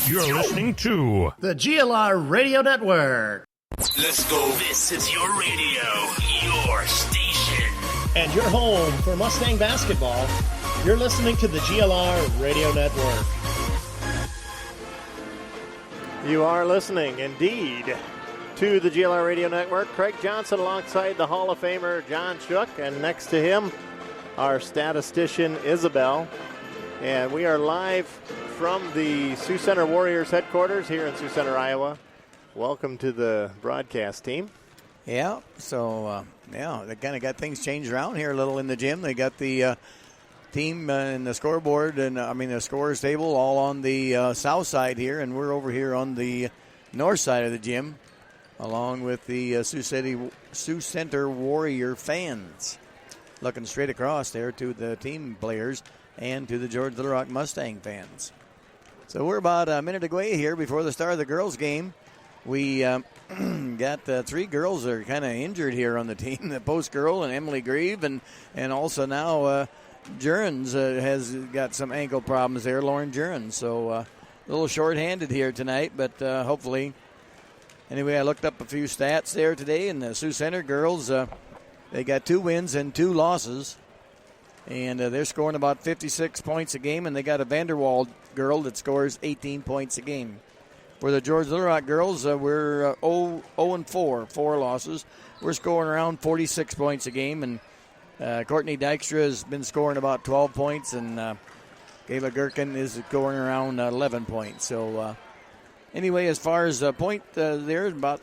You're listening to the GLR Radio Network. Let's go. This is your radio, your station. And your home for Mustang basketball. You're listening to the GLR Radio Network. You are listening, indeed, to the GLR Radio Network. Craig Johnson alongside the Hall of Famer John Shook, and next to him, our statistician Isabel. And we are live from the Sioux Center Warriors headquarters here in Sioux Center, Iowa. Welcome to the broadcast team. Yeah, so, they kind of got things changed around here a little in the gym. They got the team and the scoreboard and, the scores table all on the south side here, and we're over here on the north side of the gym, along with the Sioux Center Warrior fans. Looking straight across there to the team players and to the George Little Rock Mustang fans. So we're about a minute away here before the start of the girls' game. We got three girls that are kind of injured here on the team, the post girl and Emily Grieve, and also now Jurens has got some ankle problems there, Lauren Jurens. So a little short-handed here tonight, but hopefully. Anyway, I looked up a few stats there today, and the Sioux Center girls, they got 2 wins and 2 losses. And they're scoring about 56 points a game, and they got a Vanderwald girl that scores 18 points a game. For the George Little Rock girls, we're 0-4, 4 losses. We're scoring around 46 points a game, and Courtney Dykstra has been scoring about 12 points, and Kayla Gherkin is scoring around 11 points. So anyway, as far as the point there, about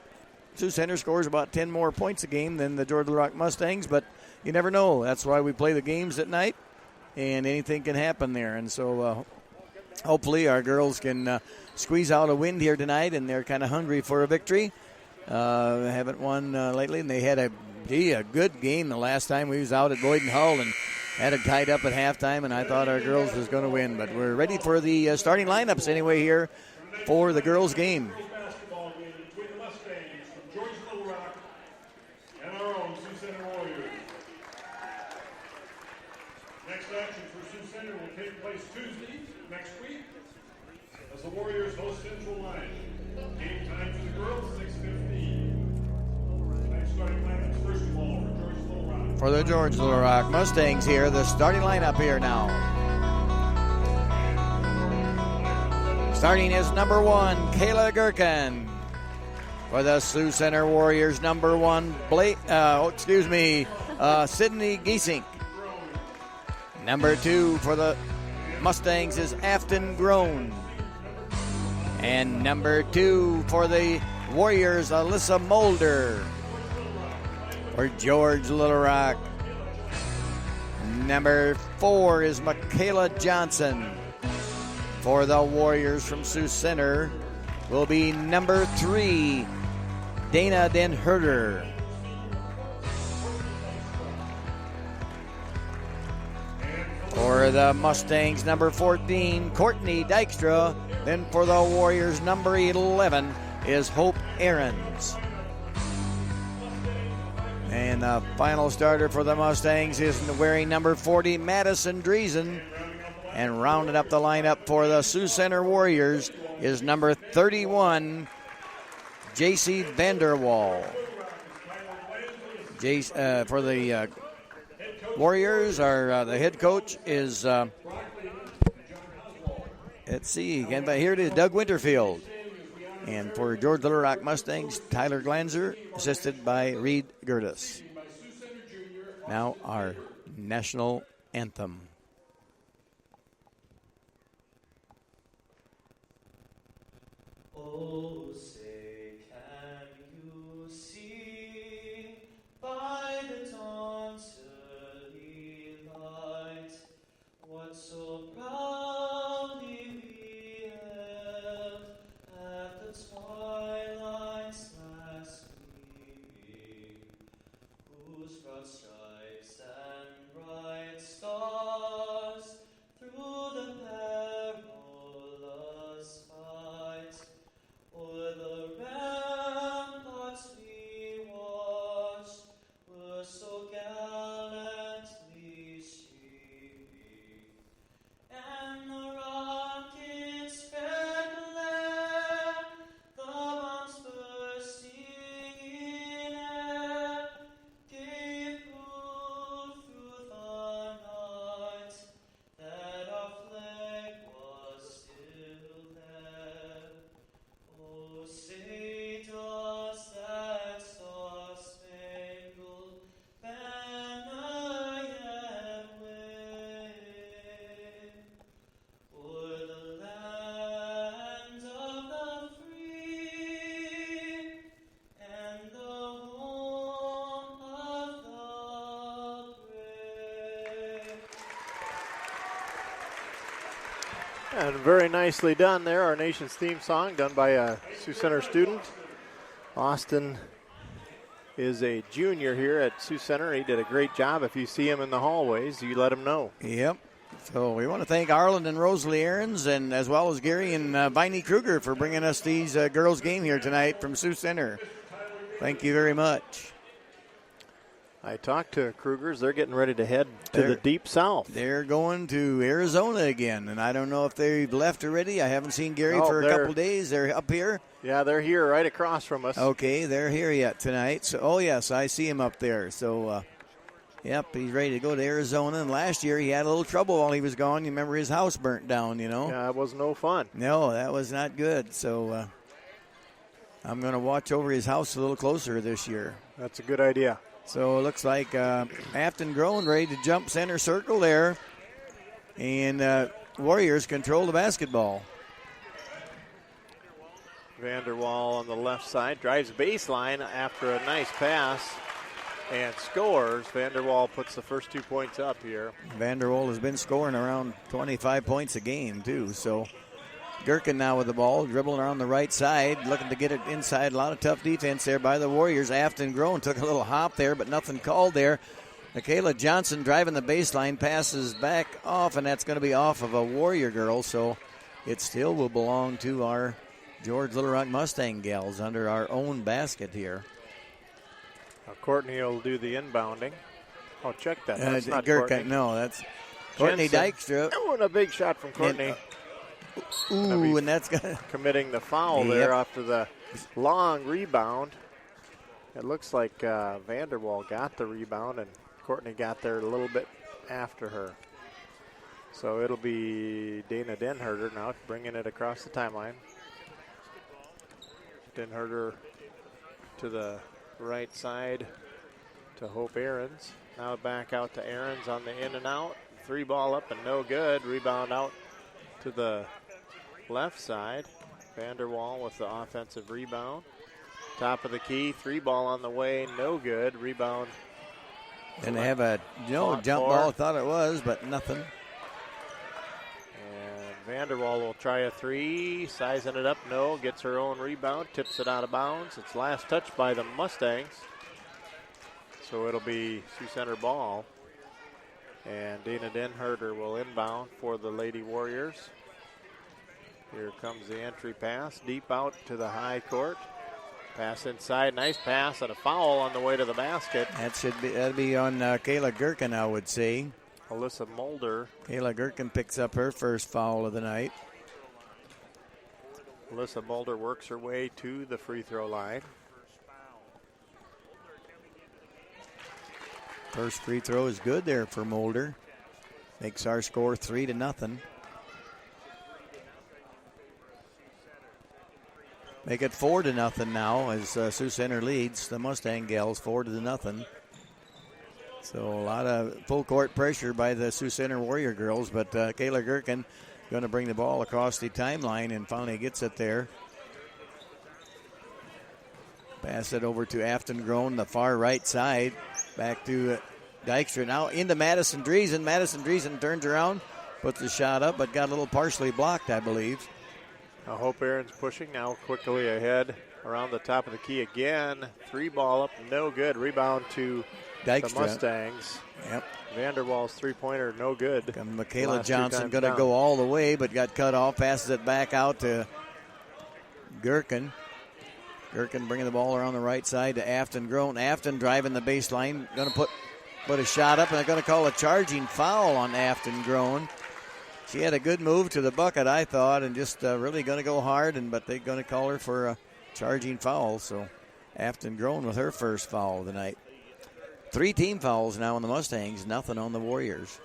Sioux Center scores about 10 more points a game than the George Little Rock Mustangs, but you never know. That's why we play the games at night, and anything can happen there. And so hopefully our girls can squeeze out a win here tonight, and they're kind of hungry for a victory. Haven't won lately, and they had a good game the last time we was out at Boyden Hull and had it tied up at halftime, and I thought our girls was going to win. But we're ready for the starting lineups anyway here for the girls' game. The Warriors host Central Line. Game time for the girls, 6:15. Tonight's starting lineups, first of all, for George Little Rock. For the George Little Rock Mustangs here, the starting lineup here now. Starting is number 1, Kayla Gherkin. For the Sioux Center Warriors, number 1, Sydney Giesink. Number 2 for the Mustangs is Afton Groen. And number 2 for the Warriors, Alyssa Mulder. For George Little Rock, number 4 is Michaela Johnson. For the Warriors from Sioux Center will be number 3, Dana Den Herder. For the Mustangs, number 14, Courtney Dykstra. Then for the Warriors, number 11 is Hope Ahrens. And the final starter for the Mustangs is wearing number 40, Madison Driesen. And rounding up the lineup for the Sioux Center Warriors is number 31, J.C. Vanderwall. For the Warriors, the head coach is, let's see, again, but here it is, Doug Winterfield. And for George Little Rock Mustangs, Tyler Glanzer, assisted by Reed Gertis. Now our national anthem. Oh, say, can you see by the dawn's early light what so proudly we hailed at the twilight's last gleaming, whose broad stripes and bright stars through the perilous fight o'er the And very nicely done there. Our nation's theme song done by a Sioux Center student. Austin is a junior here at Sioux Center. He did a great job. If you see him in the hallways, you let him know. Yep. So we want to thank Arlen and Rosalie Aarons, and as well as Gary and Viney Kruger for bringing us these girls' game here tonight from Sioux Center. Thank you very much. I talked to Krugers. They're getting ready to head to the deep south. They're going to Arizona again, and I don't know if they've left already. I haven't seen Gary for a couple days. They're up here. Yeah, they're here right across from us. Okay, they're here yet tonight. So, oh, yes, I see him up there. So, yep, he's ready to go to Arizona. And last year he had a little trouble while he was gone. You remember his house burnt down, you know? Yeah, it was no fun. No, that was not good. So I'm going to watch over his house a little closer this year. That's a good idea. So it looks like Afton Grown ready to jump center circle there. And Warriors control the basketball. Vanderwall on the left side drives baseline after a nice pass and scores. Vanderwall puts the first 2 points up here. Vanderwall has been scoring around 25 points a game, too. So Gherkin now with the ball, dribbling around the right side, looking to get it inside. A lot of tough defense there by the Warriors. Afton Grown took a little hop there, but nothing called there. Michaela Johnson driving the baseline, passes back off, and that's going to be off of a Warrior girl. So it still will belong to our George Little Rock Mustang gals under our own basket here. Now Courtney will do the inbounding. Oh, check that. That's not Gherkin. Courtney. No, that's Courtney Dykstra. Oh, and a big shot from Courtney. Ooh, and that's committing the foul there after the long rebound. It looks like Vanderwall got the rebound, and Courtney got there a little bit after her. So it'll be Dana Denherter now bringing it across the timeline. Denherter to the right side to Hope Aarons. Now back out to Aarons on the in and out. 3 ball up and no good. Rebound out to the left side. Vanderwall with the offensive rebound. Top of the key, 3 ball on the way, no good. Rebound. And they have a jump ball, thought it was, but nothing. And Vanderwall will try a 3, sizing it up, no, gets her own rebound, tips it out of bounds. It's last touch by the Mustangs. So it'll be Sioux Center ball. And Dana Denherter will inbound for the Lady Warriors. Here comes the entry pass, deep out to the high court. Pass inside, nice pass, and a foul on the way to the basket. That'd be on Kayla Gherkin, I would say. Alyssa Mulder. Kayla Gherkin picks up her first foul of the night. Alyssa Mulder works her way to the free throw line. First free throw is good there for Mulder. Makes our score 3-0. Make it 4-0 now as Sioux Center leads the Mustang Gals 4-0. So a lot of full court pressure by the Sioux Center Warrior girls, but Kayla Gherkin going to bring the ball across the timeline and finally gets it there. Pass it over to Afton Grown, the far right side. Back to Dykstra now into Madison Driesen. Madison Driesen turns around, puts the shot up, but got a little partially blocked, I believe. Now Hope Aaron's pushing now quickly ahead around the top of the key again. 3 ball up, no good. Rebound to Dykstra. The Mustangs. Yep. Vanderwall's 3-pointer, no good. Michaela Johnson going to go all the way, but got cut off. Passes it back out to Gherkin. Gherkin bringing the ball around the right side to Afton Grown. Afton driving the baseline. Going to put a shot up, and they're going to call a charging foul on Afton Grown. She had a good move to the bucket, I thought, and just really going to go hard, but they're going to call her for a charging foul. So Afton Grown with her first foul of the night. 3 team fouls now on the Mustangs, nothing on the Warriors.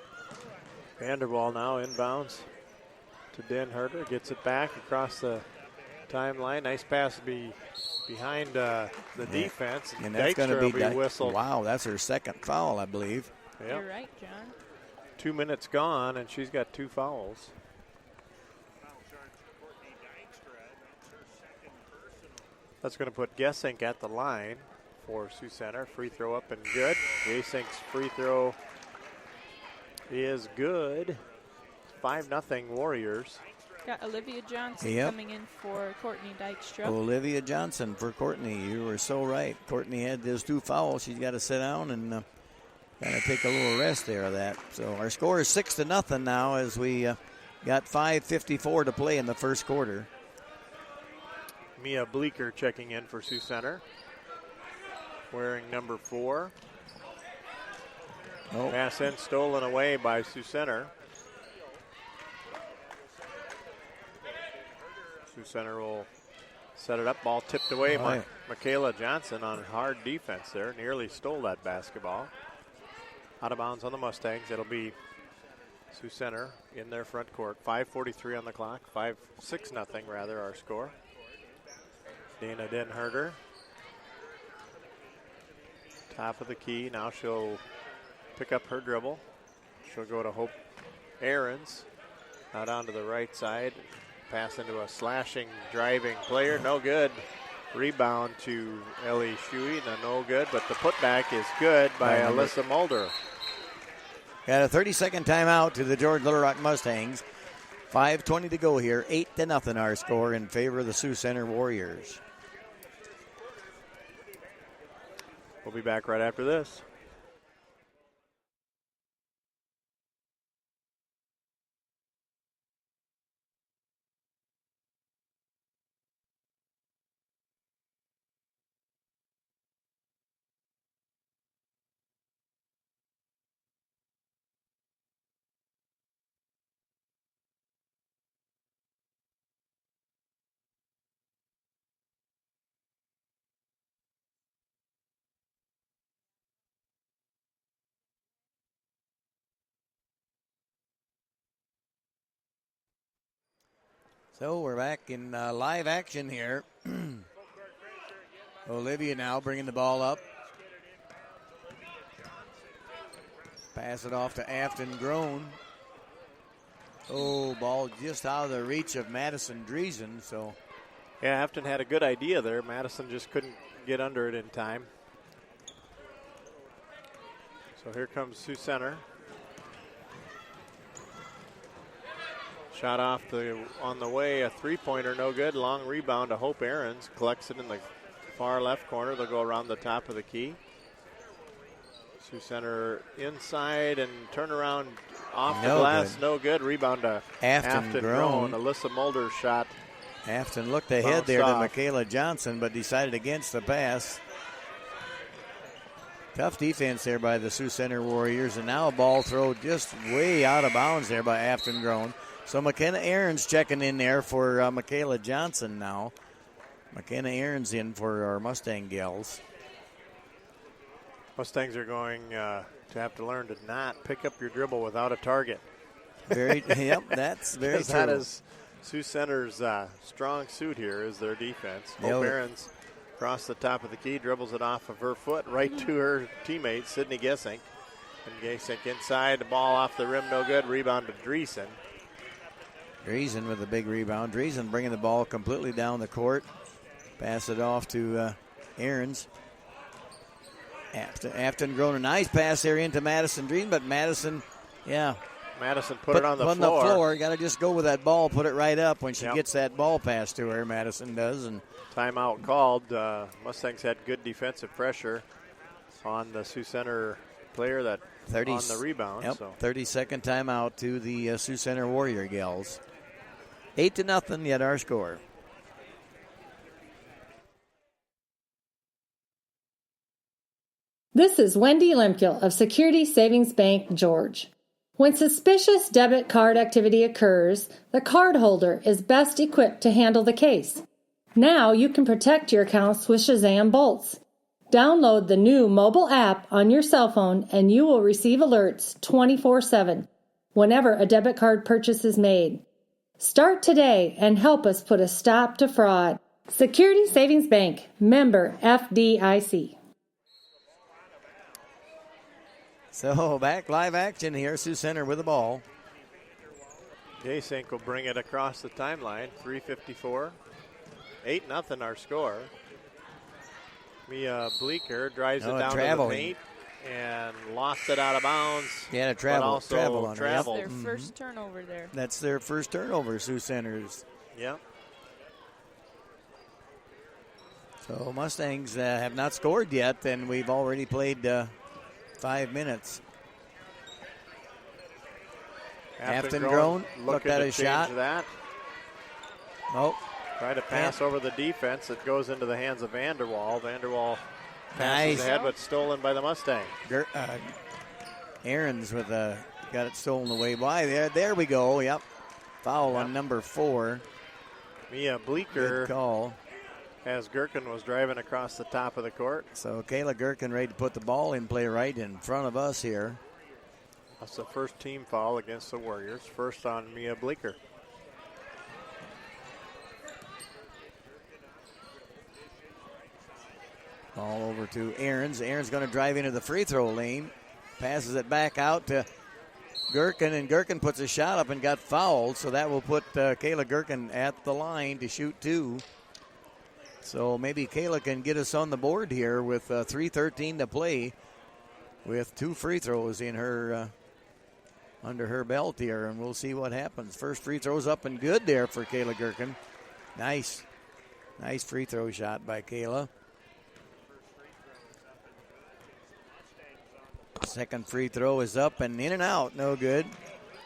Vanderwall now inbounds to Denherter, gets it back across the timeline. Nice pass behind the defense. And that's going to be whistled. Wow, that's her second foul, I believe. Yep. You're right, John. 2 minutes gone, and she's got 2 fouls. That's going to put Gesink at the line for Sioux Center. Free throw up and good. Gesink's free throw is good. 5-0 Warriors. Got Olivia Johnson Yep. coming in for Courtney Dykstra. Olivia Johnson for Courtney. You were so right. Courtney had those 2 fouls. She's got to sit down and kind of take a little rest there of that. So our score is 6-0 now as we got 5:54 to play in the first quarter. Mia Bleeker checking in for Sioux Center, wearing number 4. Oh. Pass in, stolen away by Sioux Center. Sioux Center will set it up. Ball tipped away by Michaela Johnson on hard defense there. Nearly stole that basketball. Out of bounds on the Mustangs. It'll be Sioux Center in their front court. 5:43 on the clock. 6-0 rather our score. Dana Denherter. Top of the key. Now she'll pick up her dribble. She'll go to Hope Ahrens. Out onto the right side. Pass into a slashing, driving player. No good. Rebound to Ellie Shuey. No good, but the putback is good by Alyssa Mulder. Got a 30-second timeout to the George Little Rock Mustangs. 5:20 to go here. 8-0 our score in favor of the Sioux Center Warriors. We'll be back right after this. So we're back in live action here. Olivia now bringing the ball up. Pass it off to Afton Grown. Oh, ball just out of the reach of Madison Driesen. So, yeah, Afton had a good idea there. Madison just couldn't get under it in time. So here comes Sioux Center. Shot off on the way, a three-pointer, no good. Long rebound to Hope Ahrens. Collects it in the far left corner. They'll go around the top of the key. Sioux Center inside and turn around off the glass. Good. No good. Rebound to Afton Grown. Alyssa Mulder's shot. Afton looked ahead there to Michaela Johnson, but decided against the pass. Tough defense there by the Sioux Center Warriors, and now a ball throw just way out of bounds there by Afton Grown. So McKenna Ahrens checking in there for Michaela Johnson now. McKenna Ahrens in for our Mustang gals. Mustangs are going to have to learn to not pick up your dribble without a target. Yep, that's very true. That is Sioux Center's strong suit here is their defense. Hope Ahrens across the top of the key, dribbles it off of her foot right to her teammate, Sydney Gesink. And Gesink inside, the ball off the rim, no good. Rebound to Driesen. Driesen with a big rebound. Driesen bringing the ball completely down the court. Pass it off to Ahrens. Afton Grown, a nice pass there into Madison Driesen, but Madison put it on the floor. Got to just go with that ball, put it right up when she gets that ball pass to her. Madison does. And timeout called. Mustangs had good defensive pressure on the Sioux Center player that on the rebound. Yep, so 30-second timeout to the Sioux Center Warrior gals. 8-0 yet our score. This is Wendy Lemkiel of Security Savings Bank, George. When suspicious debit card activity occurs, the cardholder is best equipped to handle the case. Now you can protect your accounts with Shazam Bolts. Download the new mobile app on your cell phone and you will receive alerts 24/7 whenever a debit card purchase is made. Start today and help us put a stop to fraud. Security Savings Bank, member FDIC. So back live action here. Sioux Center with the ball. Gesink will bring it across the timeline. 3:54. 8-0 our score. Mia Bleeker drives it down to the paint. and lost it out of bounds. Yeah, but travel also on her. Yep. traveled. Their first turnover there. That's their first turnover, Sioux Centers. Yep. So Mustangs have not scored yet, and we've already played 5 minutes. Afton Grown looked at a shot. That. Nope. Try to pass over the defense. It goes into the hands of Vanderwall. Vanderwall passes Nice. ahead, but stolen by the Mustang. Aaron's with got it stolen away by there we go. Yep. Foul on number 4. Mia Bleeker. Good call. As Gherkin was driving across the top of the court. So Kayla Gherkin ready to put the ball in play right in front of us here. That's the first team foul against the Warriors. First on Mia Bleeker. Ball over to Aarons. Aarons going to drive into the free throw lane. Passes it back out to Gherkin, and Gherkin puts a shot up and got fouled. So that will put Kayla Gherkin at the line to shoot 2. So maybe Kayla can get us on the board here with 3:13 to play with 2 free throws in her under her belt here, and we'll see what happens. First free throw's up and good there for Kayla Gherkin. Nice free throw shot by Kayla. Second free throw is up and in and out. No good.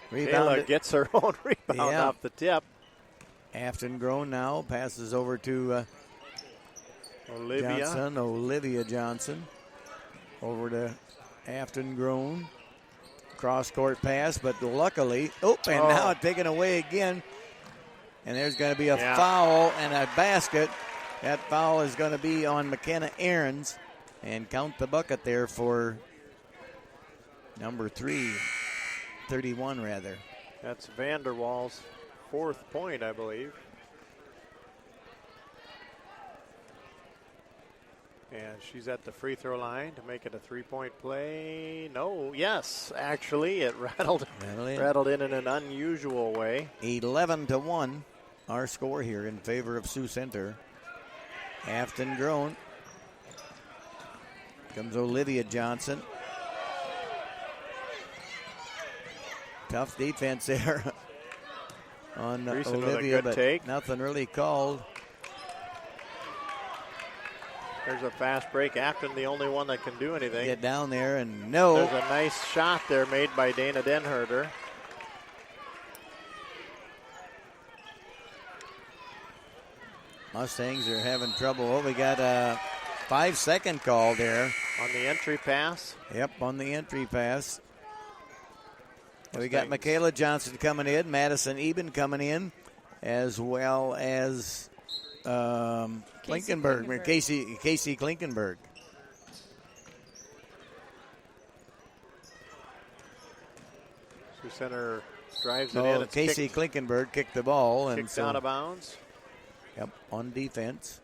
Rebound. Kayla gets her own rebound off the tip. Afton Grown now passes over to Olivia Johnson. Over to Afton Grown. Cross court pass, but luckily, now taken away again. And there's going to be a foul and a basket. That foul is going to be on McKenna Aarons. And count the bucket there for number 31 rather. That's Vanderwall's 4th point, I believe. And she's at the free throw line to make it a 3-point play. No, yes, actually, it rattled in an unusual way. 11-1, our score here in favor of Sioux Center. Afton Grown. Comes Olivia Johnson. Tough defense there on Olivia, but take. Nothing really called. There's a fast break. Afton, the only one that can do anything. Get down there and no. There's a nice shot there made by Dana Denherter. Mustangs are having trouble. We got a 5-second call there. On the entry pass. Yep, on the entry pass. We got Michaela Johnson coming in, Madison Eben coming in, as well as Klinkenberg, Casey Klinkenberg. Sioux Center drives it in. Casey Klinkenberg kicked the ball. Kicked out of bounds. Yep, on defense.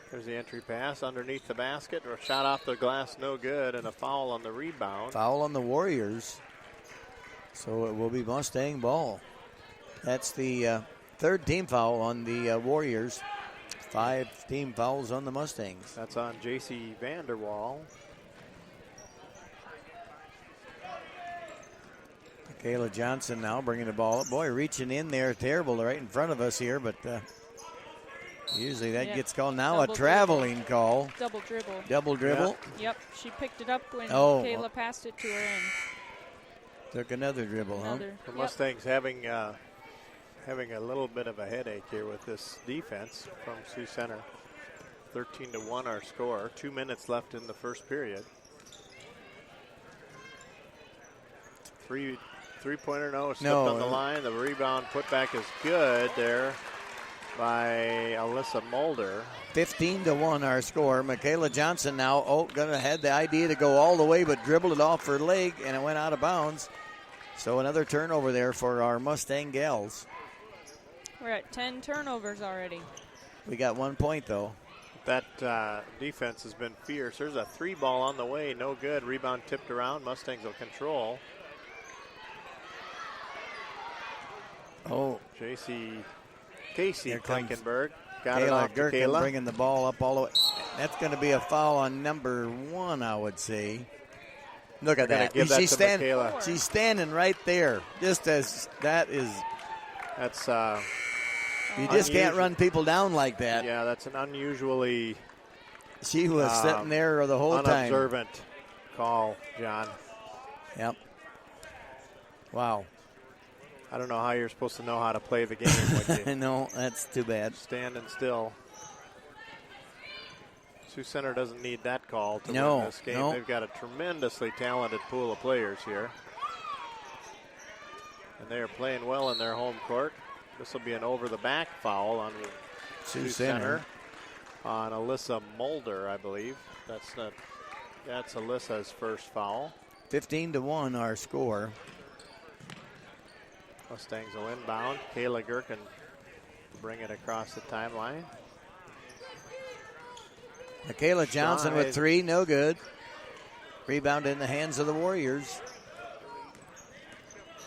There's the entry pass underneath the basket. A shot off the glass, no good, and a foul on the rebound. Foul on the Warriors. So it will be Mustang ball. That's the 3rd team foul on the Warriors. 5 team fouls on the Mustangs. That's on J.C. Vanderwall. Kayla Johnson now bringing the ball up. Boy, reaching in there, terrible right in front of us here, but usually that gets called. Now a traveling call. Double dribble. Double dribble. Yep, she picked it up when Kayla passed it to her and took another dribble, The Mustangs having a little bit of a headache here with this defense from Sioux Center. 13-1 our score. 2 minutes left in the first period. Three-pointer, slipped on the line. The rebound putback is good there by Alyssa Mulder. 15-1 our score. Michaela Johnson now gonna had the idea to go all the way, but dribbled it off her leg and it went out of bounds. So another turnover there for our Mustang gals. We're at 10 turnovers already. We got 1 point though. That defense has been fierce. There's a 3-ball on the way, no good. Rebound tipped around. Mustangs will control. Casey Klinkenberg Got it off to Gherkin Kayla. bringing the ball up all the way. That's going to be a foul on number 1, I would say. Look at that. Give that She's to Michaela. She's standing right there. Just as that is. That's you just can't run people down like that. Yeah, that's an unusually. She was sitting there the whole time. Unobservant call, John. Yep. Wow. I don't know how you're supposed to know how to play the game when you No, that's too bad. standing still. Sioux Center doesn't need that call to win this game. No. They've got a tremendously talented pool of players here. And they are playing well in their home court. This will be an over-the-back foul on Sioux Center. On Alyssa Mulder, I believe. That's Alyssa's first foul. 15-1 our score. Mustangs will inbound. Kayla Gherkin bring it across the timeline. Michaela Johnson with 3, no good. Rebound in the hands of the Warriors.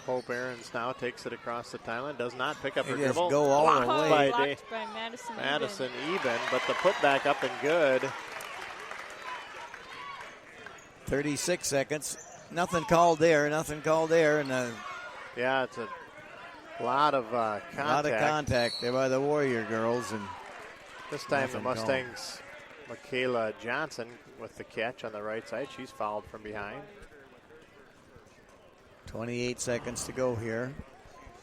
Hope Aarons now takes it across the timeline. Does not pick up her Just dribble. go all the way. Blocked by Madison Even, but the putback up and good. 36 seconds. Nothing called there. And yeah, it's a lot of contact. A lot of contact there by the Warrior girls. And this time the Mustangs, Michaela Johnson with the catch on the right side. She's fouled from behind. 28 seconds to go here.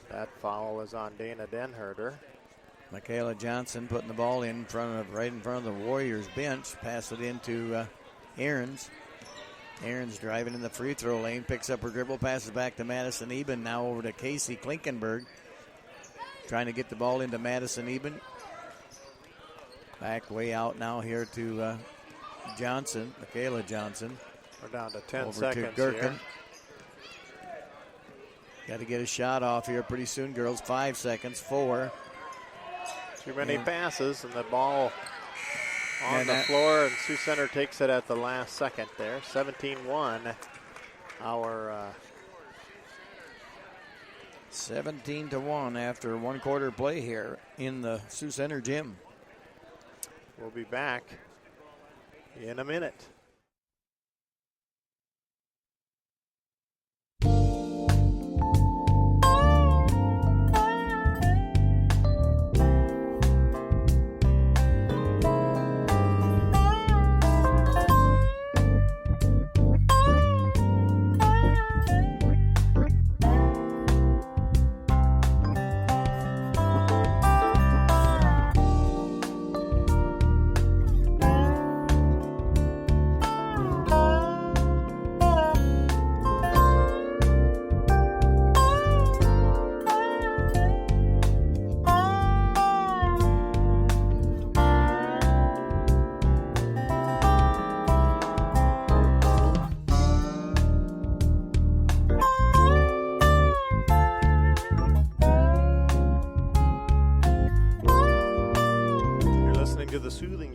That foul is on Dana Denherter. Michaela Johnson putting the ball right in front of the Warriors bench. Pass it into Aarons. Aarons driving in the free throw lane, picks up her dribble, passes back to Madison Eben. Now over to Casey Klinkenberg. Trying to get the ball into Madison Eben. Back way out now here to Johnson, Michaela Johnson. We're down to 10 over seconds to Gherkin. here. Got to get a shot off here pretty soon, girls. 5 seconds, 4. Too many passes, and the ball on the floor, and Sioux Center takes it at the last second there. 17-1. Our 17-1 after 1 quarter play here in the Sioux Center gym. We'll be back in a minute.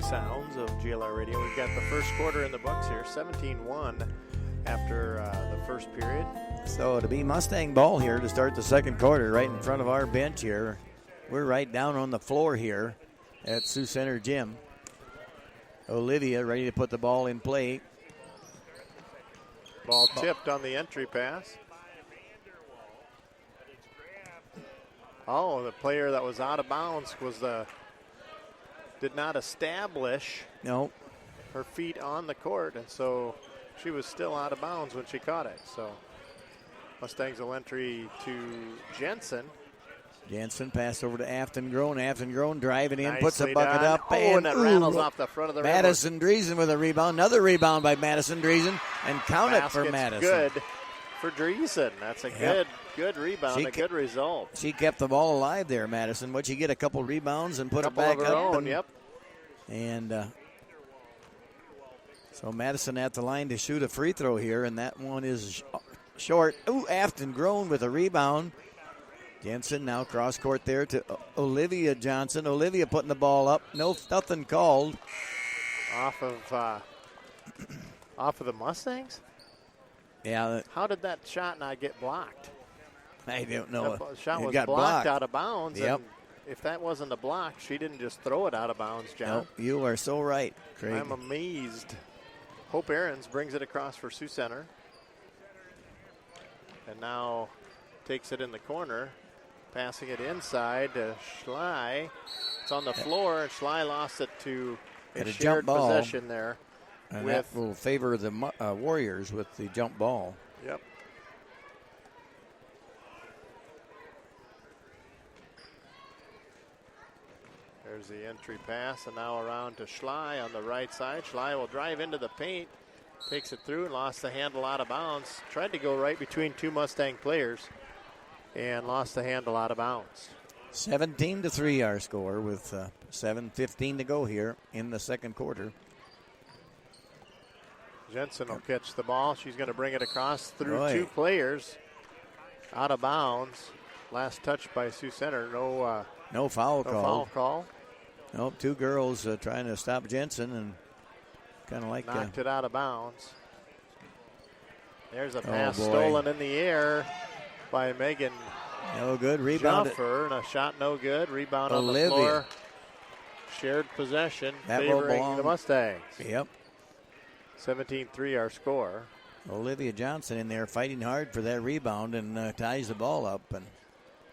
Sounds of GLR Radio. We've got the first quarter in the books here, 17-1 after the first period. So to be Mustang ball here to start the second quarter right in front of our bench here. We're right down on the floor here at Sioux Center Gym. Olivia ready to put the ball in play. Ball tipped on the entry pass. Oh, the player that was out of bounds did not establish her feet on the court, and so she was still out of bounds when she caught it. So Mustangs will entry to Jensen. Jensen passed over to Afton Grown. Afton Grown driving in, Nicely puts a bucket done. up. And that rattles off the front of the rim. Madison Driesen with a rebound. Another rebound by Madison Driesen, and count it for Madison. Good for Driesen. That's a good rebound, a good result. She kept the ball alive there, Madison. Would she get a couple rebounds and put it back up? And so Madison at the line to shoot a free throw here, and that one is short. Ooh, Afton Grown with a rebound. Jensen now cross court there to Olivia Johnson. Olivia putting the ball up. Nothing called. Off of the Mustangs? Yeah. How did that shot not get blocked? I don't know. The shot was got blocked out of bounds. Yep. if that wasn't a block, she didn't just throw it out of bounds, John. Nope, you are so right, Craig. I'm amazed. Hope Ahrens brings it across for Sioux Center. And now takes it in the corner, passing it inside to Schley. It's on the floor, and Schley lost it to a Had a shared jump ball. possession there. And that will favor the Warriors with the jump ball. Yep. There's the entry pass, and now around to Schley on the right side. Schley will drive into the paint, takes it through, and lost the handle out of bounds. Tried to go right between two Mustang players and lost the handle out of bounds. 17-3 our score with 7:15 to go here in the second quarter. Jensen will catch the ball. She's going to bring it across through Boy. two players. Out of bounds. Last touch by Sioux Center. No foul no call. foul call. Nope, two girls trying to stop Jensen and kind of like knocked it out of bounds. There's a pass boy. stolen in the air by Megan no good. Rebound. Juffer, and a shot no good. Rebound on the Olivia. floor. Shared possession That will favoring belong. the Mustangs. Yep. 17-3 our score. Olivia Johnson in there fighting hard for that rebound and ties the ball up, and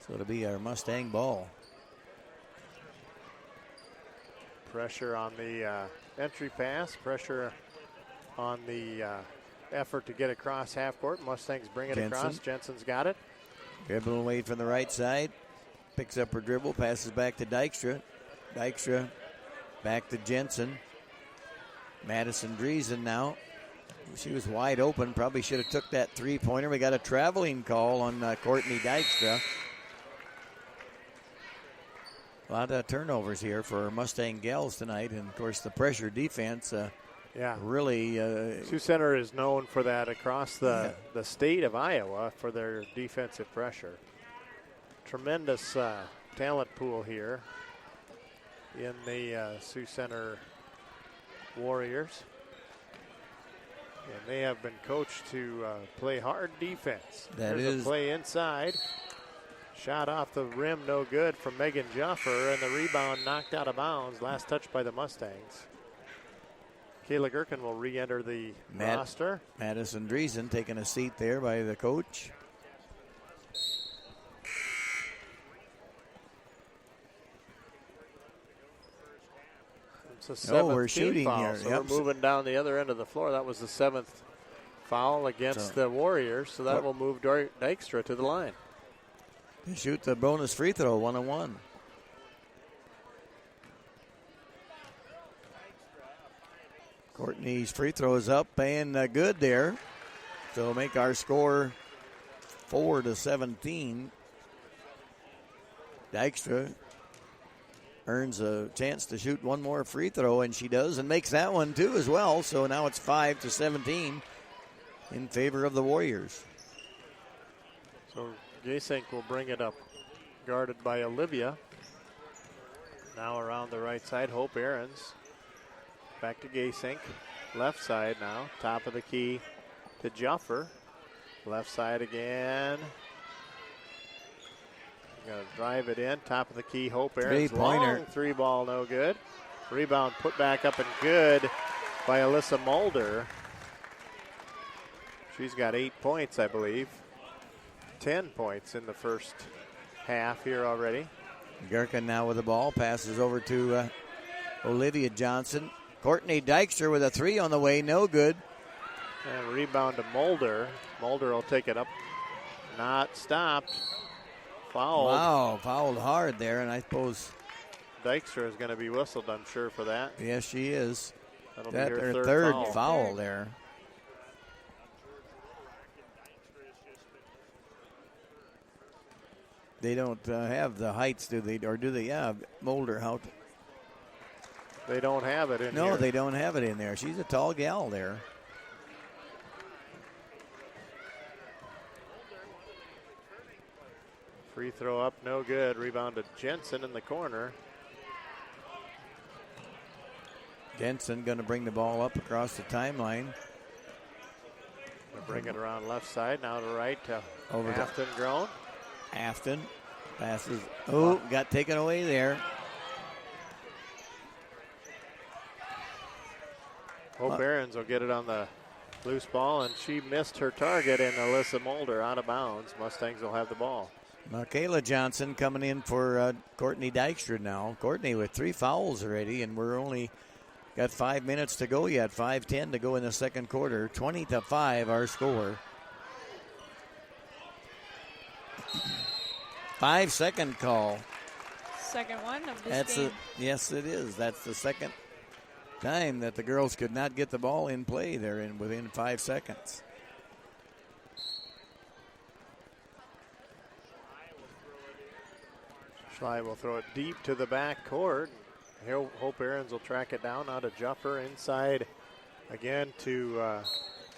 so it'll be our Mustang ball. Pressure on the entry pass. Pressure on the effort to get across half court. Mustangs bring it across. Jensen's got it. Dribble away from the right side. Picks up her dribble. Passes back to Dykstra. Dykstra back to Jensen. Madison Driesen now. She was wide open. Probably should have took that three-pointer. We got a traveling call on Courtney Dykstra. A lot of turnovers here for Mustang gals tonight. And, of course, the pressure defense really. Sioux Center is known for that across the state of Iowa for their defensive pressure. Tremendous talent pool here in the Sioux Center Warriors. And they have been coached to play hard defense. There's a play inside. Shot off the rim, no good from Megan Juffer, and the rebound knocked out of bounds. Last touch by the Mustangs. Kayla Gherkin will re-enter the roster. Madison Driesen taking a seat there by the coach. It's a seventh we're shooting foul, here. So Yep. we're moving down the other end of the floor. That was the seventh foul against the Warriors, so that will move Dykstra to the line. They shoot the bonus free throw, 1-on-1. Courtney's free throw is up and good there. So make our score 4-17. Dykstra earns a chance to shoot one more free throw, and she does, and makes that one too as well. So now it's 5-17 in favor of the Warriors. So Gasink will bring it up, guarded by Olivia. Now around the right side, Hope Ahrens. Back to Gasink. Left side now, top of the key to Juffer. Left side again. Going to drive it in, top of the key, Hope Ahrens. Long three ball, no good. Rebound put back up and good by Alyssa Mulder. She's got 8 points, I believe. 10 points in the first half here already. Gherkin now with the ball, passes over to Olivia Johnson. Courtney Dykstra with a three on the way, no good. And rebound to Mulder. Mulder will take it up. Not stopped. Fouled. Wow, fouled hard there, and I suppose Dykstra is going to be whistled, I'm sure, for that. Yes, she is. That'll That be her her third foul there. They don't have the heights, do they? Or do they? Yeah, Mulder. How? They don't have it in No, here. they don't have it in there. She's a tall gal there. Free throw up, no good. Rebound to Jensen in the corner. Jensen going to bring the ball up across the timeline. Gonna bring it around left side, now to right to Over to Afton Grown. Afton. Passes. Oh, got taken away there. Hope Aarons will get it on the loose ball, and she missed her target, and Alyssa Mulder out of bounds. Mustangs will have the ball. Michaela Johnson coming in for Courtney Dykstra now. Courtney with 3 fouls already, and we're only got 5 minutes to go yet. 5:10 to go in the second quarter. 20-5 our score. 5-second call. Second one of this game. Yes, it is. That's the second time that the girls could not get the ball in play there within 5 seconds. Schley will throw it deep to the back court. Here, Hope Aarons will track it down. Now to Jumper inside again to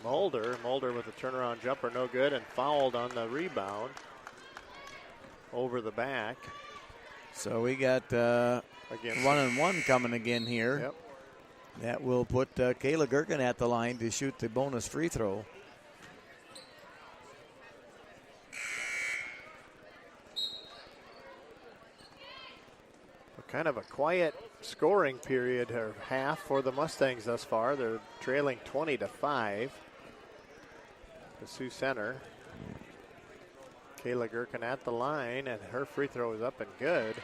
Mulder. Mulder with a turnaround jumper, no good, and fouled on the rebound over the back. So we got 1-on-1 coming again here. Yep. That will put Kayla Gherkin at the line to shoot the bonus free throw. Kind of a quiet scoring period or half for the Mustangs thus far. They're trailing 20-5. The Sioux Center. Kayla Gherkin at the line, and her free throw is up and good.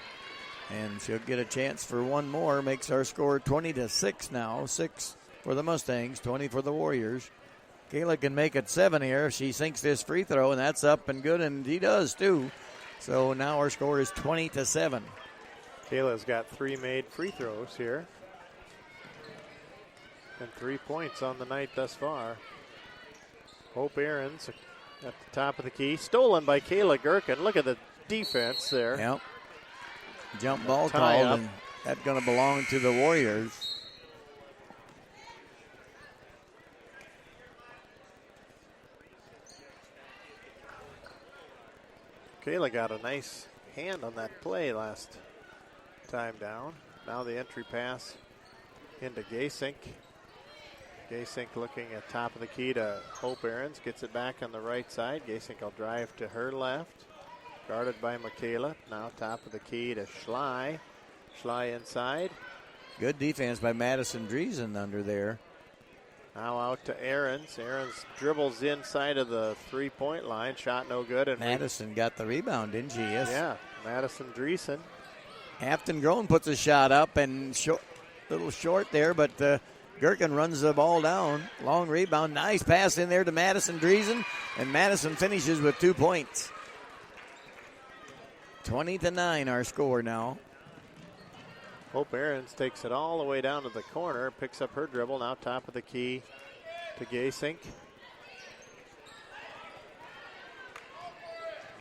And she'll get a chance for one more. Makes our score 20-6 now. 6 for the Mustangs, 20 for the Warriors. Kayla can make it 7 here if she sinks this free throw, and that's up and good, and she does too. So now our score is 20-7. Kayla's got 3 made free throws here. And 3 points on the night thus far. Hope Aarons at the top of the key. Stolen by Kayla Gherkin. Look at the defense there. Yep. Jump ball called, and that's going to belong to the Warriors. Kayla got a nice hand on that play last time down. Now the entry pass into Gasink. Gasink looking at top of the key to Hope Aarons. Gets it back on the right side. Gasink will drive to her left. Guarded by Michaela. Now top of the key to Schley. Schley inside. Good defense by Madison Driesen under there. Now out to Aarons. Aarons dribbles inside of the three-point line. Shot no good. And Madison got the rebound, didn't she? Yes. Yeah, Madison Driesen. Afton Groen puts a shot up and little short there, but Gherkin runs the ball down. Long rebound. Nice pass in there to Madison Driesen, and Madison finishes with 2 points. 20-9 our score now. Hope Aarons takes it all the way down to the corner, picks up her dribble, now top of the key to Gasink.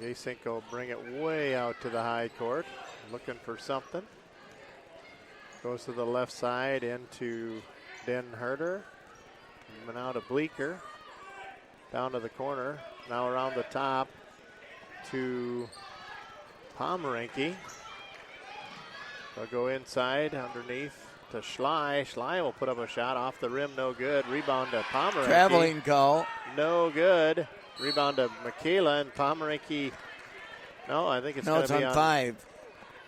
Gasink will bring it way out to the high court, looking for something. Goes to the left side into Den Herder. Now to Bleeker. Down to the corner. Now around the top to Pomeranke. They'll go inside underneath to Schley. Schley will put up a shot off the rim, no good. Rebound to Pomeranke. Traveling call. No good. Rebound to Michaela, and Pomeranke. No, I think it's going to be on 5.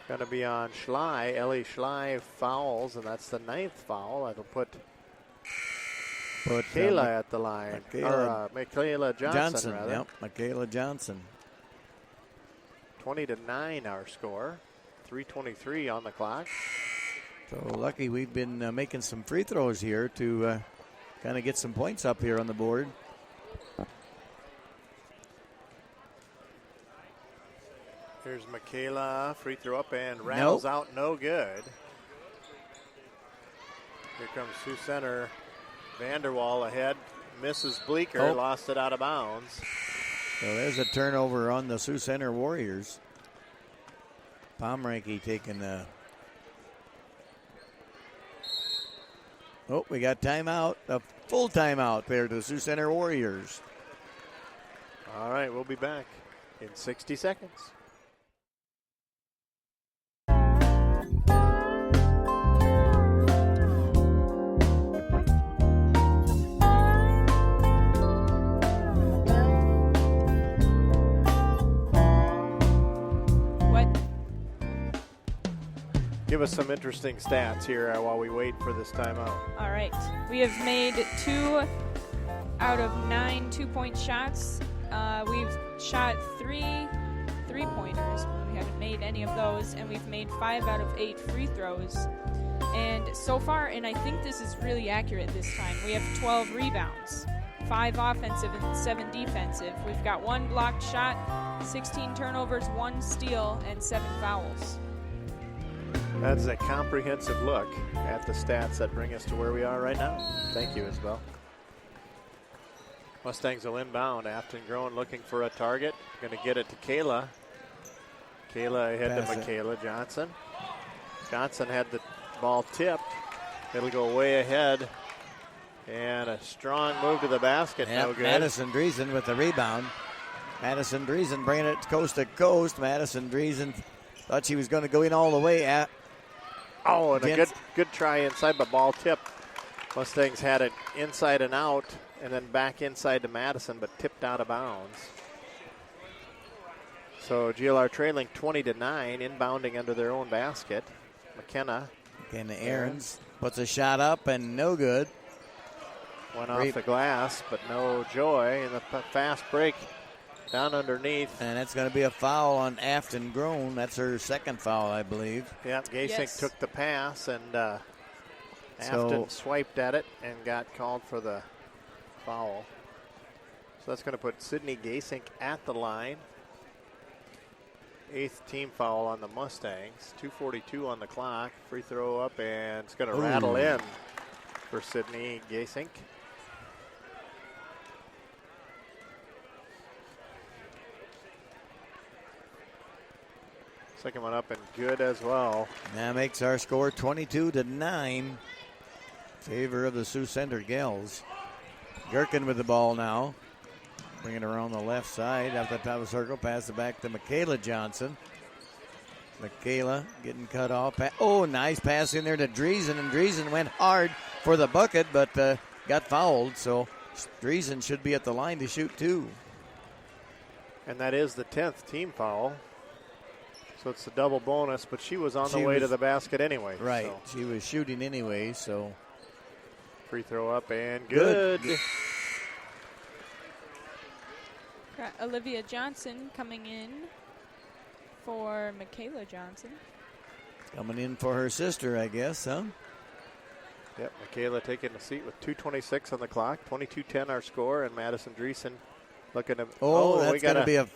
Going to be on Schley. Ellie Schley fouls, and that's the 9th foul. That'll put Michaela at the line. Michaela Johnson, rather. Yep, Michaela Johnson. 20-9 our score. 3:23 on the clock. So lucky we've been making some free throws here to kind of get some points up here on the board. Here's Michaela, free throw up and rattles out, no good. Here comes Sioux Center. Vanderwall ahead, misses Bleeker, lost it out of bounds. So there's a turnover on the Sioux Center Warriors. Pomeranke taking the. Oh, we got timeout, a full timeout there to the Sioux Center Warriors. All right, we'll be back in 60 seconds. give us some interesting stats here while we wait for this timeout. All right. We have made 2 out of 9 2-point shots. We've shot 3 3-pointers. We haven't made any of those, and we've made 5 out of 8 free throws. And so far, and I think this is really accurate this time, we have 12 rebounds, 5 offensive and 7 defensive. We've got 1 blocked shot, 16 turnovers, 1 steal, and 7 fouls. That's a comprehensive look at the stats that bring us to where we are right now. Thank you, Isabel. Mustangs will inbound. Afton Groen looking for a target. Going to get it to Kayla. Kayla ahead to Michaela Johnson. Johnson had the ball tipped. It'll go way ahead. And a strong move to the basket. Yep, No good. Madison Driesen with the rebound. Madison Driesen bringing it coast to coast. Madison Driesen thought she was going to go in all the way. And a good try inside, but ball tipped. Mustangs had it inside and out, and then back inside to Madison, but tipped out of bounds. So GLR trailing 20-9, inbounding under their own basket. McKenna Aarons puts a shot up and no good. Went off the glass, but no joy. And the fast break down underneath. And that's going to be a foul on Afton Groen. That's her second foul, I believe. Yeah, Gasink took the pass, and Afton swiped at it and got called for the foul. So that's going to put Sydney Gasink at the line. 8th team foul on the Mustangs. 2:42 on the clock. Free throw up, and it's going to rattle in for Sydney Gasink. Second one up and good as well. That makes our score 22-9. Favor of the Sioux Center Gals. Gherkin with the ball now. Bring it around the left side. Up the top of the circle. Pass it back to Michaela Johnson. Michaela getting cut off. Nice pass in there to Driesen. And Driesen went hard for the bucket, but got fouled. So Driesen should be at the line to shoot 2. And that is the 10th team foul. So it's a double bonus, but she was on the way to the basket anyway. Right. So. She was shooting anyway, so. Free throw up and good. Got Olivia Johnson coming in for Michaela Johnson. Coming in for her sister, I guess, huh? Yep, Michaela taking a seat with 2:26 on the clock. 22-10 our score, and Madison Driesen looking to. That's going to be a.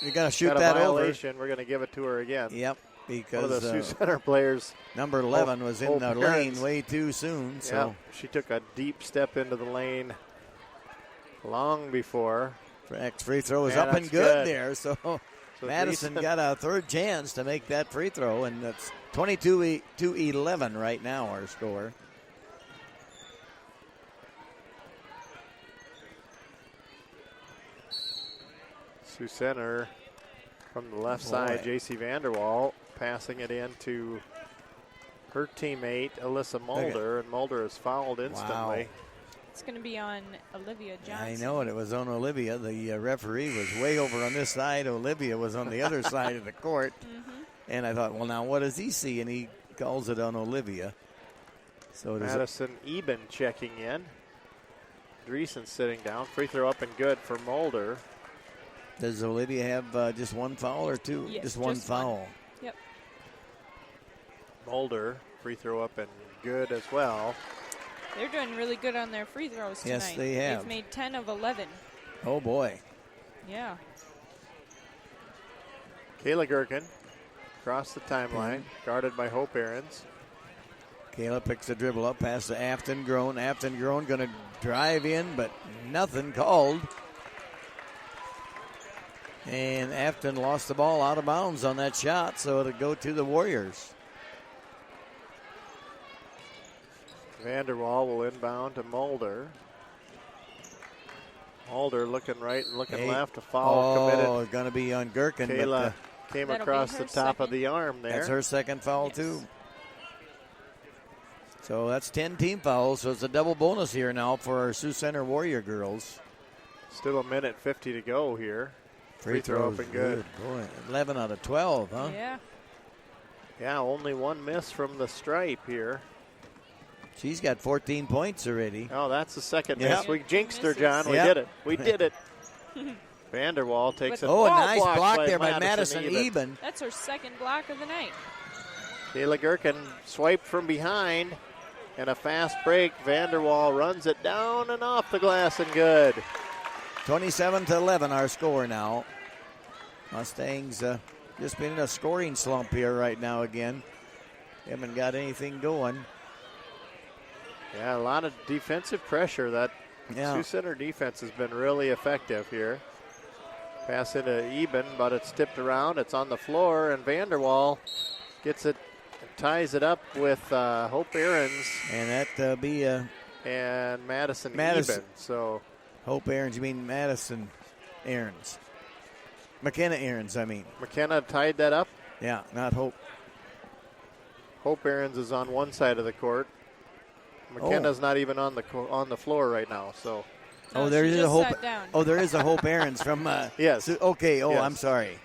You got to shoot that violation. over. We're going to give it to her again. Yep, because one of the Sioux Center players, number 11, was in the lane way too soon. So yep, she took a deep step into the lane long before. Free throw is up and good there. So Madison got a third chance to make that free throw, and that's 22-11 right now, our score. Sioux Center from the left side, J.C. Vanderwall passing it in to her teammate, Alyssa Mulder, and Mulder is fouled instantly. Wow. It's going to be on Olivia Johnson. I know it. It was on Olivia. The referee was way over on this side. Olivia was on the other side of the court. Mm-hmm. And I thought, well, now what does he see? And he calls it on Olivia. So Madison Eben checking in. Driesen sitting down. Free throw up and good for Mulder. Does Olivia have just one foul or two? Yes, just one foul. One. Yep. Mulder, free throw up and good as well. They're doing really good on their free throws tonight. Yes, they have. They've made 10 of 11. Oh, boy. Yeah. Kayla Gherkin across the timeline, guarded by Hope Aarons. Kayla picks the dribble up, pass to Afton Groen. Afton Groen going to drive in, but nothing called. And Afton lost the ball out of bounds on that shot, so it'll go to the Warriors. Vanderwall will inbound to Mulder. Mulder looking right and looking left. A foul committed. Oh, going to be on Gherkin. Kayla came across the top of the arm there. That's her second foul, too. So that's 10 team fouls, so it's a double bonus here now for our Sioux Center Warrior girls. Still a minute 50 to go here. Free throw up and good. Boy, 11 out of 12, huh? Yeah. Yeah, only one miss from the stripe here. She's got 14 points already. Oh, that's the second Yep. miss. We jinxed her, John. We Yep. did it. We did it. Vanderwall takes it. Oh, a nice blocked block there by Madison Eben. That's her second block of the night. Kayla Gherkin swiped from behind, and a fast break. Vanderwall runs it down and off the glass and good. 27-11 our score now. Mustangs just been in a scoring slump here right now again. Haven't got anything going. Yeah, a lot of defensive pressure. That Sioux Center defense has been really effective here. Pass into Eben, but it's tipped around. It's on the floor, and Vanderwall gets it, ties it up with Hope Ahrens. And that be and Madison Eben. So Hope Ahrens, you mean Madison Ahrens. McKenna Ahrens, I mean. McKenna tied that up. Yeah, not Hope. Hope Ahrens is on one side of the court. McKenna's not even on the floor right now. So. No, there she is just a Hope. sat down. Oh, there is a Hope Ahrens from. Yes. Okay. Oh, Yes. I'm sorry.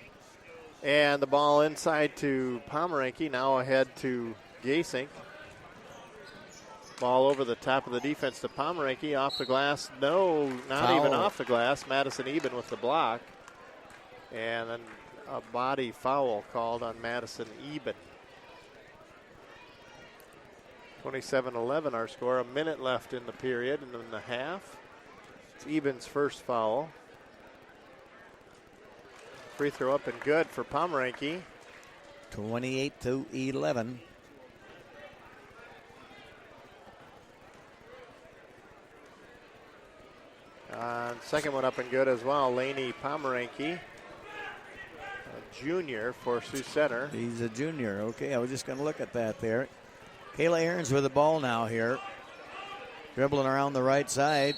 And the ball inside to Pomeranke. Now ahead to Gasink. Ball over the top of the defense to Pomeranke. Off the glass. No, not Foul. even off the glass. Madison Eben with the block. And then a body foul called on Madison Eben. 27-11 our score. A minute left in the period and in the half. It's Eben's first foul. Free throw up and good for Pomeranke. 28-11. Second one up and good as well. Laney Pomeranke, a junior for Sioux Center. He's a junior. Okay, I was just going to look at that there. Kayla Ahrens with the ball now here. Dribbling around the right side.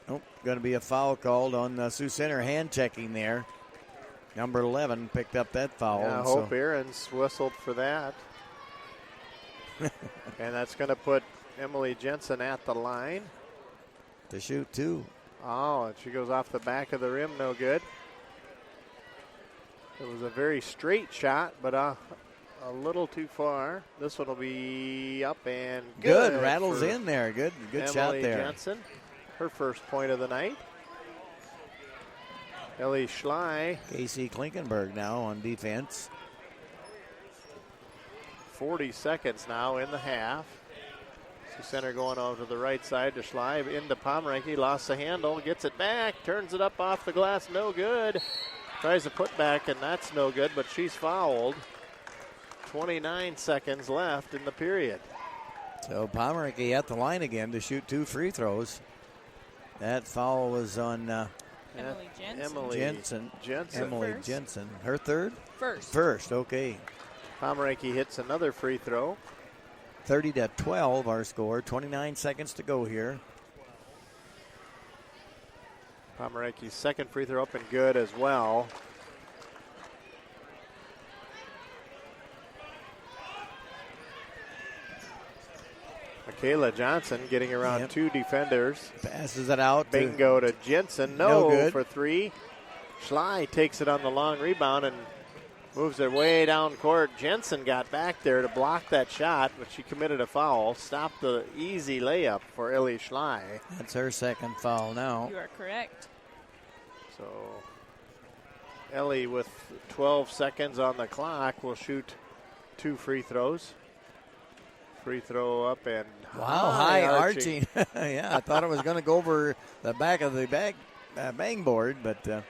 Oh, going to be a foul called on Sioux Center, hand checking there. Number 11 picked up that foul. Yeah, Hope Ahrens whistled for that. And that's going to put Emily Jensen at the line. To shoot two. Oh, and she goes off the back of the rim, no good. It was a very straight shot, but a little too far. This one will be up and good. Good, rattles in there. Good Emily shot there. Jensen, her first point of the night. Ellie Schley. Casey Klinkenberg now on defense. 40 seconds now in the half. Sioux Center going over to the right side to Schley. Into Pomeranke, lost the handle, gets it back, turns it up off the glass, no good. Tries to put back, and that's no good, but she's fouled. 29 seconds left in the period. So Pomeranke at the line again to shoot two free throws. That foul was on Emily Jensen. Emily First. Jensen. Her third? First, okay. Pomeranke hits another free throw. 30-12 our score. 29 seconds to go here. Pomeranke's second free throw up and good as well. Michaela Johnson getting around two defenders. Passes it out. Bingo to Jensen. No good. For three. Schley takes it on the long rebound and moves it way down court. Jensen got back there to block that shot, but she committed a foul. Stopped the easy layup for Ellie Schley. That's her second foul now. you are correct. So Ellie with 12 seconds on the clock will shoot two free throws. Free throw up and high arching. Yeah, I thought it was going to go over the back of the bang board, but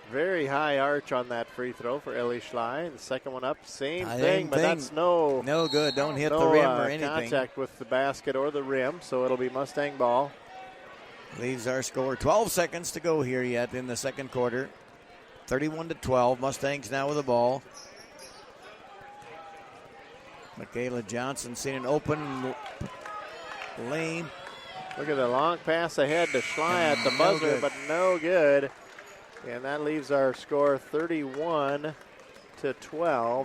very high arch on that free throw for Ellie Schley. The second one up, same thing, but that's no good. Don't hit the rim or anything. Contact with the basket or the rim, so it'll be Mustang ball. Leaves our score. 12 seconds to go here yet in the second quarter. 31-12. Mustangs now with the ball. Michaela Johnson seeing an open lane. Look at the long pass ahead to Schley at the buzzer, but no good. And that leaves our score 31-12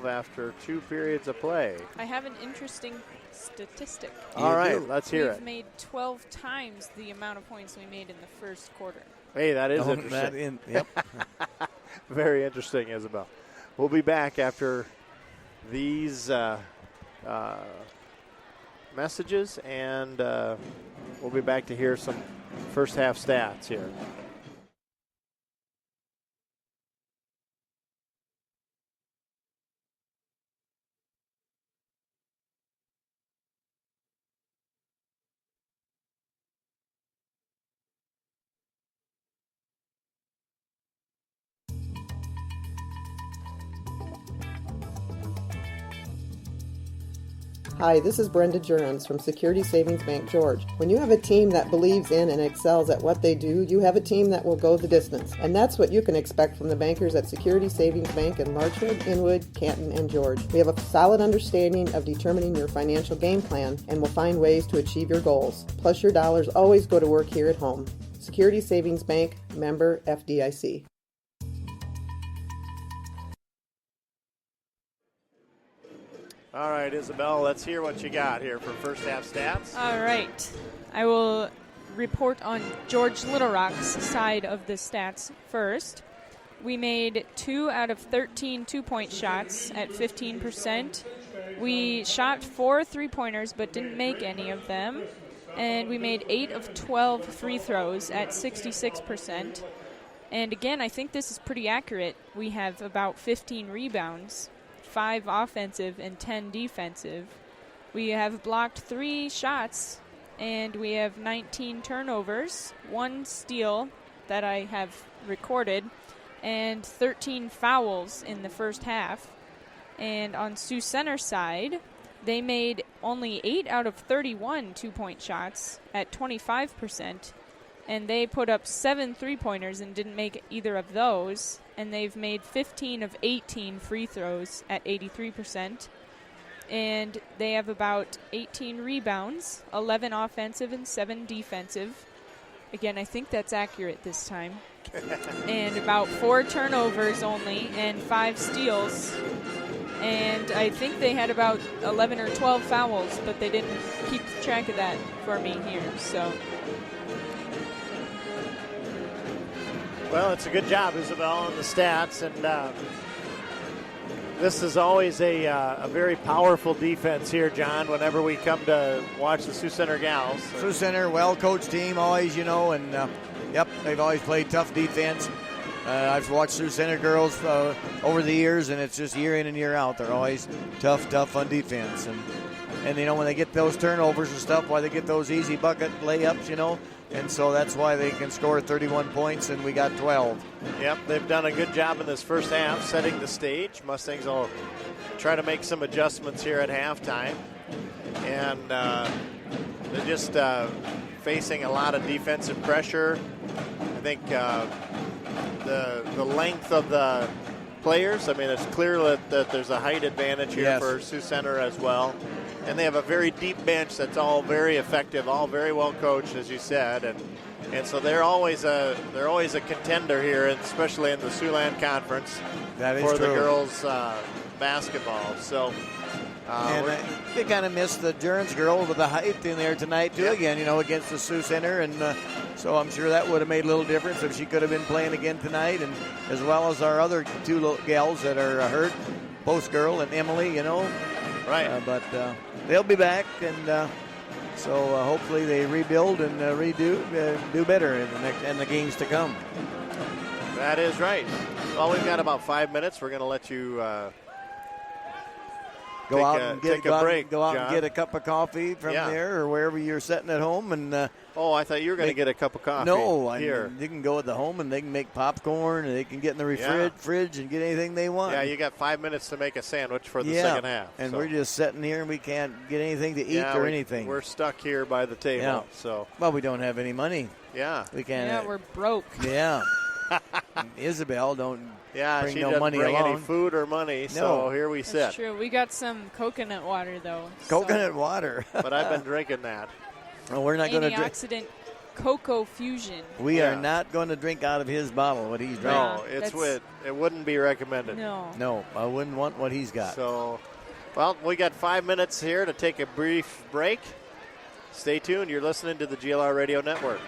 after 2 periods of play. I have an interesting statistic. All right, let's hear it. We've made 12 times the amount of points we made in the first quarter. Hey, that is interesting. Yep. Very interesting, Isabel. we'll be back after these messages, and we'll be back to hear some first half stats here. Hi, this is Brenda Jurens from Security Savings Bank George. When you have a team that believes in and excels at what they do, you have a team that will go the distance. And that's what you can expect from the bankers at Security Savings Bank in Larchwood, Inwood, Canton, and George. We have a solid understanding of determining your financial game plan and will find ways to achieve your goals. Plus, your dollars always go to work here at home. Security Savings Bank, member FDIC. All right, Isabel, let's hear what you got here for first half stats. All right. I will report on George Little Rock's side of the stats first. We made 2 out of 13 two-point shots at 15%. We shot 4 three-pointers but didn't make any of them. And we made 8 of 12 free throws at 66%. And again, I think this is pretty accurate. We have about 15 rebounds, 5 offensive and 10 defensive. We have blocked 3 shots, and we have 19 turnovers, 1 steal that I have recorded, and 13 fouls in the first half. And on Sioux Center side, they made only 8 out of 31 two-point shots at 25%, and they put up 7 three-pointers and didn't make either of those, and they've made 15 of 18 free throws at 83%. And they have about 18 rebounds, 11 offensive and 7 defensive. Again, I think that's accurate this time. And about 4 turnovers only and 5 steals. And I think they had about 11 or 12 fouls, but they didn't keep track of that for me here. So, well, it's a good job, Isabel, on the stats, and this is always a very powerful defense here, John, whenever we come to watch the Sioux Center gals. Sioux Center, well-coached team always, you know, and, they've always played tough defense. I've watched Sioux Center girls over the years, and it's just year in and year out. They're always tough on defense. And you know, when they get those turnovers and stuff, why they get those easy bucket layups, you know, and so that's why they can score 31 points, and we got 12. Yep, they've done a good job in this first half setting the stage. Mustangs will try to make some adjustments here at halftime. And they're just facing a lot of defensive pressure. I think the length of the players, I mean, it's clear that there's a height advantage here for Sioux Center as well. And they have a very deep bench that's all very effective, all very well coached, as you said, and so they're always a contender here, especially in the Siouxland Conference for the girls basketball. So, and they kind of missed the Jurens girl with the height in there tonight too. Again, you know, against the Sioux Center, and so I'm sure that would have made a little difference if she could have been playing again tonight, and as well as our other 2 little gals that are hurt, Post Girl and Emily, you know. Right. But they'll be back, and so hopefully they rebuild and do better in the games to come. That is right. Well, we've got about 5 minutes. We're going to let you go out and get a cup of coffee from there or wherever you're sitting at home. And I thought you were going to get a cup of coffee. No, here. You can go at the home and they can make popcorn and they can get in the fridge and get anything they want. Yeah, you got 5 minutes to make a sandwich for the second half. And we're just sitting here and we can't get anything to eat or anything. We're stuck here by the table. Yeah. So well, we don't have any money. Yeah, we can't. Yeah, we're broke. Yeah. Isabel don't. Bring she no doesn't money bring along. any food or money, so here we sit. That's true. We got some coconut water, though. Coconut water. But I've been drinking that. Well, we're not going to drink. Antioxidant cocoa fusion. We are not going to drink out of his bottle, what he's drinking. No, it wouldn't be recommended. No, I wouldn't want what he's got. So, well, we got 5 minutes here to take a brief break. Stay tuned. You're listening to the GLR Radio Network.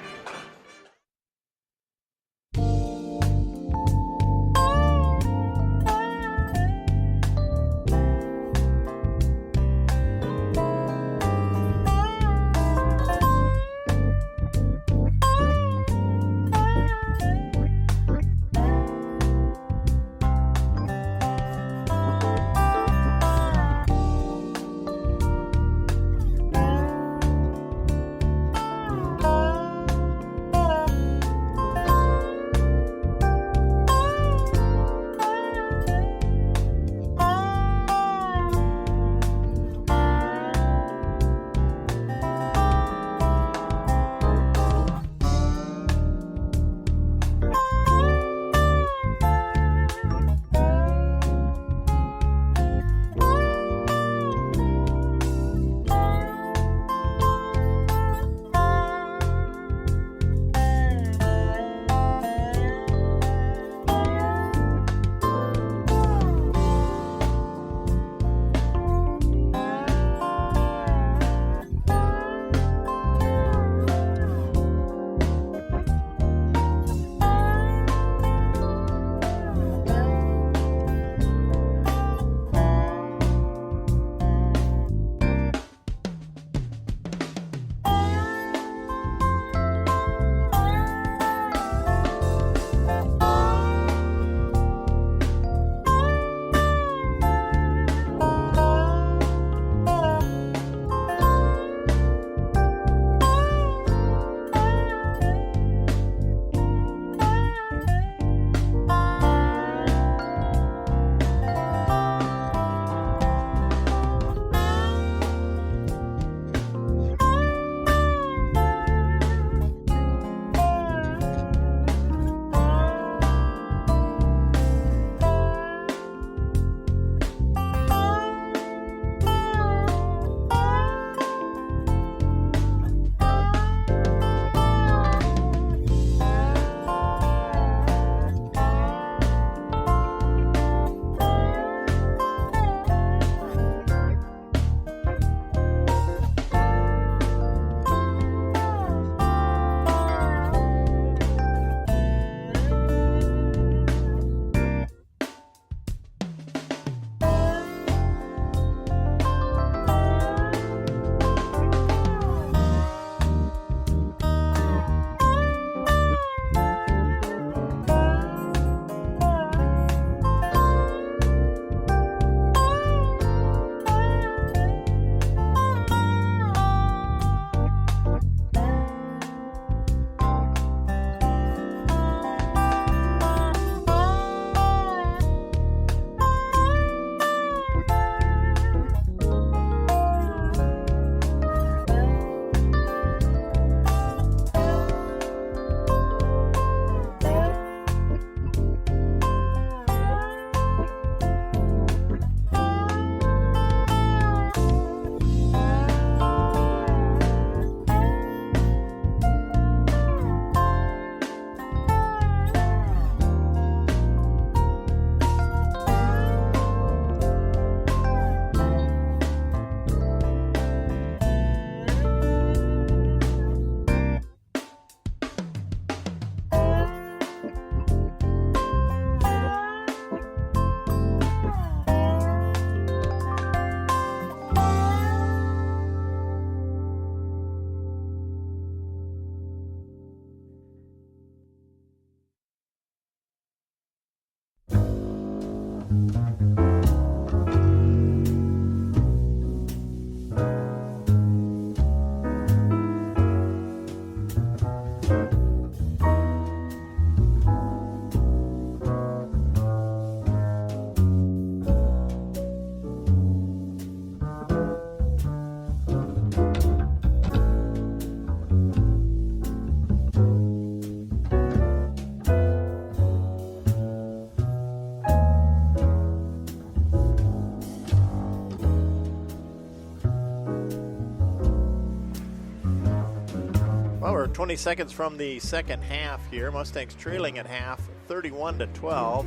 Well, we're 20 seconds from the second half here. Mustangs trailing at half, 31-12,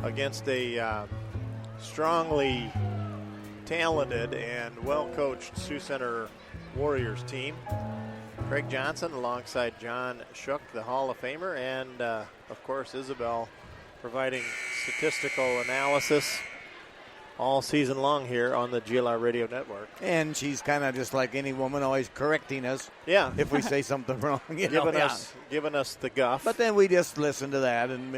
against a strongly talented and well-coached Sioux Center Warriors team. Craig Johnson alongside John Shook, the Hall of Famer, and of course Isabel providing statistical analysis all season long here on the GLR Radio Network. And she's kind of just like any woman, always correcting us. Yeah. If we say something wrong, giving us the guff. But then we just listen to that, and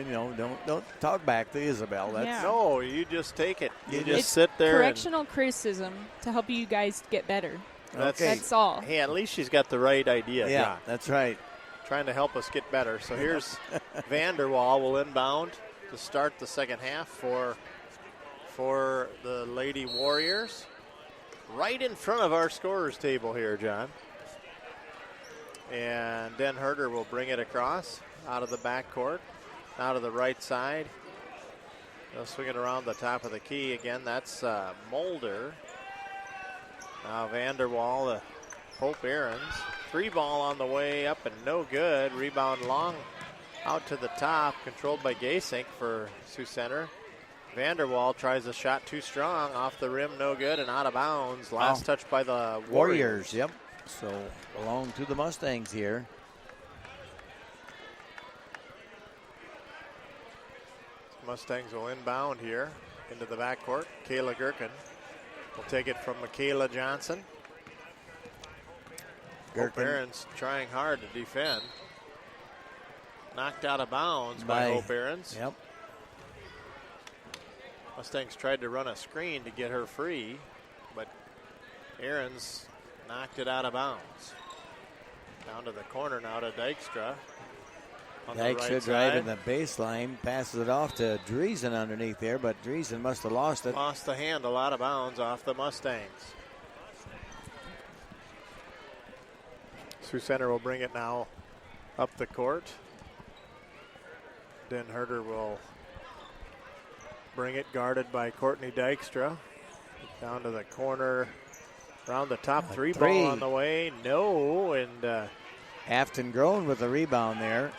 don't talk back to Isabel. That's No, you just take it. You just It's sit there. Correctional criticism to help you guys get better. That's all. Hey, at least she's got the right idea. Yeah, John. that's right. Trying to help us get better. So here's Vanderwall will inbound to start the second half for the Lady Warriors. Right in front of our scorers table here, John. And Den Herder will bring it across out of the backcourt, out of the right side. They'll swing it around the top of the key again. That's Mulder. Now Vanderwall, Hope Ahrens. 3-ball on the way up and no good. Rebound long out to the top, controlled by Gasink for Sioux Center. Vanderwall tries a shot too strong, off the rim, no good, and out of bounds. Last touch by the Warriors. Yep. So belong to the Mustangs here. Mustangs will inbound here into the backcourt. Kayla Gherkin will take it from Michaela Johnson. Hope Ahrens trying hard to defend. Knocked out of bounds by Hope Ahrens. Yep. Mustangs tried to run a screen to get her free, but Ahrens knocked it out of bounds. Down to the corner now to Dykstra. On Dykstra the right driving side. the baseline, passes it off to Driesen underneath there, but Driesen must have lost it. Lost the handle out of bounds off the Mustangs. Sioux Center will bring it now up the court. Den Herder will bring it, guarded by Courtney Dykstra. Down to the corner, around the top, three ball on the way. No, and Afton Grown with the rebound there.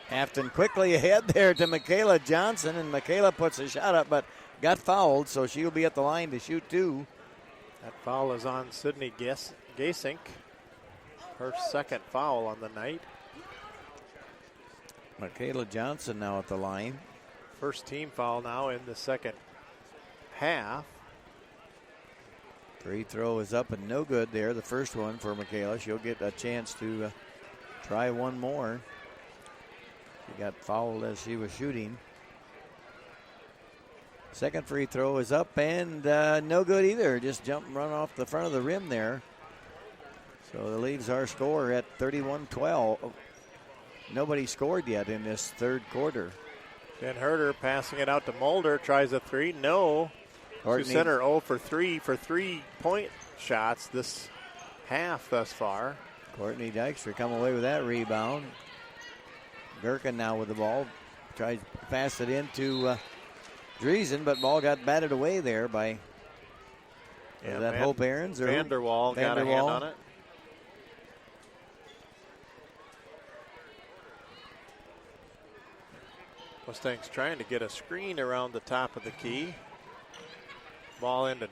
Afton quickly ahead there to Michaela Johnson, and Michaela puts a shot up, but got fouled, so she'll be at the line to shoot two. That foul is on Sydney Gasink. Her second foul on the night. Michaela Johnson now at the line. First team foul now in the second half. Free throw is up and no good there. The first one for Michaela. She'll get a chance to try one more. She got fouled as she was shooting. Second free throw is up and no good either. Just jump and run off the front of the rim there. So it leaves our score at 31-12. Nobody scored yet in this third quarter. Den Herder passing it out to Mulder, tries a three, no. Sioux Center 0 for 3 for 3-point shots this half thus far. Courtney Dykstra come away with that rebound. Gherkin now with the ball. Tries to pass it into Driesen, but ball got batted away there by Hope Ahrens. Vanderwall got a hand on it. Mustangs trying to get a screen around the top of the key. Ball into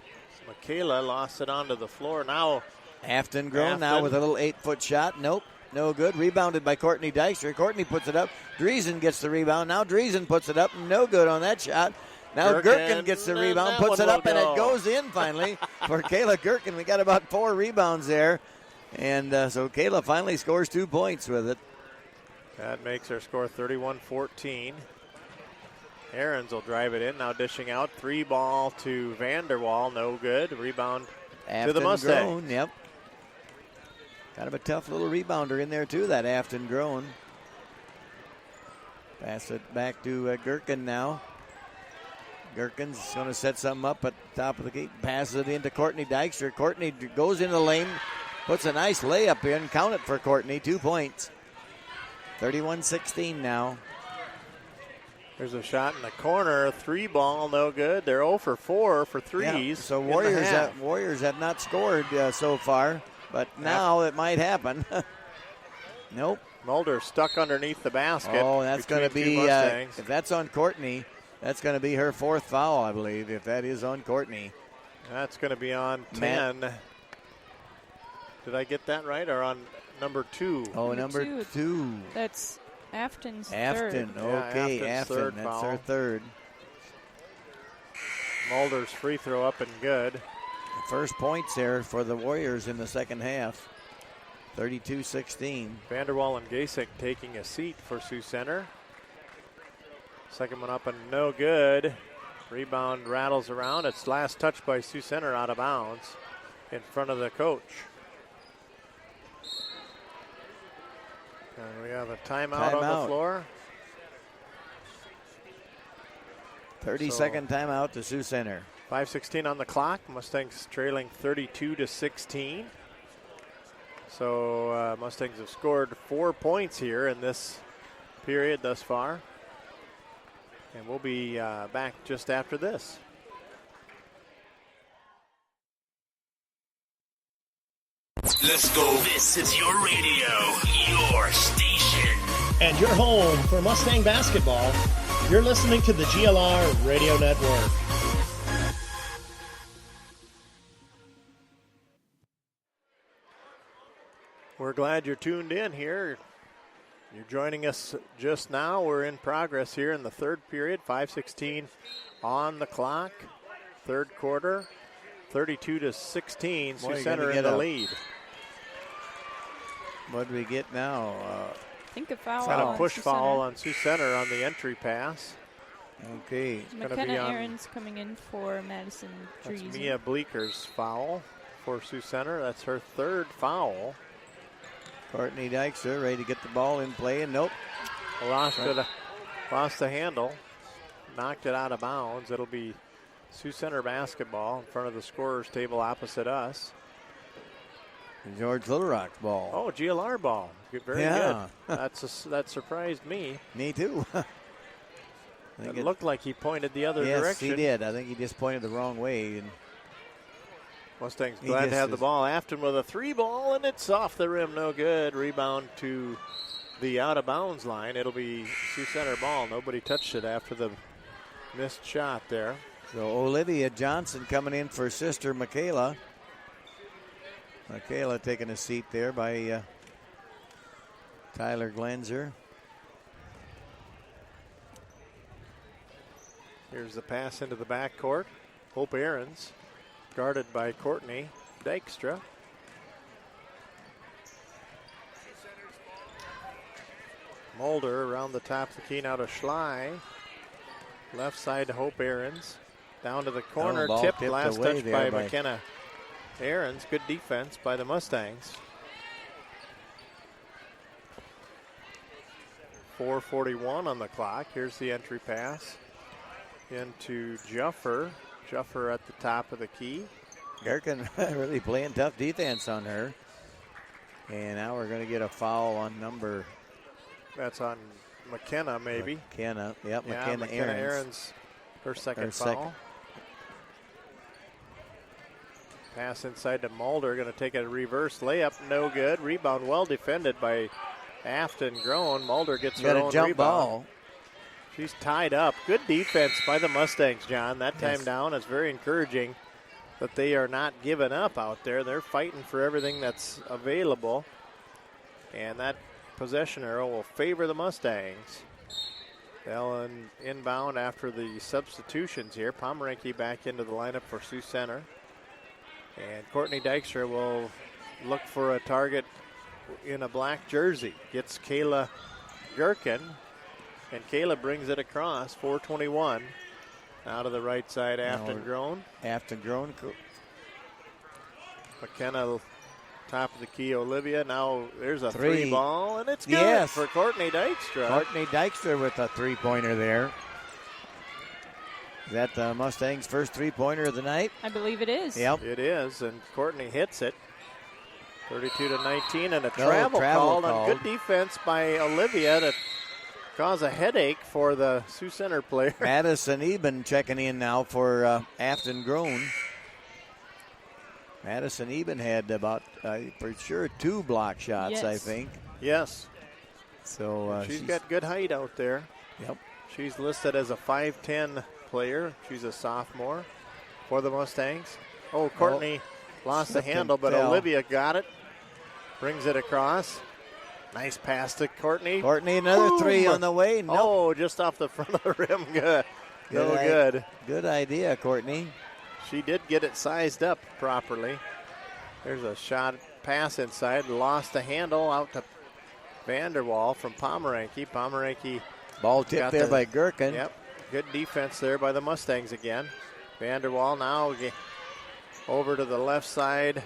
Michaela, lost it onto the floor. Now Afton Grown now with a little 8-foot shot. Nope, no good. Rebounded by Courtney Dykstra. Courtney puts it up. Driesen gets the rebound. Now Driesen puts it up. No good on that shot. Now Gherkin gets the rebound, puts it up, and it goes in finally for Kayla Gherkin. We got about 4 rebounds there. And so Kayla finally scores 2 points with it. That makes her score 31-14. Ahrens will drive it in, now dishing out. 3-ball to Vanderwall, no good. Rebound to the Mustangs. Grown, yep. Kind of a tough little rebounder in there too, that Afton Grown. Pass it back to Gherkin now. Gherkin's going to set something up at the top of the gate. Passes it into Courtney Dykstra. Courtney goes into the lane, puts a nice layup in. Count it for Courtney, 2 points. 31-16 now. There's a shot in the corner, 3-ball, no good. They're 0 for 4 for threes. Yeah, so Warriors have not scored so far, but now it might happen. Nope. Mulder stuck underneath the basket. Oh, that's going to between two be, Mustangs. if that's on Courtney, that's going to be her 4th foul, I believe, if that is on Courtney. That's going to be on 10. Did I get that right? Or on number 2? Oh, number two. That's Afton's Afton. third. Okay, Yeah, Afton's third Afton. That's foul. her 3rd. Mulder's free throw up and good. First points there for the Warriors in the second half. 32-16. Vanderwall and Gasek taking a seat for Sioux Center. Second one up and no good. Rebound rattles around. It's last touch by Sioux Center out of bounds in front of the coach. And we have a timeout on the floor. 30-second timeout to Sioux Center. 5:16 on the clock. Mustangs trailing 32-16. So Mustangs have scored 4 points here in this period thus far. And we'll be back just after this. Let's go. This is your radio, your station. And your home for Mustang basketball. You're listening to the GLR Radio Network. We're glad you're tuned in here. You're joining us just now. We're in progress here in the third period. 5:16 on the clock. Third quarter. 32-16. Sioux Center in the lead. What do we get now? I think a foul. Got a push Sioux foul Center. on Sioux Center on the entry pass. Okay. McKenna Aaron's coming in for Madison Trees. That's Mia Bleeker's foul for Sioux Center. That's her 3rd foul. Courtney Dykstra ready to get the ball in play, and nope. Lost the handle. Knocked it out of bounds. It'll be Sioux Center basketball in front of the scorer's table opposite us. George Little Rock's ball. Oh, GLR ball. Very Yeah. good. That surprised me. Me too. It looked like he pointed the other yes, direction. he did. I think he just pointed the wrong way. And Mustangs glad to have the ball. Afton with a 3 ball, and it's off the rim. No good. Rebound to the out-of-bounds line. It'll be Sioux Center ball. Nobody touched it after the missed shot there. So Olivia Johnson coming in for sister Michaela. Michaela taking a seat there by Tyler Glenzer. Here's the pass into the backcourt. Hope Aarons guarded by Courtney Dykstra. Mulder around the top of the key now to Schley. Left side to Hope Aarons. Down to the corner, tipped last touch by McKenna Aarons. Good defense by the Mustangs. 4:41 on the clock. Here's the entry pass into Juffer. Juffer at the top of the key. Gerken really playing tough defense on her. And now we're going to get a foul on number. That's on McKenna, maybe. McKenna, yep, Yeah, McKenna Aarons. Her second foul. Pass inside to Mulder. Going to take a reverse layup. No good. Rebound well defended by Afton Grown. Mulder gets her own jump rebound. Ball. She's tied up. Good defense by the Mustangs, John. That time down is very encouraging that they are not giving up out there. They're fighting for everything that's available. And that possession arrow will favor the Mustangs. They'll inbound after the substitutions here. Pomeranke back into the lineup for Sioux Center. And Courtney Dykstra will look for a target in a black jersey. Gets Kayla Gerken. And Kayla brings it across. 4:21. Out of the right side, Afton Grown. Afton Grown. McKenna, top of the key, Olivia. Now there's a 3 ball, and it's good for Courtney Dykstra. Courtney Dykstra with a 3-pointer there. Is that the Mustangs' first 3-pointer of the night? I believe it is. Yep. It is, and Courtney hits it. 32-19, and a travel called on good defense by Olivia to cause a headache for the Sioux Center player. Madison Eben checking in now for Afton Grown. Madison Eben had about, for sure, 2 block shots, yes. I think. Yes. So she's got good height out there. Yep. She's listed as a 5'10 player. She's a sophomore for the Mustangs. Oh, Courtney lost the handle, but Olivia got it. Brings it across. Nice pass to Courtney. Courtney, another Boom. 3 on the way. Nope. Oh, just off the front of the rim. Good. Good. Good idea, Courtney. She did get it sized up properly. There's a shot pass inside. Lost the handle out to Vanderwall from Pomeranke. Pomeranke. Ball tipped there by Gherkin. Yep. Good defense there by the Mustangs again. Vanderwall now over to the left side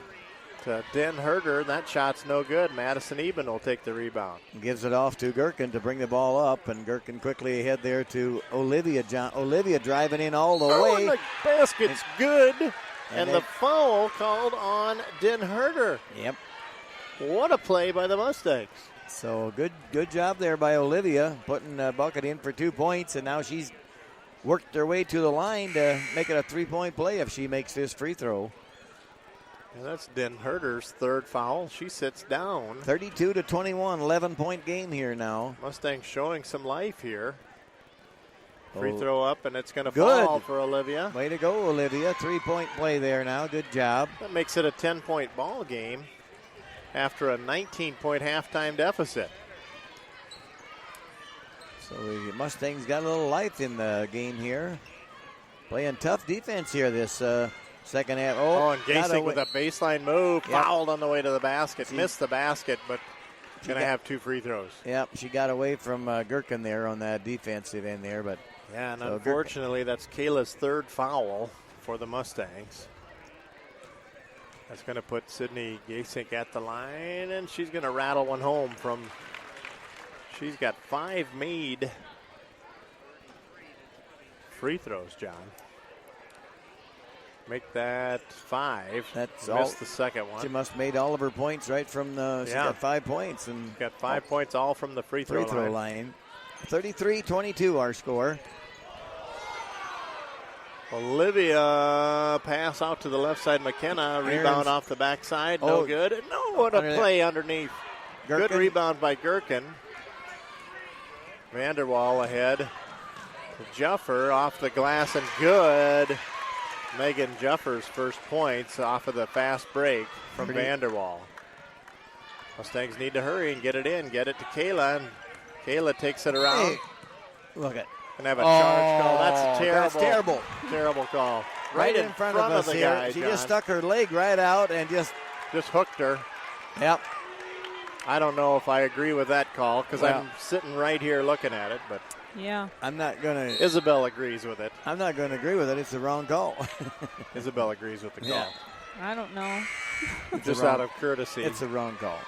to Den Herder. That shot's no good. Madison Eben will take the rebound. Gives it off to Gherkin to bring the ball up, and Gherkin quickly ahead there to Olivia. Olivia driving in all the way. And the basket's good. And the foul called on Den Herder. Yep. What a play by the Mustangs. So good job there by Olivia, putting Bucket in for 2 points, and now she's worked her way to the line to make it a 3-point play if she makes this free throw. And that's Den Herder's third foul. She sits down. 32-21, 11-point game here now. Mustangs showing some life here. Free throw up, and it's going to Good. fall for Olivia. Way to go, Olivia. 3-point play there now. Good job. That makes it a 10-point ball game after a 19-point halftime deficit. So the Mustangs got a little life in the game here. Playing tough defense here this second half. Oh, and Gasing with a baseline move. Yep. Fouled on the way to the basket. Missed the basket, but going to have 2 free throws. Yep, she got away from Gherkin there on that defensive end there. But yeah, and so unfortunately, that's Kayla's third foul for the Mustangs. That's going to put Sydney Gasink at the line, and she's going to rattle one home from. She's got 5 made free throws, John. Make that 5. That's Missed all. the second one. She must have made all of her points right from the. She got 5 points and got 5 points all from the free throw line. 33-22 our score. Olivia pass out to the left side. McKenna rebound off the backside. No good. No, what a play underneath. Gherkin. Good rebound by Gherkin. Vanderwall ahead. Juffer off the glass and good. Megan Juffer's first points off of the fast break from Vanderwall. Mustangs need to hurry and get it in. Get it to Kayla, and Kayla takes it around. Hey, look at. And have a charge call. That's terrible. Terrible call. Right in front of us the here. guy, She John. just stuck her leg right out and just hooked her. Yep. I don't know if I agree with that call because I'm sitting right here looking at it, but yeah, I'm not gonna. Isabel agrees with it. I'm not going to agree with it. It's the wrong call. Isabel agrees with the call. Yeah. I don't know. Just out of courtesy. It's the wrong call.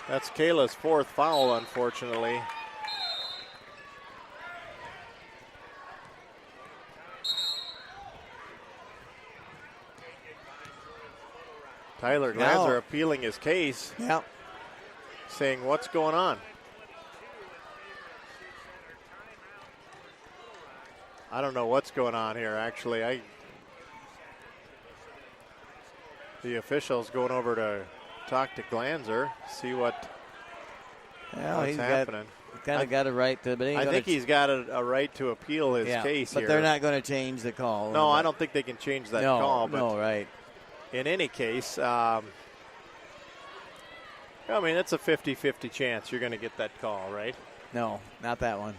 That's Kayla's 4th foul, unfortunately. Tyler Glanzer appealing his case. Yep. Saying, what's going on? I don't know what's going on here, actually. The official's going over to talk to Glanzer, see what's happening. He kind of got a right to, but I think he's got a right to appeal his case but here. But they're not going to change the call. No, I don't think they can change that call. But no, right. In any case, I mean, it's a 50-50 chance you're going to get that call, right? No, not that one.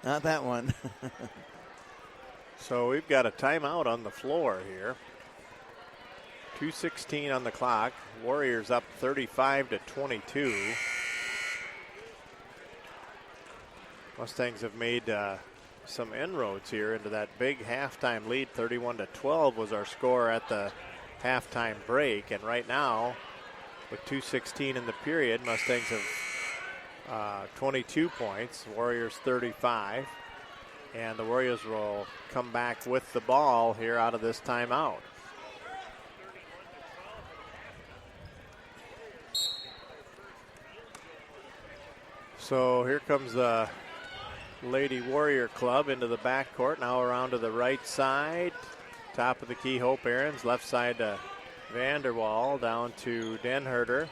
Not that one. So we've got a timeout on the floor here. 2:16 on the clock. Warriors up 35-22. Mustangs have made some inroads here into that big halftime lead. 31-12 was our score at the halftime break. And right now, with 2:16 in the period, Mustangs have 22 points. Warriors 35. And the Warriors will come back with the ball here out of this timeout. So here comes the Lady Warrior Club into the backcourt. Now around to the right side. Top of the key, Hope Aarons. Left side to Vanderwall down to Denherter.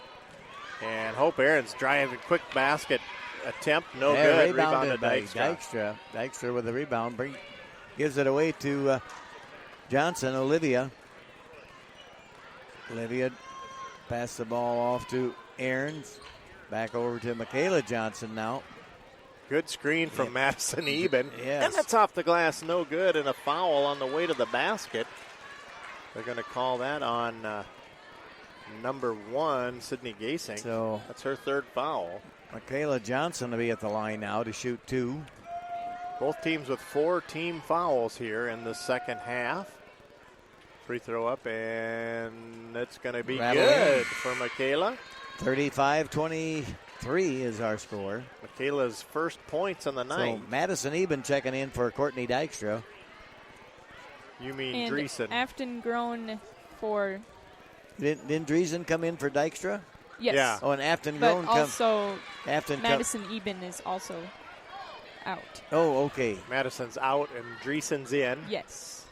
And Hope Aaron's driving quick basket attempt. No good. Rebounded by Dykstra. Dykstra. Dykstra with the rebound. Gives it away to Johnson, Olivia. Olivia passed the ball off to Aarons. Back over to Michaela Johnson now. Good screen from Madison Eben. Yes. And that's off the glass, no good, and a foul on the way to the basket. They're going to call that on number 1, Sydney Gasing. So that's her third foul. Michaela Johnson will be at the line now to shoot 2. Both teams with 4 team fouls here in the second half. Free throw up, and it's going to be good for Michaela. 35-23 is our score. Michaela's first points on the night. So Madison Eben checking in for Courtney Dykstra. You mean and Dreesen? Afton Grown for. Didn't Dreesen come in for Dykstra? Yes. Yeah. Oh, and Afton but Grown also Afton Madison Eben is also out. Oh, okay. Madison's out and Dreesen's in. Yes.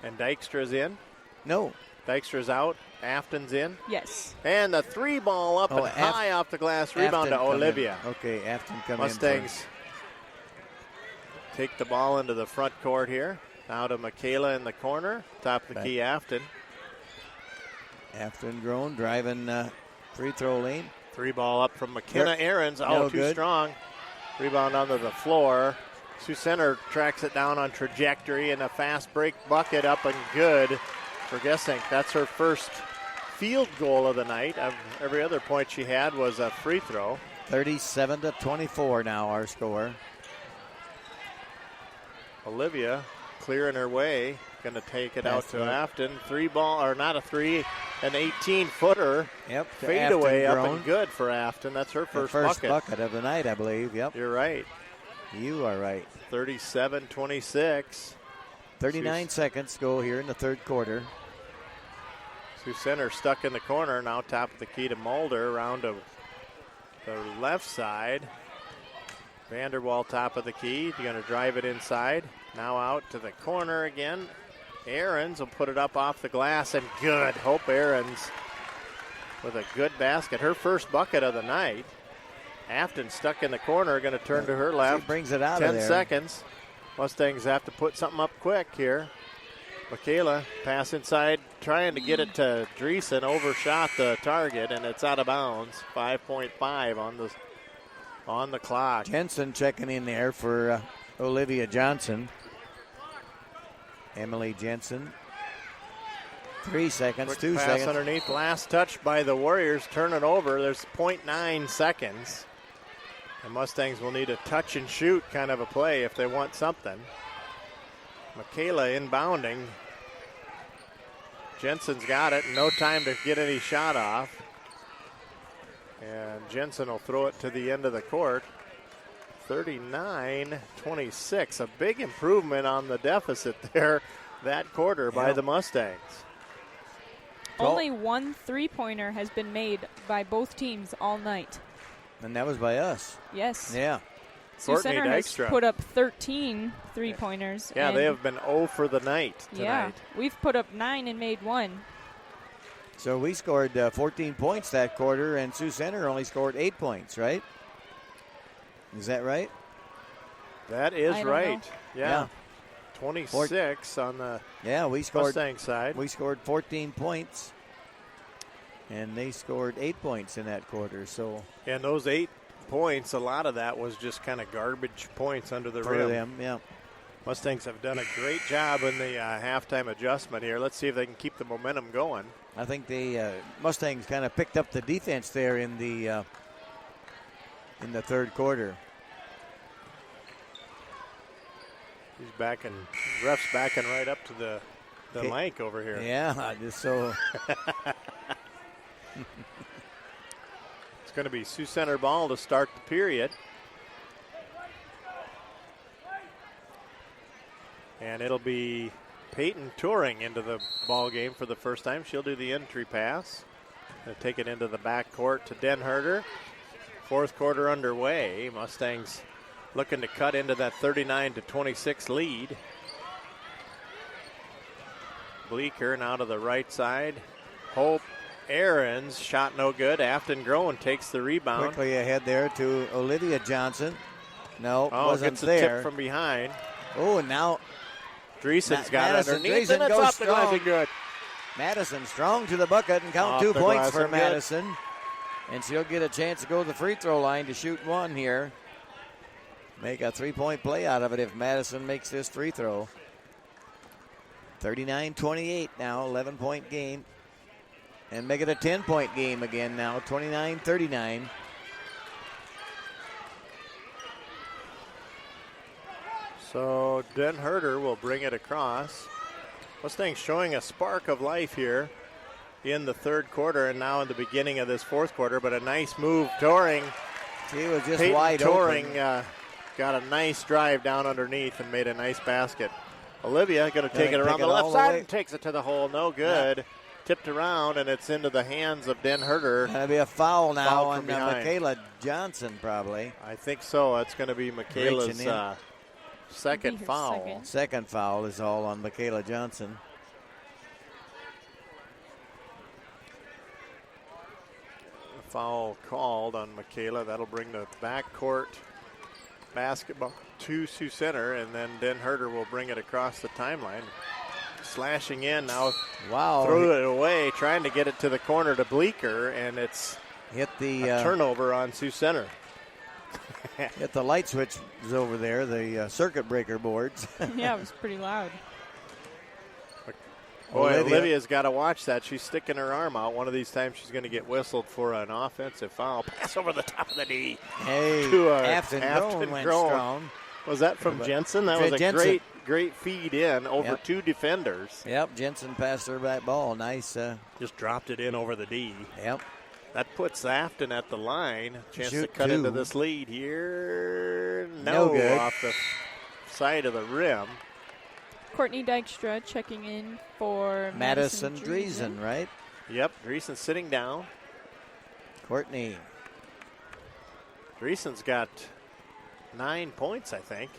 And Dykstra's in. No. Dykstra's out. Afton's in. Yes. And the 3 ball up and high off the glass. Rebound to Olivia. Okay, Afton come Mustangs take the ball into the front court here. Now to Michaela in the corner. Top of the key, Afton. Afton Grown driving free throw lane. 3 ball up from McKenna Aarons. Oh, no too good. strong. Rebound onto the floor. Sioux Center tracks it down on trajectory and a fast break bucket up and good for Gesink. That's her first field goal of the night. Every other point she had was a free throw. 37-24 now our score. Olivia clearing her way. Going to take it out to Afton. 3 ball, or not a 3, an 18-footer. Yep. Fade away up and good for Afton. That's her first bucket of the night, I believe. Yep. You're right. You are right. 37-26. 39 seconds go here in the third quarter. Sioux Center stuck in the corner. Now top of the key to Mulder. Around to the left side. Vanderwall top of the key. Going to drive it inside. Now out to the corner again. Aarons will put it up off the glass and good. Hope Aarons with a good basket. Her first bucket of the night. Afton stuck in the corner. Going to turn to her left. She brings it out 10 of there. seconds. Mustangs have to put something up quick here. Michaela pass inside, trying to get it to Dreesen, overshot the target, and it's out of bounds. 5.5 on the clock. Jensen checking in there for Olivia Johnson. Emily Jensen. 3 seconds, Quick 2 pass seconds. underneath. Last touch by the Warriors. Turn it over. There's 0.9 seconds. The Mustangs will need a touch and shoot kind of a play if they want something. Michaela inbounding. Jensen's got it. No time to get any shot off. And Jensen will throw it to the end of the court. 39-26. A big improvement on the deficit there that quarter by the Mustangs. Only 1 3-pointer has been made by both teams all night. And that was by us. Yes. Yeah. Sioux Center has put up 13 3-pointers. Yeah, they have been 0 for the night tonight. Yeah, we've put up 9 and made 1. So we scored 14 points that quarter, and Sioux Center only scored 8 points, right? Is that right? That is right. Know. Yeah. 26 on the we scored, Mustang side. We scored 14 points, and they scored 8 points in that quarter. So, and those 8 points, a lot of that was just kind of garbage points under the rim. For them, yeah. Mustangs have done a great job in the halftime adjustment here. Let's see if they can keep the momentum going. I think the Mustangs kind of picked up the defense there in the third quarter. He's backing, ref's backing right up to the mic over here. Yeah, just so. It's going to be Sioux Center ball to start the period. And it'll be Peyton Touring into the ball game for the first time. She'll do the entry pass. They'll take it into the back court to Denherter. Fourth quarter underway. Mustangs looking to cut into that 39-26 lead. Bleeker now to the right side. Hope Aaron's shot no good. Afton Groen takes the rebound. Quickly ahead there to Olivia Johnson. No, wasn't gets a there. tip from behind. Oh, and now Dreesen's got Madison, underneath, Dreesen and it's goes off the glass strong. and good. Madison strong to the bucket and count Off 2 the points glass for and good. Madison. And she'll get a chance to go to the free throw line to shoot one here. Make a 3-point play out of it if Madison makes this free throw. 39-28 now, 11-point game. And make it a 10-point game again now, 29-39. So Den Herder will bring it across. Mustangs showing a spark of life here in the third quarter and now in the beginning of this fourth quarter, but a nice move. Toring. She was just Peyton wide Toring, open. got a nice drive down underneath and made a nice basket. Olivia going to take it around take the it left all the side way. and takes it to the hole. No good. Yeah. Tipped around, and it's into the hands of Den Herder. Going to be a foul now Foul on from behind. Michaela Johnson probably. I think so. That's going to be Michaela's Reaching in. second Her foul. Second foul is all on Michaela Johnson. Foul called on Michaela. That'll bring the backcourt basketball to Sioux Center, and then Den Herder will bring it across the timeline. Slashing in now. Wow. Threw it away, trying to get it to the corner to Bleecker, and it's Hit the turnover on Sioux Center. hit the light switch is over there, the circuit breaker boards. Yeah, it was pretty loud. Boy, Olivia's got to watch that. She's sticking her arm out. One of these times she's going to get whistled for an offensive foul. Pass over the top of the knee. Hey, to Afton Groen went strong. Was that from Jensen? That was a Jensen. great feed in over Yep. 2 defenders. Yep, Jensen passed her that ball. Nice. Just dropped it in over the D. Yep. That puts Afton at the line. Chance to Shoot cut 2. into this lead here. No good. Off the side of the rim. Courtney Dykstra checking in for Madison Dreesen, right? Yep, Dreesen sitting down. Courtney. Dreesen's got 9 points, I think.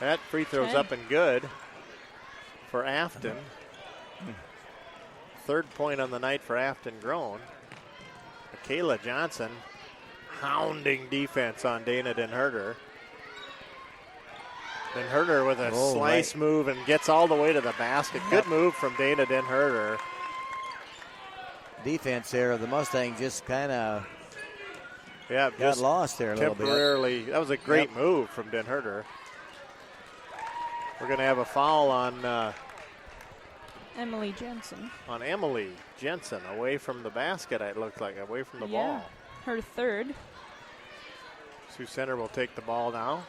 That free throw's 10. up and good for Afton. Third point on the night for Afton Groen. Michaela Johnson hounding defense on Dana Den Herder. Den Herder with a slice move and gets all the way to the basket. Good move from Dana Den Herder. Defense there of the Mustangs just kind of Yeah, got lost there a little bit. temporarily. That was a great move from Den Herder. We're going to have a foul on Emily Jensen. Emily Jensen away from the basket. It looked like away from the ball. Her third. Sioux Center will take the ball now.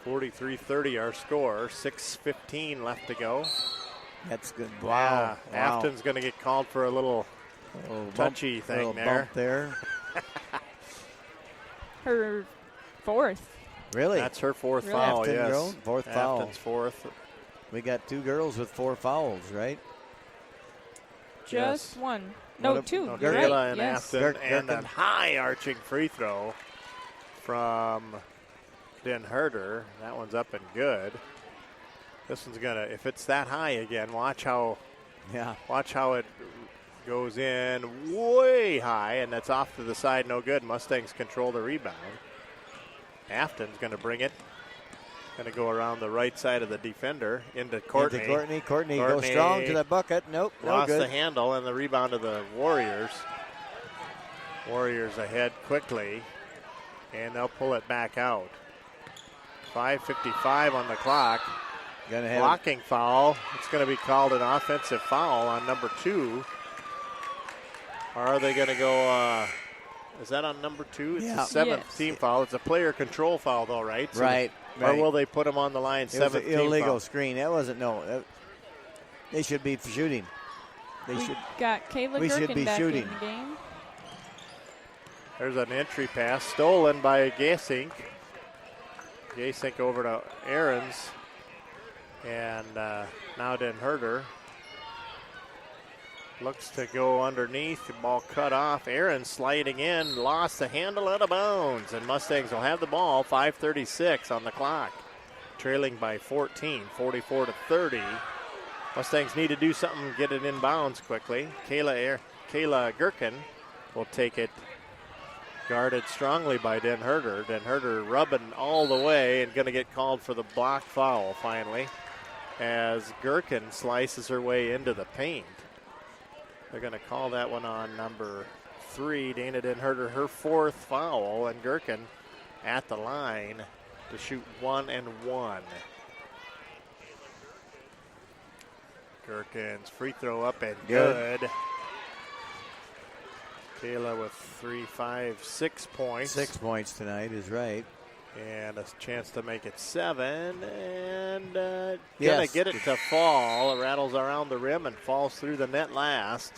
43-30 our score. 6:15 left to go. That's good. Wow. Afton's going to get called for a little touchy thing little there. Bump there. Her fourth. Really? That's her fourth Really? foul, Afton yes. Groen, fourth foul. Afton's fourth. We got 2 girls with 4 fouls, right? Just Yes. one. No, What a- 2. no, You're Gurgula right. and Yes. Afton, and Gurkin. a high arching free throw from Den Herder. That one's up and good. This one's gonna, if it's that high again, watch how it goes in way high, and that's off to the side, no good. Mustangs control the rebound. Afton's gonna bring it. Gonna go around the right side of the defender into Courtney. Courtney goes strong to the bucket. Nope, no Lost good. the handle and the rebound of the Warriors. Warriors ahead quickly, and they'll pull it back out. 5:55 on the clock. Gonna have Blocking foul. It's going to be called an offensive foul on number 2. Or are they going to go, is that on number 2? It's Yeah. a 7th Yes. team foul. It's a player control foul, though, right? So Right. Or will they put him on the line? It was 7th an team illegal foul. screen. That wasn't they should be shooting. We got Kayla we should Gherkin be back shooting. in the game. There's an entry pass stolen by Gasink. Gasink over to Aarons. And now Den Herder looks to go underneath. The ball cut off. Aarons sliding in. Lost the handle out of bounds. And Mustangs will have the ball. 5:36 on the clock. Trailing by 14, 44-30. Mustangs need to do something, get it in bounds quickly. Kayla Gherkin will take it, guarded strongly by Den Herder. Den Herder rubbing all the way and going to get called for the block foul finally as Gherkin slices her way into the paint. They're going to call that one on number 3, Dana Den Herder, her 4th foul, and Gherkin at the line to shoot 1 and 1. Gherkin's free throw up and good. Kayla with 3, 5, 6 points. 6 points tonight is right. And a chance to make it 7. And Yes. gonna get it to fall. It rattles around the rim and falls through the net last.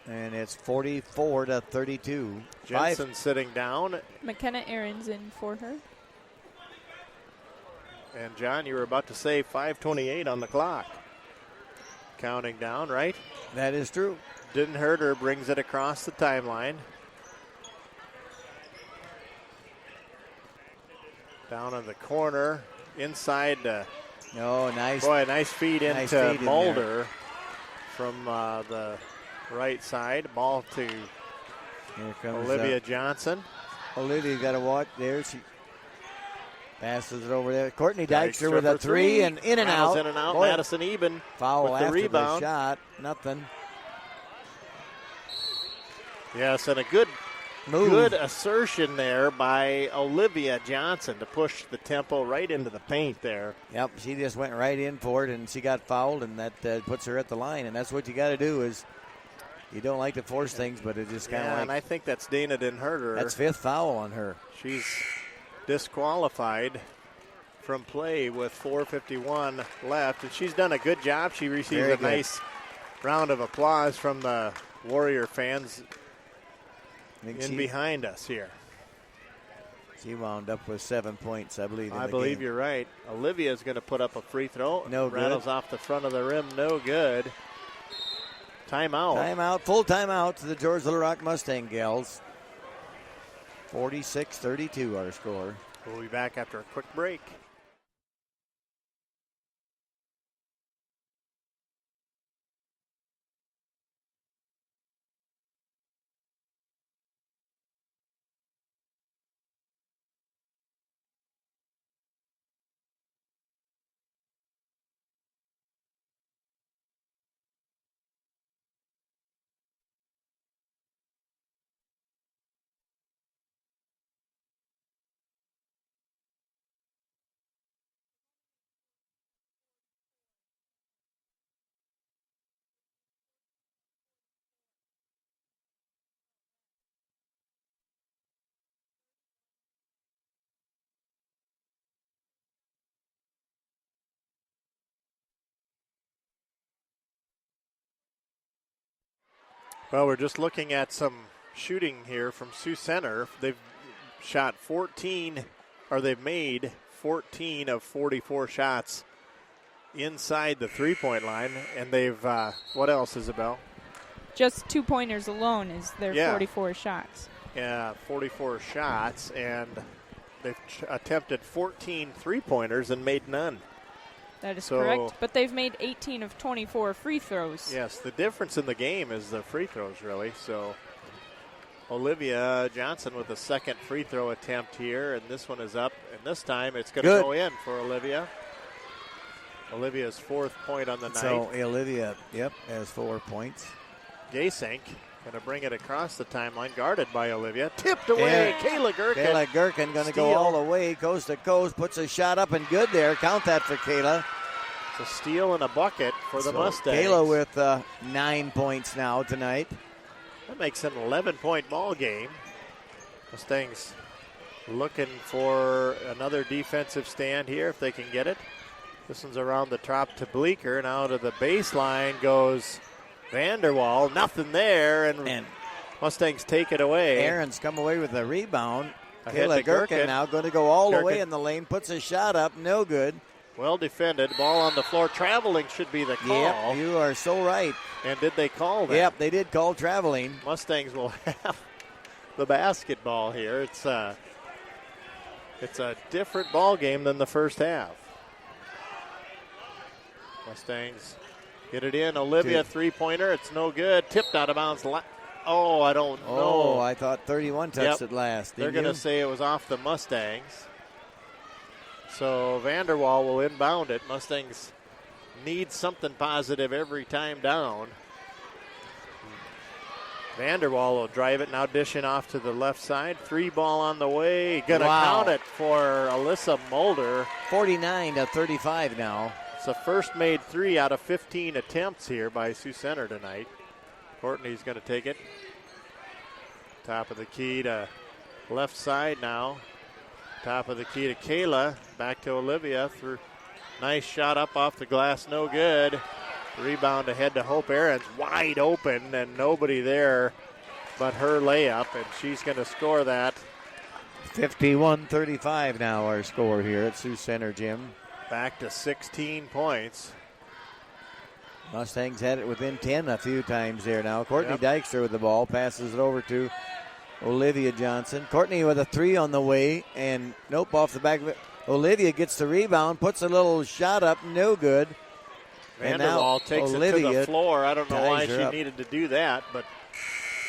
And it's 44-32. Jensen sitting down. McKenna Aaron's in for her. And John, you were about to say 5:28 on the clock. Counting down, right? That is true. Den Herder brings it across the timeline. Down in the corner, inside. Oh, nice. Boy, nice feed Nice into feed in Mulder from the right side. Ball to Here comes Olivia Johnson. Olivia got to watch there. She passes it over there. Courtney Dykstra Dykstra with a for three. 3 and in and Rattles out. in and out. Boy, Madison Eben foul with the after rebound. the shot. Nothing. Yes, and a good Move. good assertion there by Olivia Johnson to push the tempo right into the paint there. Yep, she just went right in for it, and she got fouled, and that puts her at the line. And that's what you got to do is you don't like to force things, but it just kind of and I think that's Dana Den Herder. That's 5th foul on her. She's disqualified from play with 4:51 left, and she's done a good job. She receives Very a good. nice round of applause from the Warrior fans in behind us here. She wound up with 7 points, I believe. I believe you're right. Olivia is going to put up a free throw. No good. Rattles off the front of the rim. No good. Timeout. Timeout, full timeout to the George Little Rock Mustang Gals. 46-32 our score. We'll be back after a quick break. Well, we're just looking at some shooting here from Sioux Center. They've shot 14, or they've made 14 of 44 shots inside the three-point line. And they've, what else, Isabel? Just 2-pointers alone is their Yeah. 44 shots. Yeah, 44 shots, and they've attempted 14 three-pointers and made none. That is So- correct. But they've made 18 of 24 free throws. Yes, the difference in the game is the free throws, really. So Olivia Johnson with a second free throw attempt here, and this one is up, and this time it's going to Good. go in for Olivia. Olivia's 4th point on the So night. Olivia, has 4 points. Gasink going to bring it across the timeline, guarded by Olivia. Tipped away, Yeah. Kayla Gherkin. Kayla Gherkin going to go Steal. all the way, coast to coast, puts a shot up and good there. Count that for Kayla. It's a steal and a bucket for the So Mustangs. Kayla with 9 points now tonight. That makes it an 11-point ball game. Mustangs looking for another defensive stand here if they can get it. This one's around the top to Bleeker. Now to the baseline goes Vanderwall. Nothing there, and Mustangs take it away. Aaron's come away with a rebound. Ahead Kayla to Gherkin Gherkin. now going to go all the way Gherkin. in the lane, puts a shot up, no good. Well defended. Ball on the floor. Traveling should be the call. Yep, you are so right. And did they call that? Yep, they did call traveling. Mustangs will have the basketball here. It's a different ball game than the first half. Mustangs Get it in. Olivia, three-pointer. It's no good. Tipped out of bounds. Oh, I don't know. Oh, I thought 31 touched it last. They're going to say it was off the Mustangs. So Vanderwall will inbound it. Mustangs need something positive every time down. Vanderwall will drive it, now dishing off to the left side. 3-ball on the way. Going to count it for Alyssa Mulder. 49-35 now. It's the first made 3 out of 15 attempts here by Sioux Center tonight. Courtney's going to take it. Top of the key to left side now. Top of the key to Kayla. Back to Olivia. Nice shot up off the glass. No good. Rebound ahead to Hope Aarons. Wide open and nobody there but her layup. And she's going to score that. 51-35 now our score here at Sioux Center Gym. Back to 16 points. Mustangs had it within 10 a few times there now. Courtney Dykstra with the ball. Passes it over to Olivia Johnson. Courtney with a 3 on the way. And nope, off the back of it. Olivia gets the rebound. Puts a little shot up. No good. Vanderwall takes Olivia it to the floor. I don't know why she up. needed to do that, but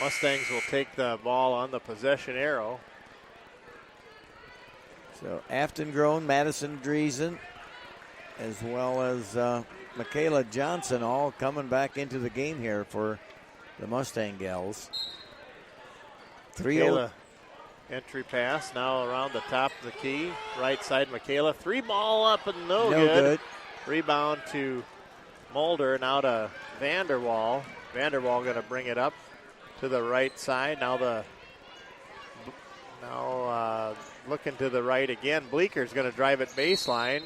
Mustangs will take the ball on the possession arrow. So Afton Grown, Madison Driesen, as well as Michaela Johnson all coming back into the game here for the Mustang Gals. Michaela, entry pass now around the top of the key. Right side, Michaela. 3-ball up and no good. Rebound to Mulder, now to Vanderwall. Vanderwall going to bring it up to the right side. Now looking to the right again. Bleeker's going to drive it baseline.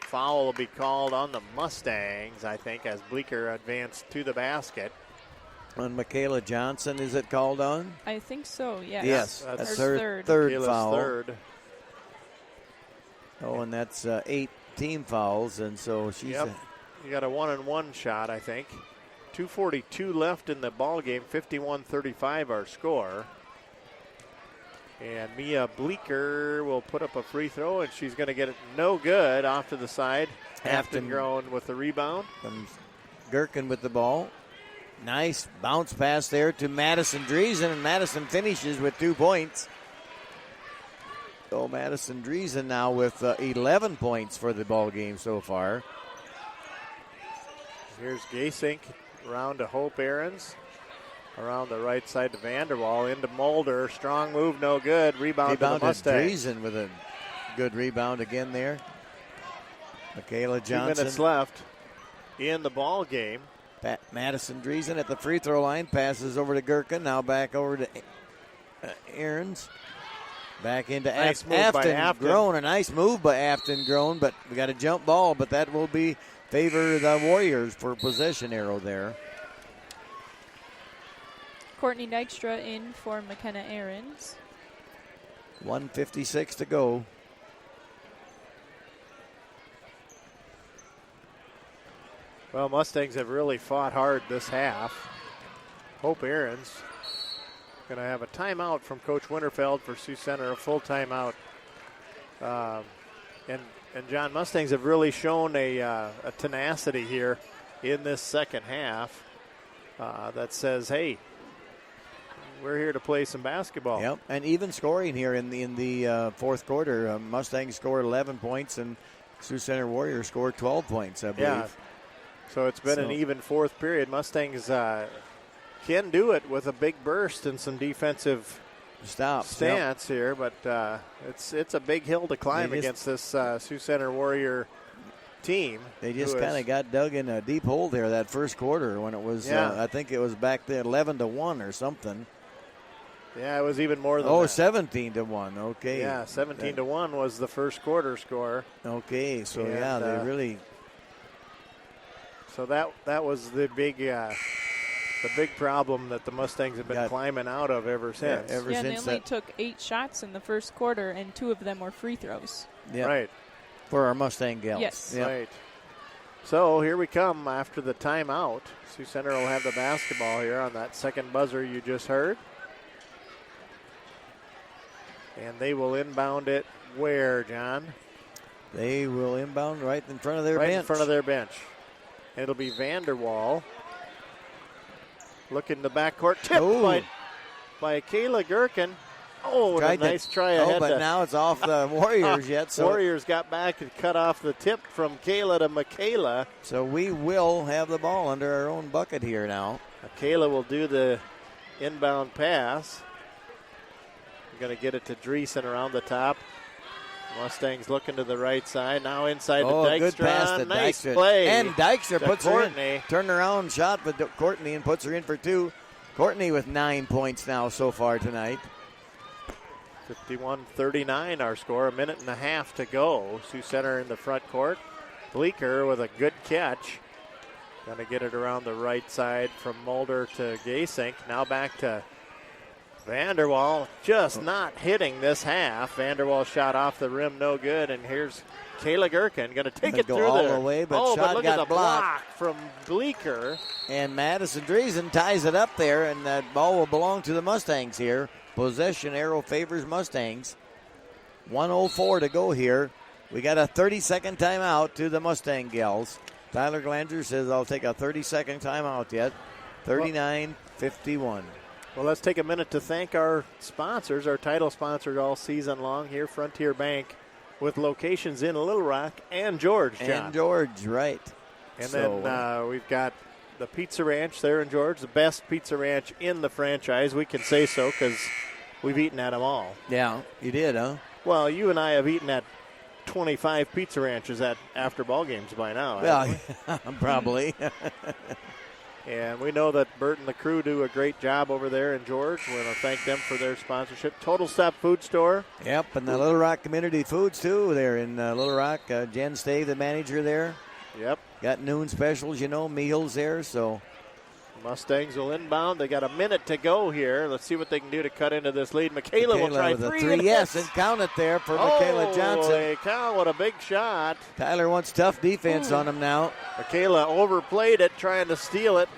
Foul will be called on the Mustangs, I think, as Bleeker advanced to the basket. On Michaela Johnson, is it called on? I think so, yes. Yes, that's her third foul. Oh, and that's 8 team fouls, and so she's... You got a 1-and-1 shot, I think. 2:42 left in the ball game. 51-35 our score. And Mia Bleeker will put up a free throw, and she's going to get it no good off to the side. Afton Grown with the rebound. Gherkin with the ball. Nice bounce pass there to Madison Driesen, and Madison finishes with 2 points. So Madison Driesen now with 11 points for the ball game so far. Here's Gasink around to Hope Aarons. Around the right side to Vanderwall. Into Mulder. Strong move, no good. Rebound to the Mustangs. Driesen with a good rebound again there. Michaela Johnson. 2 minutes left in the ball game. Madison Driesen at the free throw line. Passes over to Gherkin. Now back over to Aarons. Back into Afton Grown. A nice move by Afton Grown, but we got a jump ball, but that will be favor the Warriors for possession arrow there. Courtney Dykstra in for McKenna Aarons. 1:56 to go. Well, Mustangs have really fought hard this half. Hope Aarons going to have a timeout from Coach Winterfeld for Sioux Center, a full timeout. And John, Mustangs have really shown a tenacity here in this second half that says, hey, we're here to play some basketball. Yep, and even scoring here in the fourth quarter. Mustangs scored 11 points, and Sioux Center Warriors scored 12 points, I believe. Yeah. So it's been an even fourth period. Mustangs can do it with a big burst and some defensive stance here, but it's a big hill to climb against this Sioux Center Warrior team. They just kind of got dug in a deep hole there that first quarter when it was, I think it was back there 11-1 or something. Yeah, it was even more than that. 17-1, okay. Yeah, 17-1 was the first quarter score. Okay, so they really... So that was the big problem that the Mustangs have been climbing out of ever since. Yeah, and they only took 8 shots in the first quarter, and 2 of them were free throws. Yep. Right. For our Mustang gals. Yes. Yep. Right. So here we come after the timeout. Sioux Center will have the basketball here on that second buzzer you just heard. And they will inbound it where, John? They will inbound right in front of their bench. Right in front of their bench. It'll be Vanderwall. Looking the backcourt. Tipped by Kayla Gherkin. Oh, a nice try ahead. But now it's off the Warriors yet. So Warriors got back and cut off the tip from Kayla to Michaela. So we will have the ball under our own bucket here now. Michaela will do the inbound pass. We're going to get it to Dreesen around the top. Mustangs looking to the right side. Now inside to Dykstra. Good pass to nice Dykstra. play. And Dykstra puts her Courtney. in. Turn around shot with Courtney and puts her in for 2. Courtney with 9 points now so far tonight. 51-39 our score. A minute and a half to go. Sioux Center in the front court. Bleeker with a good catch. Going to get it around the right side from Mulder to Gasink. Now back to Vanderwall. Just not hitting this half. Vanderwall shot off the rim, no good. And here's Kayla Gherkin going to take it through all the way, but shot look got at the blocked from Bleeker. And Madison Dreesen ties it up there, and that ball will belong to the Mustangs here. Possession arrow favors Mustangs. 1:04 to go here. We got a 30-second timeout to the Mustang gals. Tyler Glanger says I'll take a 30-second timeout yet. 39-51. Well, let's take a minute to thank our sponsors, our title sponsors all season long here, Frontier Bank, with locations in Little Rock and George, John. And George, right. And then we've got the Pizza Ranch there in George, the best pizza ranch in the franchise. We can say so because we've eaten at them all. Yeah, you did, huh? Well, you and I have eaten at 25 pizza ranches after ball games by now. Well, probably. And we know that Bert and the crew do a great job over there in George. We want to thank them for their sponsorship. Total Stop Food Store. Yep, and the Little Rock Community Foods, too. They're in Little Rock. Jen Stave, the manager there. Yep. Got noon specials, meals there, so. Mustangs will inbound. They got a minute to go here. Let's see what they can do to cut into this lead. Michaela will try with three. Yes, and count it there for Michaela Johnson. Holy cow, what a big shot. Tyler wants tough defense on him now. Michaela overplayed it, trying to steal it.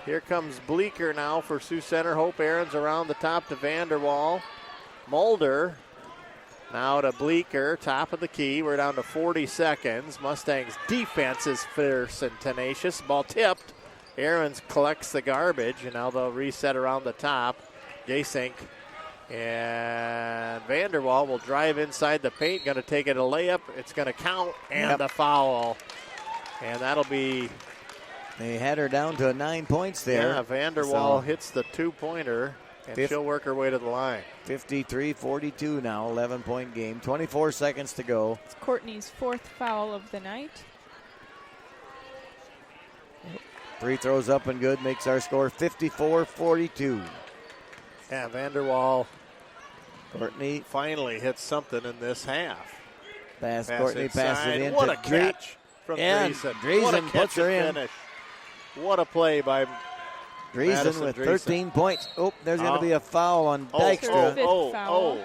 Here comes Bleeker now for Sioux Center. Hope Aaron's around the top to Vanderwall. Mulder now to Bleeker, top of the key. We're down to 40 seconds. Mustangs defense is fierce and tenacious. Ball tipped. Aarons collects the garbage, and now they'll reset around the top. Gasink and Vanderwall will drive inside the paint. Going to take it a layup. It's going to count, and the foul. And that'll be... They had her down to 9 points there. Yeah, Vanderwall hits the two-pointer, and she'll work her way to the line. 53-42 now, 11-point game. 24 seconds to go. It's Courtney's 4th foul of the night. Free throws up and good, makes our score 54-42. Yeah, Vanderwall Courtney finally hits something in this half. Courtney passes it in. What a catch from Dreesen. Dreesen puts her in. Finish. What a play by Dreesen with 13 points. Oh, there's going to be a foul on Dykstra.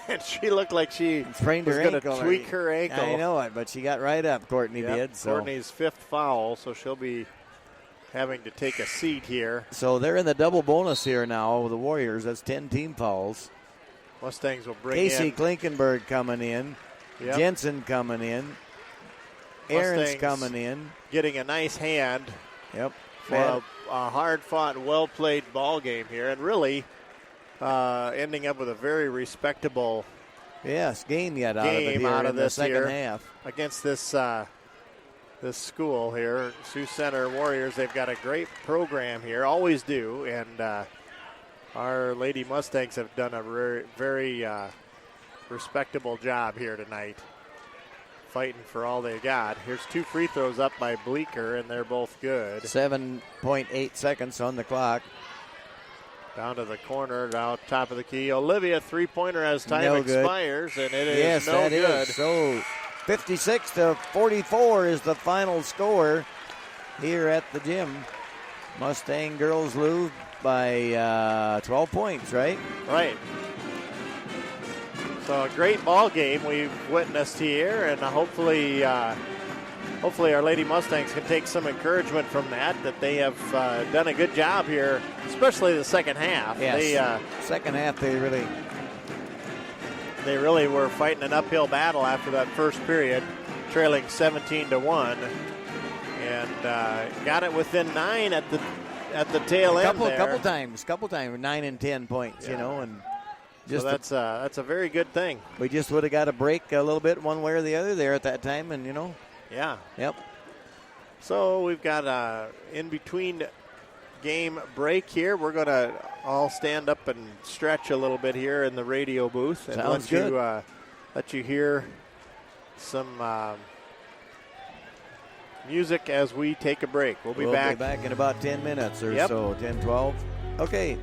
And she looked like she sprained was her going ankle. to tweak her ankle. I know it, but she got right up, Courtney did. So. Courtney's 5th foul, so she'll be having to take a seat here. So they're in the double bonus here now with the Warriors. That's 10 team fouls. Mustangs will bring Casey in. Klinkenberg coming in. Yep. Jensen coming in. Aaron's coming in. Getting a nice hand. Yep. For a hard-fought, well-played ball game here. And really ending up with a very respectable game yet out of it here in the second half. Against this this school here, Sioux Center Warriors. They've got a great program here, always do. And our Lady Mustangs have done a very respectable job here tonight, fighting for all they got. Here's 2 free throws up by Bleeker, and they're both good. 7.8 seconds on the clock. Down to the corner, now top of the key. Olivia, three-pointer as time expires, and it is no good. So 56-44 is the final score here at the gym. Mustang girls lose by 12 points, right? Right. So a great ball game we've witnessed here, and hopefully our Lady Mustangs can take some encouragement from that they have done a good job here, especially the second half. Yes. Second half they really were fighting an uphill battle after that first period. trailing 17-1, and got it within 9 at the tail end there. Couple times, 9 and 10 points, you know, and just so that's a very good thing. We just would have got a break a little bit one way or the other there at that time, and you know. Yeah. Yep. So we've got a in-between game break here. We're going to all stand up and stretch a little bit here in the radio booth and Sounds good. Let you hear some music as we take a break. We'll be back in about 10 minutes or Yep. so, 10, 12. Okay.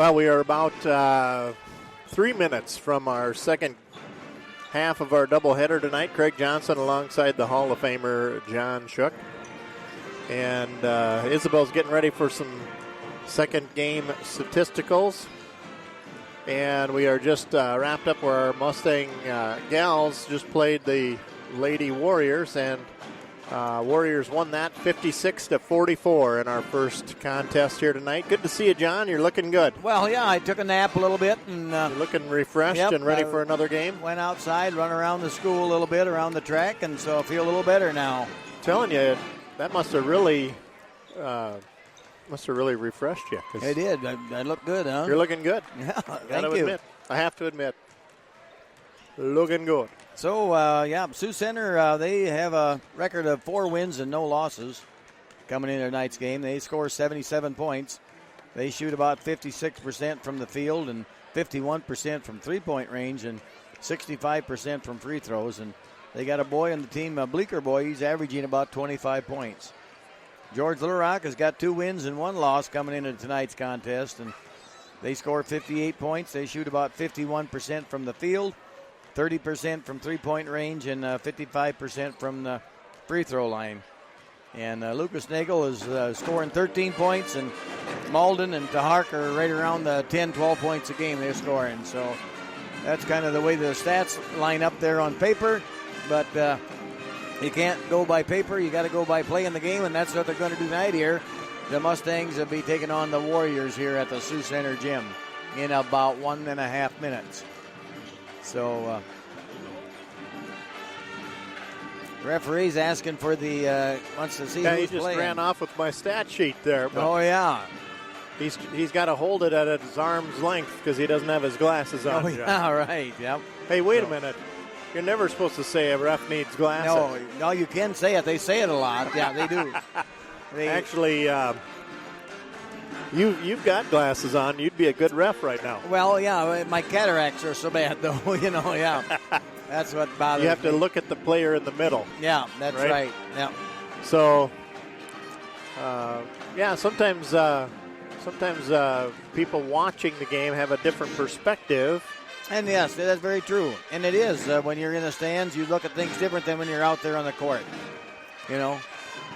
Well, we are about 3 minutes from our second half of our doubleheader tonight. Craig Johnson alongside the Hall of Famer John Shook. And Isabel's getting ready for some second game statisticals. And we are just wrapped up where our Mustang gals just played the Lady Warriors, and Warriors won that 56-44 in our first contest here tonight. Good to see you, John. You're looking good. Well, yeah, I took a nap a little bit. And you're looking refreshed and ready for another game? Went outside, run around the school a little bit, around the track, and so I feel a little better now. Telling you, that must have really refreshed you. It did. I look good, huh? You're looking good. Yeah, thank you. I have to admit, looking good. So, Sioux Center, they have a record of 4 wins and no losses coming into tonight's game. They score 77 points. They shoot about 56% from the field and 51% from three-point range and 65% from free throws. And they got a boy on the team, a Bleecker boy. He's averaging about 25 points. George Little Rock has got 2 wins and 1 loss coming into tonight's contest, and they score 58 points. They shoot about 51% from the field, 30% from three-point range, and 55% from the free throw line. And Lucas Nagel is scoring 13 points, and Malden and Tahark are right around the 10, 12 points a game they're scoring. So that's kind of the way the stats line up there on paper, but you can't go by paper. You got to go by playing the game, and that's what they're going to do tonight here. The Mustangs will be taking on the Warriors here at the Sioux Center Gym in about 1.5 minutes. So, referee's asking for the wants to see who's he just playing. ran off with my stat sheet there. But oh yeah, he's got to hold it at his arm's length because he doesn't have his glasses on. Oh yeah, right. Yep. Hey, wait a minute. You're never supposed to say a ref needs glasses. No, you can say it. They say it a lot. Yeah, they do. Actually, you've got glasses on. You'd be a good ref right now. Well, yeah, my cataracts are so bad, though. Yeah. That's what bothers me. You have to look at the player in the middle. Yeah, that's right. Yeah. So, sometimes people watching the game have a different perspective. And yes, that's very true. And it is. When you're in the stands, you look at things different than when you're out there on the court.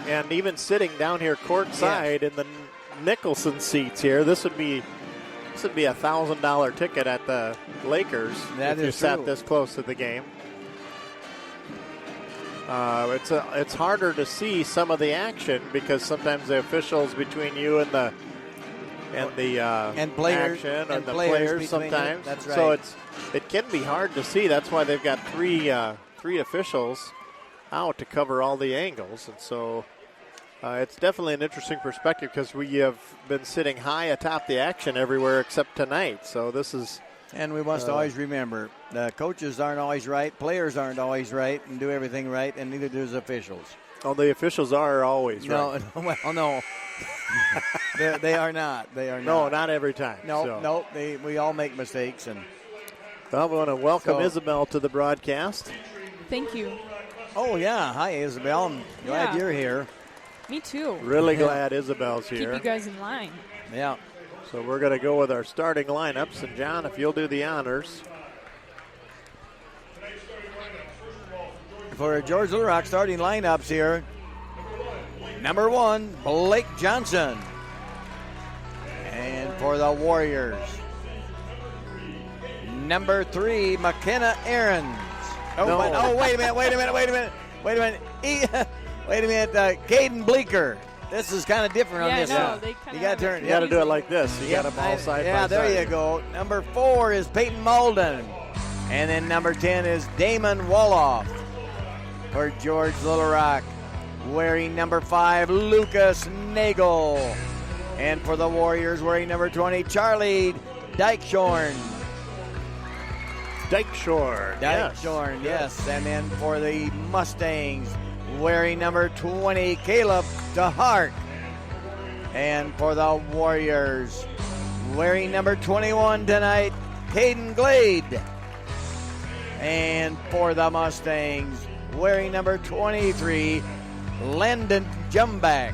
And even sitting down here courtside in the Nicholson seats here, this would be a $1,000 ticket at the Lakers if you sat this close to the game. It's harder to see some of the action because sometimes the officials between you and the players action and the players sometimes. That's right. So it can be hard to see. That's why they've got three officials out to cover all the angles, and so it's definitely an interesting perspective because we have been sitting high atop the action everywhere except tonight. So this is. And we must always remember, the coaches aren't always right, players aren't always right and do everything right, and neither do the officials. Oh, the officials are always right. No. They are not. They are not. No, not every time. No. We all make mistakes. And I want to welcome Isabel to the broadcast. Thank you. Oh, yeah. Hi, Isabel. I'm glad you're here. Me too. Really glad Isabel's here. Keep you guys in line. Yeah. So we're going to go with our starting lineups. And, John, if you'll do the honors. For George Little Rock starting lineups here. Number 1, Blake Johnson. And for the Warriors, number 3, McKenna Aarons. Wait a minute. Wait a minute. Caden Bleecker. This is kind of different on this one. You got to turn. You got to do it like this. You got them all side by side. Yeah, there you go. Number 4 is Peyton Malden. And then number 10 is Damon Woloff. For George Little Rock, wearing number 5, Lucas Nagel. And for the Warriors, wearing number 20, Charlie Dykeshorn. Dykeshorn, yes. And then for the Mustangs, wearing number 20, Caleb DeHart. And for the Warriors, wearing number 21 tonight, Caden Glade. And for the Mustangs, wearing number 23, Landon Jumback.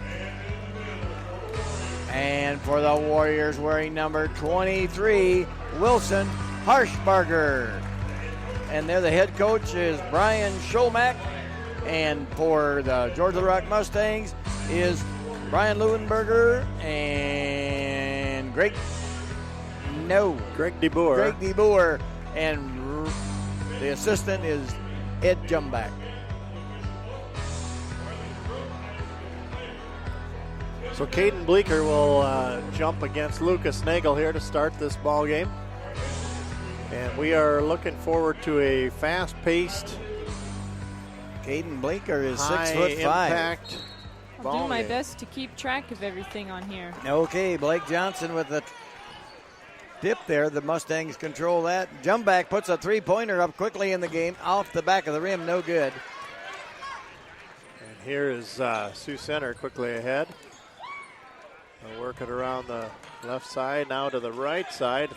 And for the Warriors, wearing number 23, Wilson Harshbarger. And there the head coach is Brian Scholmack. And for the Georgia Rock Mustangs is Brian Leuenberger and Greg DeBoer. Greg DeBoer. And the assistant is Ed Jumback. So Caden Bleeker will jump against Lucas Nagel here to start this ball game. And we are looking forward to a fast-paced, Caden Bleeker is high 6'5". impact I'll ball do my game. best to keep track of everything on here. Okay, Blake Johnson with the dip there. The Mustangs control that. Jumback puts a three-pointer up quickly in the game. Off the back of the rim, no good. And here is Sioux Center quickly ahead. They'll work it around the left side, now to the right side.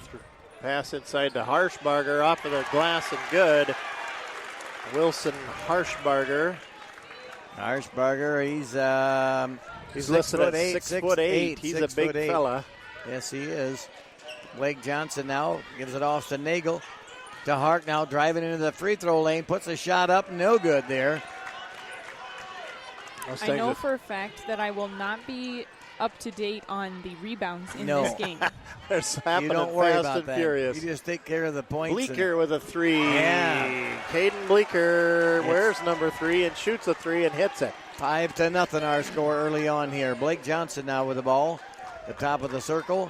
Pass inside to Harshbarger, off of the glass and good. Wilson Harshbarger. Harshbarger, He's listed at 6'8". He's a big fella. Yes, he is. Blake Johnson now gives it off to Nagel. To Hart now driving into the free throw lane, puts a shot up, no good there. I know for a fact that I will not be up to date on the rebounds in No. this game. There's happening You don't worry fast about and that. furious. You just take care of the points. Bleeker with a three. Yeah. Caden Bleeker wears number 3 and shoots a 3 and hits it. 5-0 our score early on here. Blake Johnson now with the ball. The top of the circle.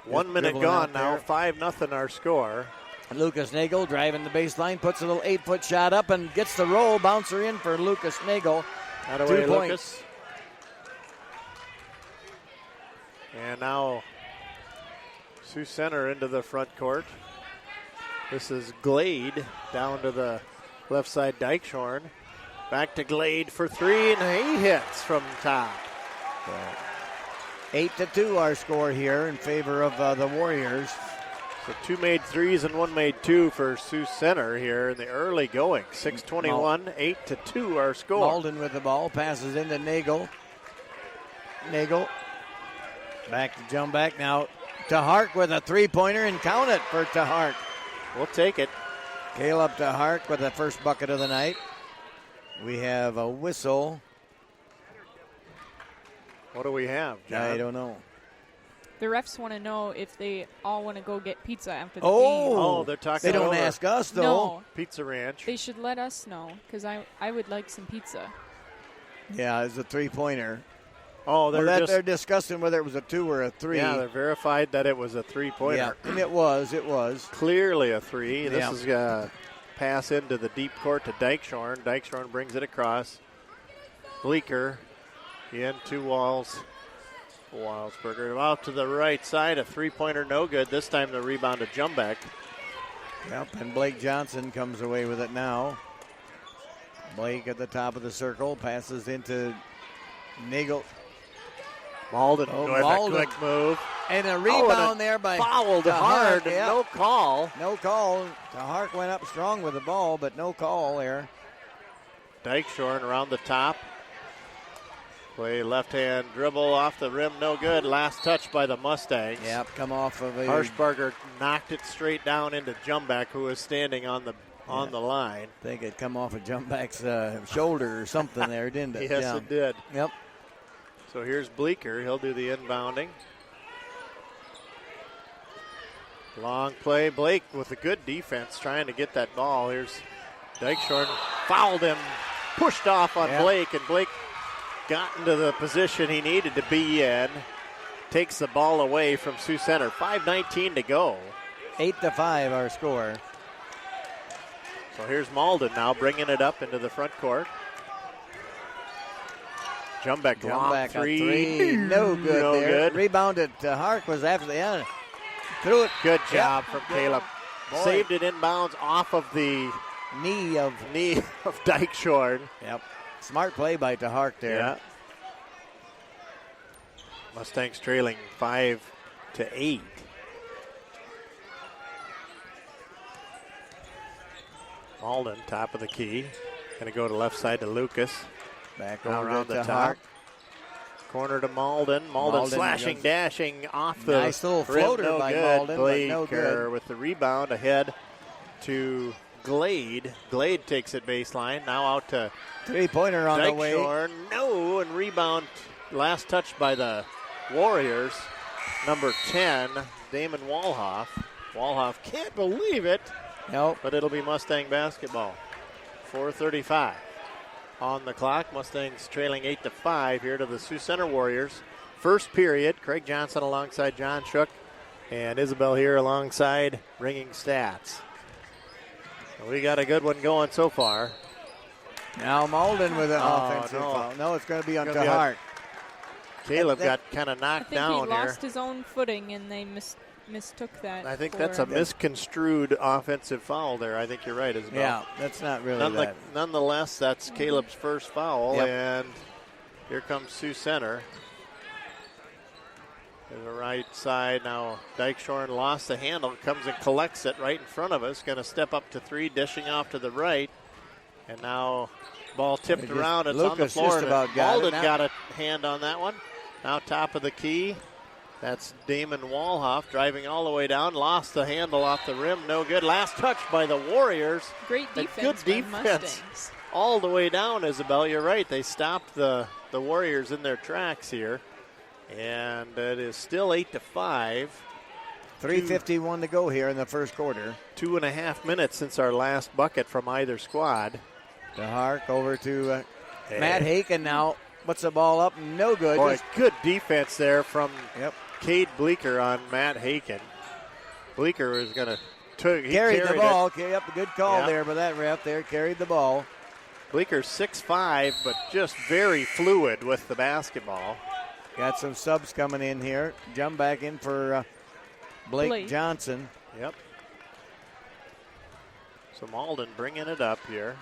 1 minute dribbling gone out now. there. 5-0 our score. Lucas Nagel driving the baseline, puts a little 8-foot shot up and gets the roll. Bouncer in for Lucas Nagel. That away, 2 Lucas. points. And now Sioux Center into the front court. This is Glade down to the left side, Dykeshorn. Back to Glade for 3, and he hits from top. 8-2 our score here in favor of the Warriors. So 2 made 3s and 1 made 2 for Sioux Center here in the early going. 6:21, 8-2 our score. Malden with the ball, passes into Nagel. Nagel back to Jumback now. Tahark with a three-pointer and count it for Tahark. We'll take it. Caleb Tahark with the first bucket of the night. We have a whistle. What do we have, John? I don't know. The refs want to know if they all want to go get pizza after the game. Oh, they're talking They don't over. ask us, though. No, Pizza Ranch. they should let us know because I would like some pizza. Yeah, it's a three-pointer. Oh, They're discussing whether it was a 2 or a 3. Yeah, they're verified that it was a three-pointer. Yeah, and it was. Clearly a 3. This Yeah. is a pass into the deep court to Dykeshorn. Dykeshorn brings it across. Bleeker in 2 walls. Wildsberger out to the right side. A three-pointer, no good. This time the rebound to Jumback. Yep, and Blake Johnson comes away with it now. Blake at the top of the circle, passes into Nagel. Malden Oh, with Malden. a quick move. And a rebound there by Fouled Tahark, hard. yeah. No call. No call. Tahark went up strong with the ball, but no call there. Dykeshorn around the top. Play left-hand dribble off the rim, no good. Last touch by the Mustangs. Yep, come off of a... Harshbarger knocked it straight down into Jumback, who was standing on the line. I think it come off of Jumback's shoulder or something there, didn't it? Yes, Yeah. it did. Yep. So here's Bleeker. He'll do the inbounding. Long play. Blake with a good defense trying to get that ball. Here's Dykeshorn. Fouled him. Pushed off on Blake, and Blake got into the position he needed to be in. Takes the ball away from Sioux Center. 5:19 to go. 8-5 our score. So here's Malden now bringing it up into the front court. Jumback long A three. No good No there. good. Rebounded to Hark was after the end. Threw it. Good job Yep. from Caleb. Boy. Saved it inbounds off of the Knee of Dykeshorn. Yep. Smart play by Tahark there. Yeah. Mustangs trailing 5-8. Malden, top of the key. Going to go to left side to Lucas. Back Now over around to the Tahark. top. Corner to Malden. Malden slashing, dashing off the nice little rim. floater No by good. Malden, but Blake no good. with the rebound ahead to Glade. Glade takes it baseline. Now out to Three-pointer on the way. Dykeshore. No, and rebound. Last touch by the Warriors. Number 10, Damon Walhoff. Walhoff can't believe it. Nope. But it'll be Mustang basketball. 4:35 on the clock. Mustangs trailing 8-5 here to the Sioux Center Warriors. First period. Craig Johnson alongside John Shook, and Isabel here alongside Ringing Stats. So we got a good one going so far. Now Malden with an offensive foul. No, it's going to be on Tahart. Caleb got kind of knocked down I here. think he lost his own footing, and they mistook that. I think that's a misconstrued offensive foul there. I think you're right, Isabel. Yeah, that's not really that. Nonetheless, that's Caleb's first foul, and here comes Sioux Center. To the right side now, Dykeshorn lost the handle, comes and collects it right in front of us. Going to step up to three, dishing off to the right, and now ball tipped around. It's on the floor. Just about Malden got a hand on that one. Now top of the key. That's Damon Walhoff driving all the way down. Lost the handle off the rim. No good. Last touch by the Warriors. Great defense. Good defense. All the way down, Isabel. You're right. They stopped the Warriors in their tracks here. And it is still 8-5. 3:51 to go here in the first quarter. 2.5 minutes since our last bucket from either squad. DeHark over to Matt Haken now. Puts the ball up. No good. Boy, good defense there from Cade Bleeker on Matt Haken. Bleeker was going to carry the ball. Yep, a good call there by that ref there. Carried the ball. Bleeker's 6'5", but just very fluid with the basketball. Got some subs coming in here. Jump back in for Blake Johnson. Yep. So Malden bringing it up here.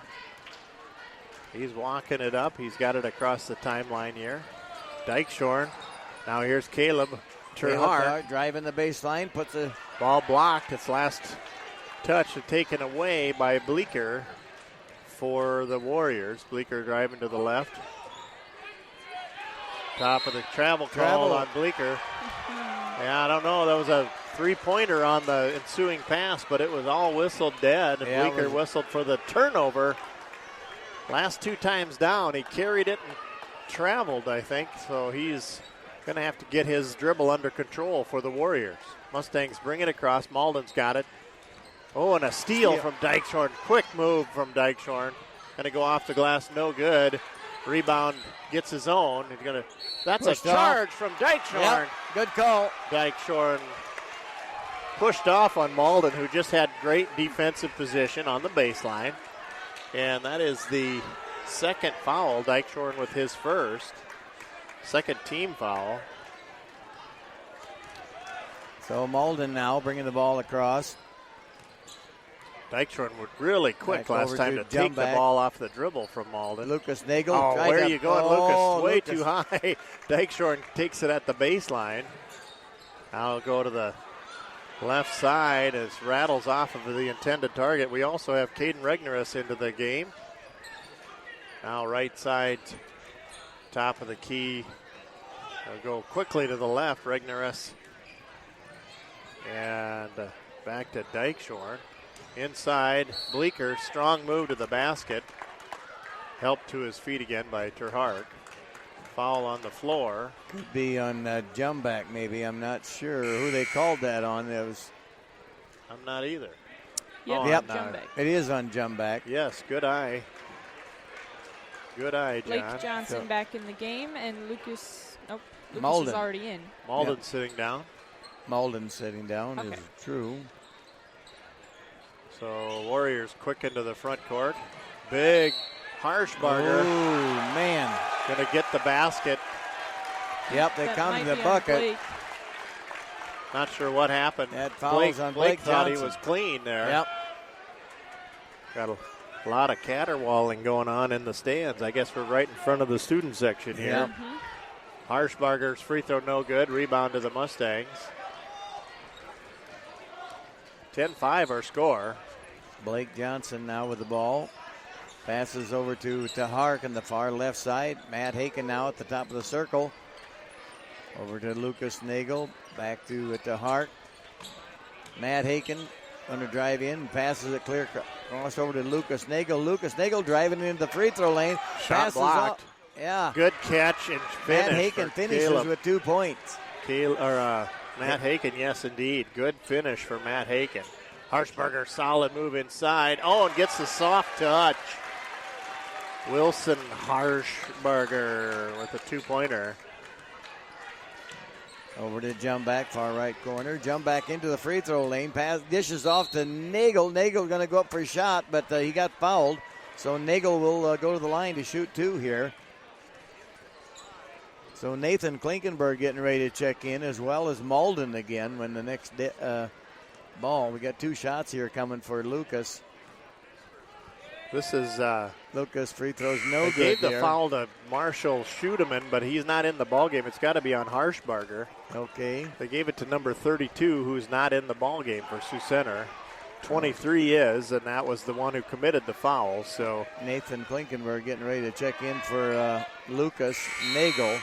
He's walking it up. He's got it across the timeline here. Dykeshorn. Now here's Caleb Terhar. Driving the baseline. Puts a ball blocked. Its last touch taken away by Bleeker for the Warriors. Bleeker driving to the left. Top of the travel call on Bleeker. Yeah, I don't know. That was a three-pointer on the ensuing pass, but it was all whistled dead. And Bleeker whistled for the turnover. Last two times down, he carried it and traveled, I think. So he's going to have to get his dribble under control for the Warriors. Mustangs bring it across. Malden's got it. Oh, and a steal from Dykeshorn. Quick move from Dykeshorn. Going to go off the glass, no good. Rebound gets his own. He's going to. That's a charge from Dykeshorn. Yep, good call. Dykeshorn pushed off on Malden, who just had great defensive position on the baseline. And that is the second foul. Dykeshorn with his first. Second team foul. So Malden now bringing the ball across. Dykeshorn was really quick last time to take the ball off the dribble from Malden. Lucas Nagel. Oh, where are you going, Lucas? Way too high. Dykeshorn takes it at the baseline. Now go to the left side as rattles off of the intended target. We also have Caden Regnerus into the game. Now right side, top of the key. They'll go quickly to the left, Regnerus. And back to Dykeshorn. Inside, Bleeker, strong move to the basket. Helped to his feet again by Terhart. Foul on the floor. Could be on Jumback, maybe. I'm not sure who they called that on. I'm not either. Yep. It is on Jumback. Yes, good eye. Good eye, John. Blake Johnson back in the game, and Lucas Malden is already in. Malden sitting down. Malden sitting down is true. So Warriors quick into the front court. Big Harshbarger. Oh, man. Going to get the basket. Yep, they come to the bucket. Not sure what happened. That foul's on Blake thought Johnson. he was clean there. Yep. Got a lot of caterwauling going on in the stands. I guess we're right in front of the student section here. Yep. Harshbarger's free throw no good. Rebound to the Mustangs. 10-5 our score. Blake Johnson now with the ball. Passes over to Hark on the far left side. Matt Haken now at the top of the circle. Over to Lucas Nagel. Back to Hart. Matt Haken going to drive in. Passes it clear cross over to Lucas Nagel. Lucas Nagel driving into the free throw lane. Shot blocked. Yeah. Good catch and finish. Matt Haken finishes Caleb. with 2 points. Matt Haken, yes, indeed. Good finish for Matt Haken. Harshberger, solid move inside. Oh, and gets the soft touch. Wilson Harshberger with a 2-pointer. Over to jump back, far right corner. Jump back into the free throw lane. Pass dishes off to Nagel. Nagel going to go up for a shot, but he got fouled. So Nagel will go to the line to shoot 2 here. So Nathan Klinkenberg getting ready to check in, as well as Malden again when the next ball. We got 2 shots here coming for Lucas. This is Lucas free throws no good. Gave the there. foul to Marshall Schudeman, but he's not in the ball game. It's got to be on Harshberger. Okay. They gave it to number 32, who's not in the ball game for Sioux Center. 23 is, and that was the one who committed the foul. So Nathan Klinkenberg getting ready to check in for Lucas Nagel.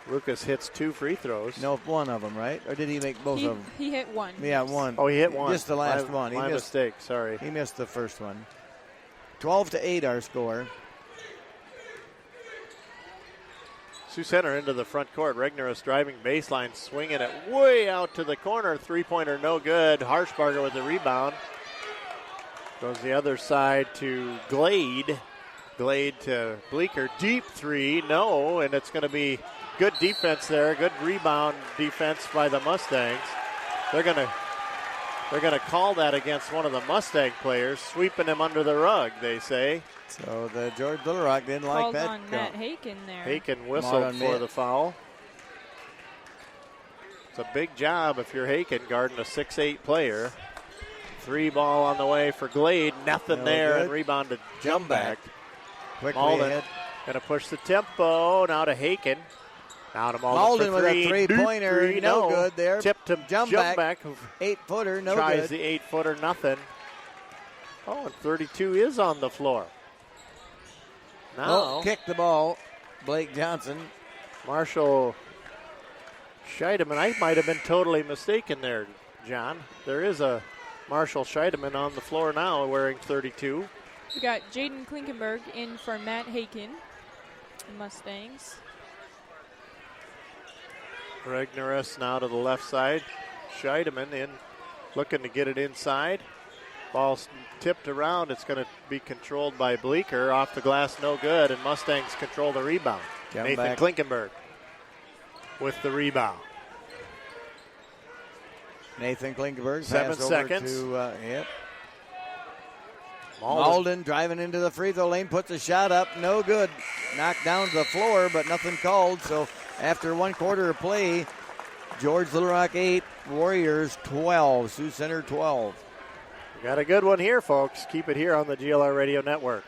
Lucas hits 2 free throws. No, one of them, right? Or did he make both of them? He hit one. Yeah, one. Oh, he hit one. Just the last one. My mistake, sorry. He missed the first one. 12-8 our score. Sioux Center into the front court. Regnerus driving baseline, swinging it way out to the corner. 3-pointer no good. Harshbarger with the rebound. Goes the other side to Glade. Glade to Bleeker. Deep 3, no, and it's going to be good defense there. Good rebound defense by the Mustangs. They're going to call that against one of the Mustang players, sweeping him under the rug, they say. So the George Little Rock didn't like that. Called on Matt Haken there. Haken whistled for the foul. It's a big job if you're Haken guarding a 6'8 player. 3 ball on the way for Glade. Nothing there, good. and rebounded jump back. Quickly Malden ahead. going to push the tempo. Now to Haken. Now to Malden for with a 3-pointer. Deep No good there. Tipped him. Jump back. 8-footer. No Tries good. the 8-footer. Nothing. Oh, and 32 is on the floor. Now, Kick the ball. Blake Johnson. Marshall Scheidemann. I might have been totally mistaken there, John. There is a Marshall Scheidemann on the floor now wearing 32. We got Jaden Klinkenberg in for Matt Haken, Mustangs. Regnerus now to the left side. Scheidemann in, looking to get it inside. Ball's tipped around. It's going to be controlled by Bleeker. Off the glass, no good, and Mustangs control the rebound. Nathan Klinkenberg with the rebound. Nathan Klinkenberg. 7 pass seconds. Over to, Malden driving into the free throw lane, puts a shot up, no good. Knocked down to the floor, but nothing called. So after 1 quarter of play, George Little Rock 8, Warriors 12, Sioux Center 12. We got a good one here, folks. Keep it here on the GLR Radio Network.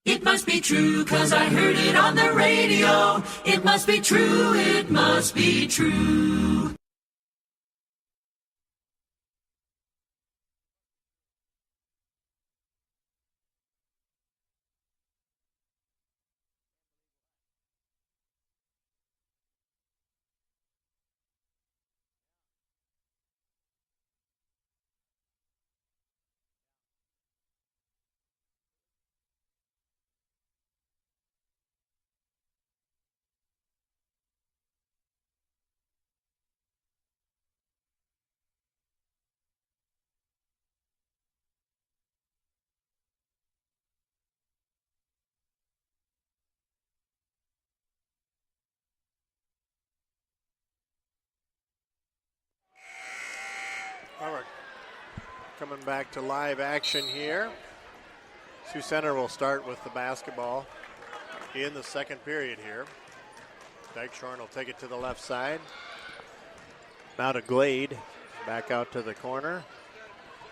It must be true, 'cause I heard it on the radio. It must be true, it must be true. All right. Coming back to live action here. Sioux Center will start with the basketball in the second period here. Dykeshorn will take it to the left side. Now to Glade. Back out to the corner.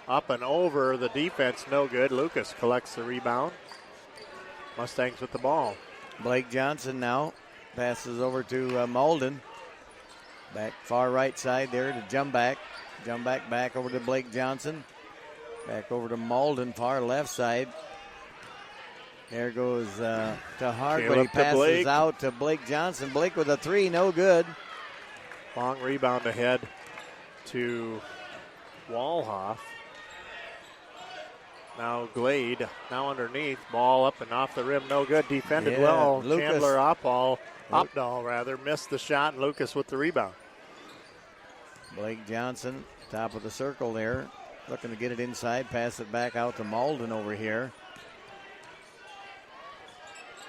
Up and over the defense, no good. Lucas collects the rebound. Mustangs with the ball. Blake Johnson now passes over to Malden. Back far right side there to jump back. Jump back over to Blake Johnson. Back over to Malden, far left side. There goes to Hart, but Caleb he to passes Blake. out to Blake Johnson. Blake with a three, no good. Long rebound ahead to Walhoff. Now Glade, now underneath. Ball up and off the rim, no good. Defended Yeah, well. Lucas. Chandler Opdahl missed the shot, and Lucas with the rebound. Blake Johnson, top of the circle there. Looking to get it inside, pass it back out to Malden over here.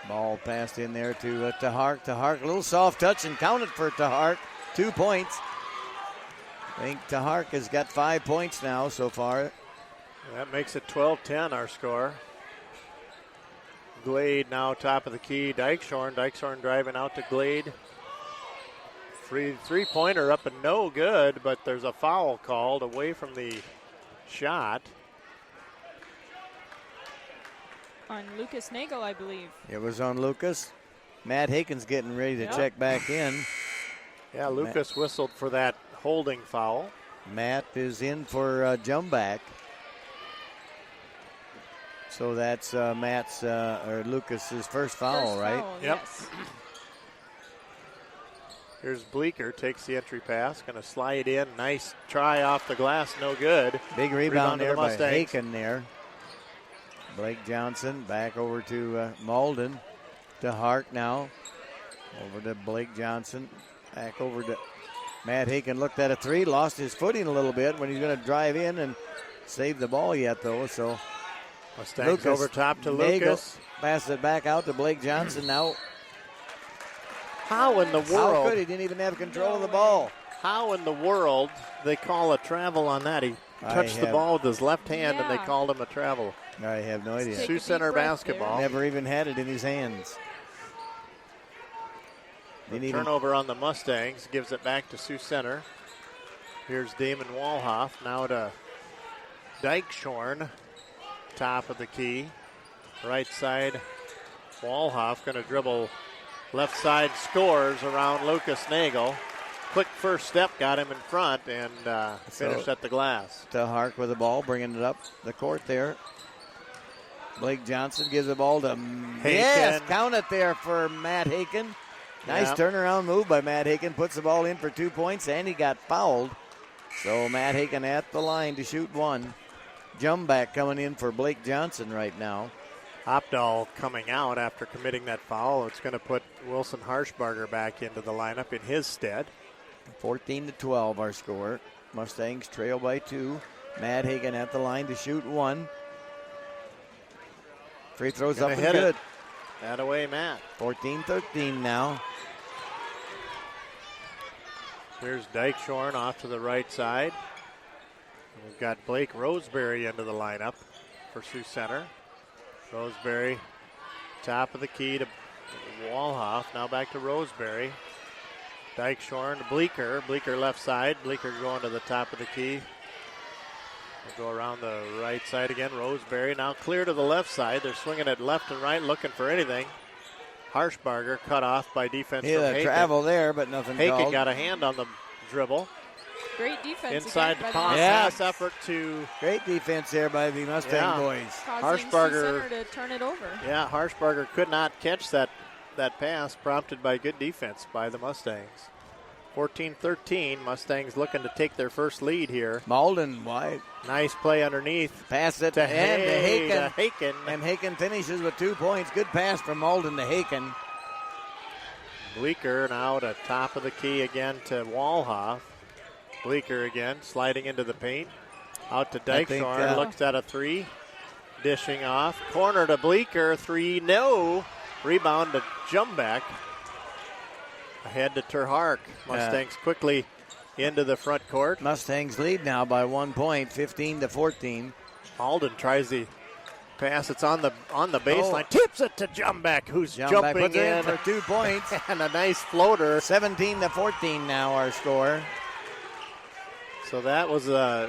Ball passed in there to Hart. A little soft touch and counted for Hart. 2 points. I think Hart has got 5 points now so far. That makes it 12-10, our score. Glade now top of the key. Dykeshorn driving out to Glade. Three-pointer up and no good, but there's a foul called away from the shot. On Lucas Nagel, I believe. It was on Lucas. Matt Haken's getting ready to check back in. Yeah, Lucas whistled for that holding foul. Matt is in for jump back. So that's Matt's or Lucas's first foul, right? Foul, Yep. Yes. Here's Bleeker, takes the entry pass, going to slide in. Nice try off the glass, no good. Big rebound to there the by Mustangs. Haken there. Blake Johnson back over to Malden. To Hart now. Over to Blake Johnson. Back over to Matt Haken. Looked at a three, lost his footing a little bit when he's going to drive in and save the ball yet, though. So Mustangs Lucas over top to Nagel Lucas. passes it back out to Blake Johnson now. How in the How world? could he didn't even have control of the ball? How in the world they call a travel on that? He touched the have- ball with his left hand, and they Yeah. called him a travel. I have no idea. Take a Sioux deep Center breath basketball. Never even had it in his hands. Didn't even Turnover on the Mustangs gives it back to Sioux Center. Here's Damon Walhoff now to Dykeshorn, top of the key. Right side, Walhoff going to dribble left side, scores around Lucas Nagel. Quick first step got him in front and finished at the glass. to Hart with the ball, bringing it up the court there. Blake Johnson gives the ball to yes, count it there for Matt Haken. Nice Yep. turnaround move by Matt Haken. Puts the ball in for 2 points, and he got fouled. So Matt Haken at the line to shoot one. Jump back coming in for Blake Johnson right now. Opdahl coming out after committing that foul. It's going to put Wilson Harshbarger back into the lineup in his stead. 14-12 our score. Mustangs trail by 2. Matt Haken at the line to shoot one. Free throws Gonna up and hit good. it. That away, Matt. 14-13 now. Here's Dykeshorn off to the right side. And we've got Blake Roseberry into the lineup for Sioux Center. Roseberry, top of the key to Walhoff. Now back to Roseberry. Dykeshorn to Bleeker. Bleeker left side. Bleeker going to the top of the key. We'll go around the right side again. Roseberry now clear to the left side. They're swinging it left and right, looking for anything. Harshbarger cut off by defense from Yeah, Haken. travel there, but nothing Haken called. got a hand on the dribble. Great defense Inside again the by the Yeah. pass effort to, Great defense there by the Mustang Yeah. boys. causing Harshbarger- Sioux Center to turn it over. yeah, Harshbarger could not catch that pass, prompted by good defense by the Mustangs. 14-13, Mustangs looking to take their first lead here. Malden wide. Nice play underneath Pass it to and to Haken. Haken. And Haken finishes with 2 points. Good pass from Malden to Haken. Bleeker now to top of the key again to Walhoff. Bleeker again sliding into the paint. Out to I think, Dykeshorn, looks at a three. Dishing off. Corner to Bleeker, three, no. Rebound to Jumback. Ahead to Terhark. Mustangs quickly into the front court. Mustangs lead now by 1 point, 15-14. Alden tries the pass. It's on the baseline. Tips it to Jumback, who's Jumback jumping puts it in in. for 2 points. And a nice floater. 17-14 now our score. So that was a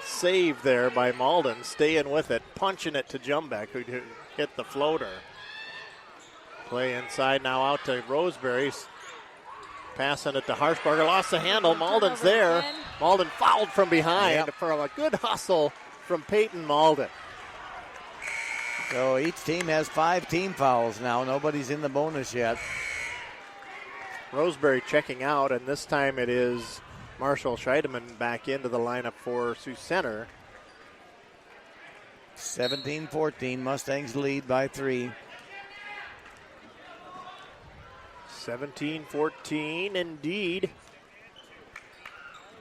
save there by Malden, staying with it, punching it to Jumback, who hit the floater. Play inside now out to Roseberry. Passing it to Harshbarger, lost the handle. Malden's there. again. Malden fouled from behind Yep. for a good hustle from Peyton Malden. So each team has 5 team fouls now. Nobody's in the bonus yet. Roseberry checking out, and this time it is Marshall Scheidemann back into the lineup for Sioux Center. 17-14, Mustangs lead by 3. 17-14 indeed.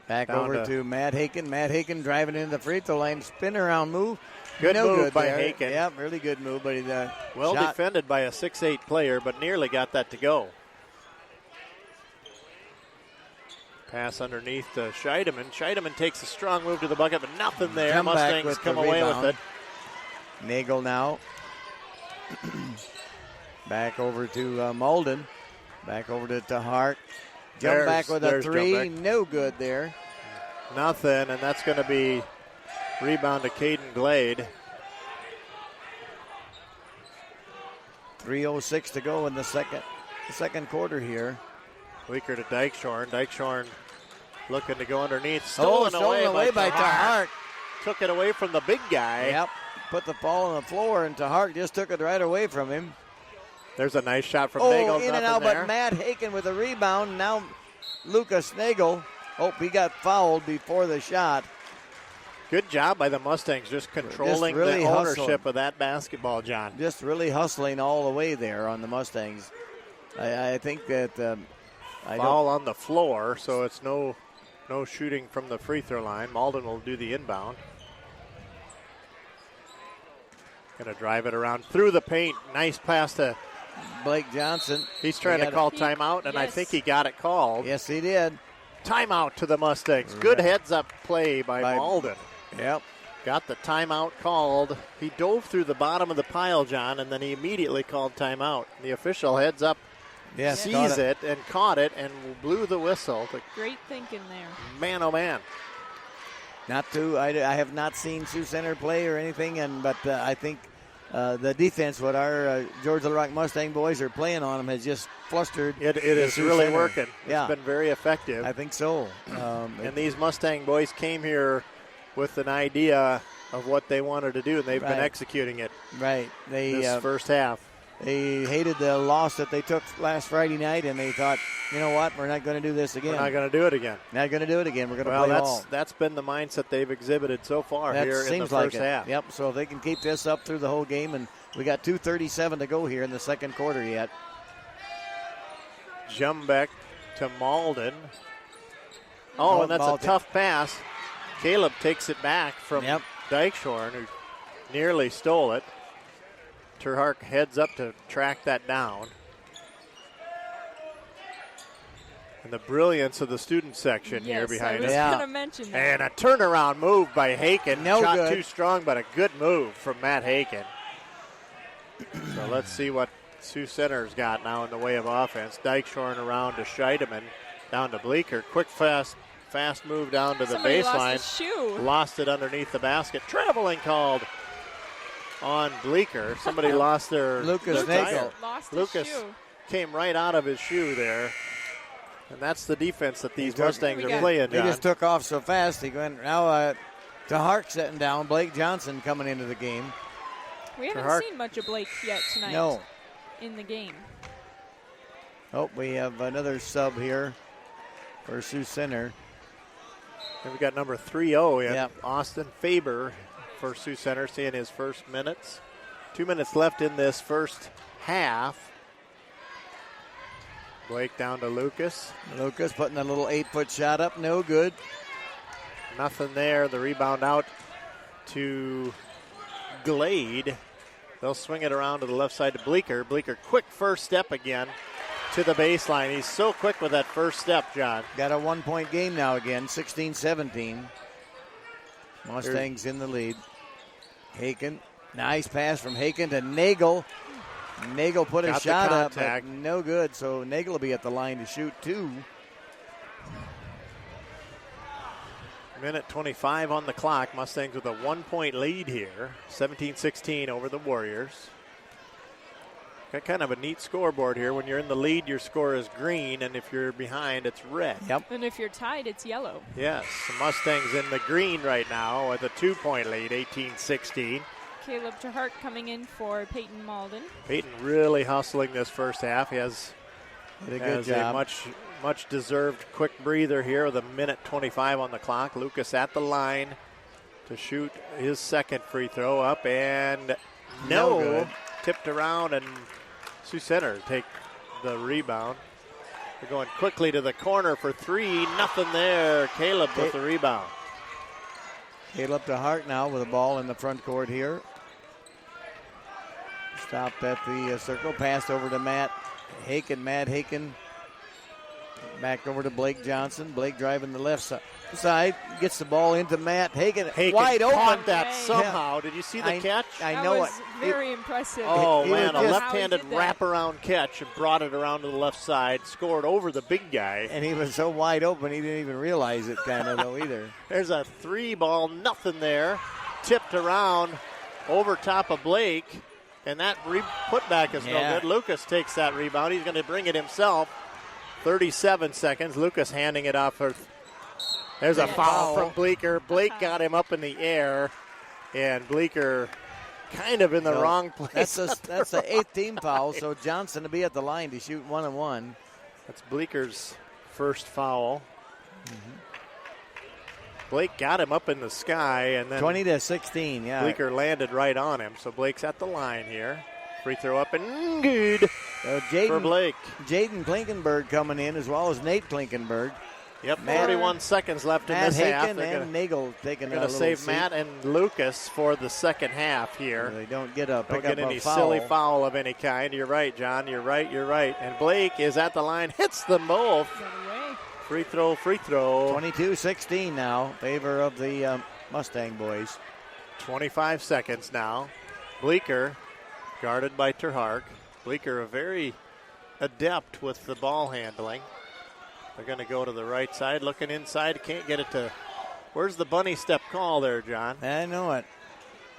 Back Down over to Matt Haken. Matt Haken driving into the free throw line. Spin around move. Good no move good by there. Haken. Yep, really good move, but he well shot. defended by a 6'8 player, but nearly got that to go. Pass underneath to Scheidemann. Scheidemann takes a strong move to the bucket, but nothing there. Come back Mustangs with come the away rebound. with it. Nagel now. Back over to Malden. Back over to Hart. Jump back with a 3. No good there. Nothing, and that's going to be rebound to Caden Glade. 3:06 to go in the second quarter here. Bleeker to Dykeshorn. Dykeshorn looking to go underneath. Stolen away by Tahart. Took it away from the big guy. Yep. Put the ball on the floor, and Tahart just took it right away from him. There's a nice shot from Nagel. In and out, there. but Matt Haken with a rebound. Now Lucas Nagel. Oh, he got fouled before the shot. Good job by the Mustangs just controlling really the ownership hustling. of that basketball, John. Just really hustling all the way there on the Mustangs. I think that foul on the floor, so it's no shooting from the free throw line. Malden will do the inbound. Going to drive it around through the paint. Nice pass to Blake Johnson. He's trying to call timeout, and I think he got it called. Yes, he did. Timeout to the Mustangs. Good heads-up play by Malden. Yep. Got the timeout called. He dove through the bottom of the pile, John, and then he immediately called timeout. The official heads up, sees it and caught it and blew the whistle. Great thinking there. Man, oh man. I have not seen Sioux Center play or anything, but I think the defense, what our Georgia Little Rock Mustang boys are playing on them, has just flustered. It is really working. Yeah. It's been very effective. I think so. And these Mustang boys came here with an idea of what they wanted to do, and they've been executing it. Right. This first half. They hated the loss that they took last Friday night, and they thought, you know what, we're not going to do this again. We're not going to do it again. Not going to do it again. We're going to play ball. That's been the mindset they've exhibited so far here in the first half. Yep, so if they can keep this up through the whole game, and we got 2:37 to go here in the second quarter yet. Jumbeck to Malden. Oh, and that's a tough pass. Caleb takes it back from Dykeshorn, who nearly stole it. Terhark heads up to track that down. And the brilliance of the student section here behind us. I was going to mention that. And a turnaround move by Haken. Shot good. Too strong, but a good move from Matt Haken. So let's see what Sioux Center's got now in the way of offense. Dykeshorn around to Scheidemann, down to Bleeker. Quick, fast move down to the baseline. Lost his shoe. Lost it underneath the basket. Traveling called on Bleeker. Somebody lost their Lucas tire. Lost his Lucas shoe. came right out of his shoe there. And that's the defense that these Mustangs are playing, They John. just took off so fast. He went now to Hart setting down. Blake Johnson coming into the game. We haven't seen much of Blake yet tonight in the game. Oh, we have another sub here for Sioux Center. And we got number 3-0 in Austin Faber for Sioux Center, seeing his first minutes. 2 minutes left in this first half. Blake down to Lucas. Lucas putting a little 8-foot shot up. No good. Nothing there. The rebound out to Glade. They'll swing it around to the left side to Bleeker. Bleeker, quick first step again to the baseline. He's so quick with that first step, John. Got a 1-point game now again, 16-17. Mustangs in the lead. Haken, nice pass from Haken to Nagel. Nagel put a shot up, but no good. So Nagel will be at the line to shoot 2. Minute 25 on the clock. Mustangs with a 1-point lead here. 17-16 over the Warriors. Got kind of a neat scoreboard here. When you're in the lead, your score is green, and if you're behind, it's red. Yep. And if you're tied, it's yellow. Yes, the Mustangs in the green right now with a 2-point lead, 18-16. Caleb Terhart coming in for Peyton Malden. Peyton really hustling this first half. He has Did a good a job. much deserved quick breather here with 1:25 on the clock. Lucas at the line to shoot his second free throw up, and No good. Tipped around, and Sioux Center take the rebound. They're going quickly to the corner for three. Nothing there. Caleb with the rebound. Caleb Terhart now with the ball in the front court here. Stopped at the circle, passed over to Matt Haken back over to Blake Johnson. Blake driving the left side, gets the ball into Matt Haken. Haken Wide caught open. that Yeah. somehow. Did you see the catch? I That know was it. very impressive. Oh, He man, was a just- left-handed How he did that. wraparound catch and brought it around to the left side, scored over the big guy. And he was so wide open, he didn't even realize it kind of though either. There's a three ball, nothing there. Tipped around over top of Blake, and that putback is no Yeah. good. Lucas takes that rebound. He's going to bring it himself. 37 seconds. Lucas handing it off. There's a foul from Bleeker. Blake got him up in the air, and Bleeker kind of in the So wrong place. That's the 8th team foul, so Johnson to be at the line to shoot 1-1. That's Bleeker's first foul. Blake got him up in the sky, and then 20-16, yeah. Bleeker landed right on him. So Blake's at the line here. Free throw up and good for Blake. Jaden Klinkenberg coming in as well as Nate Klinkenberg. Yep, Matt- 41 seconds left in Matt this half. Haken They're and Nagel taking going a to little save seat. Matt and Lucas for the second half here. They don't get a Don't pick up get any a foul. silly foul of any kind. You're right, John. You're right. And Blake is at the line, hits them both. Get away. Free throw. 22-16 now, favor of the Mustang boys. 25 seconds now. Bleeker guarded by Terhart. Bleeker a very adept with the ball handling. They're going to go to the right side, looking inside. Can't get it to. Where's the bunny step call there, John? I know it.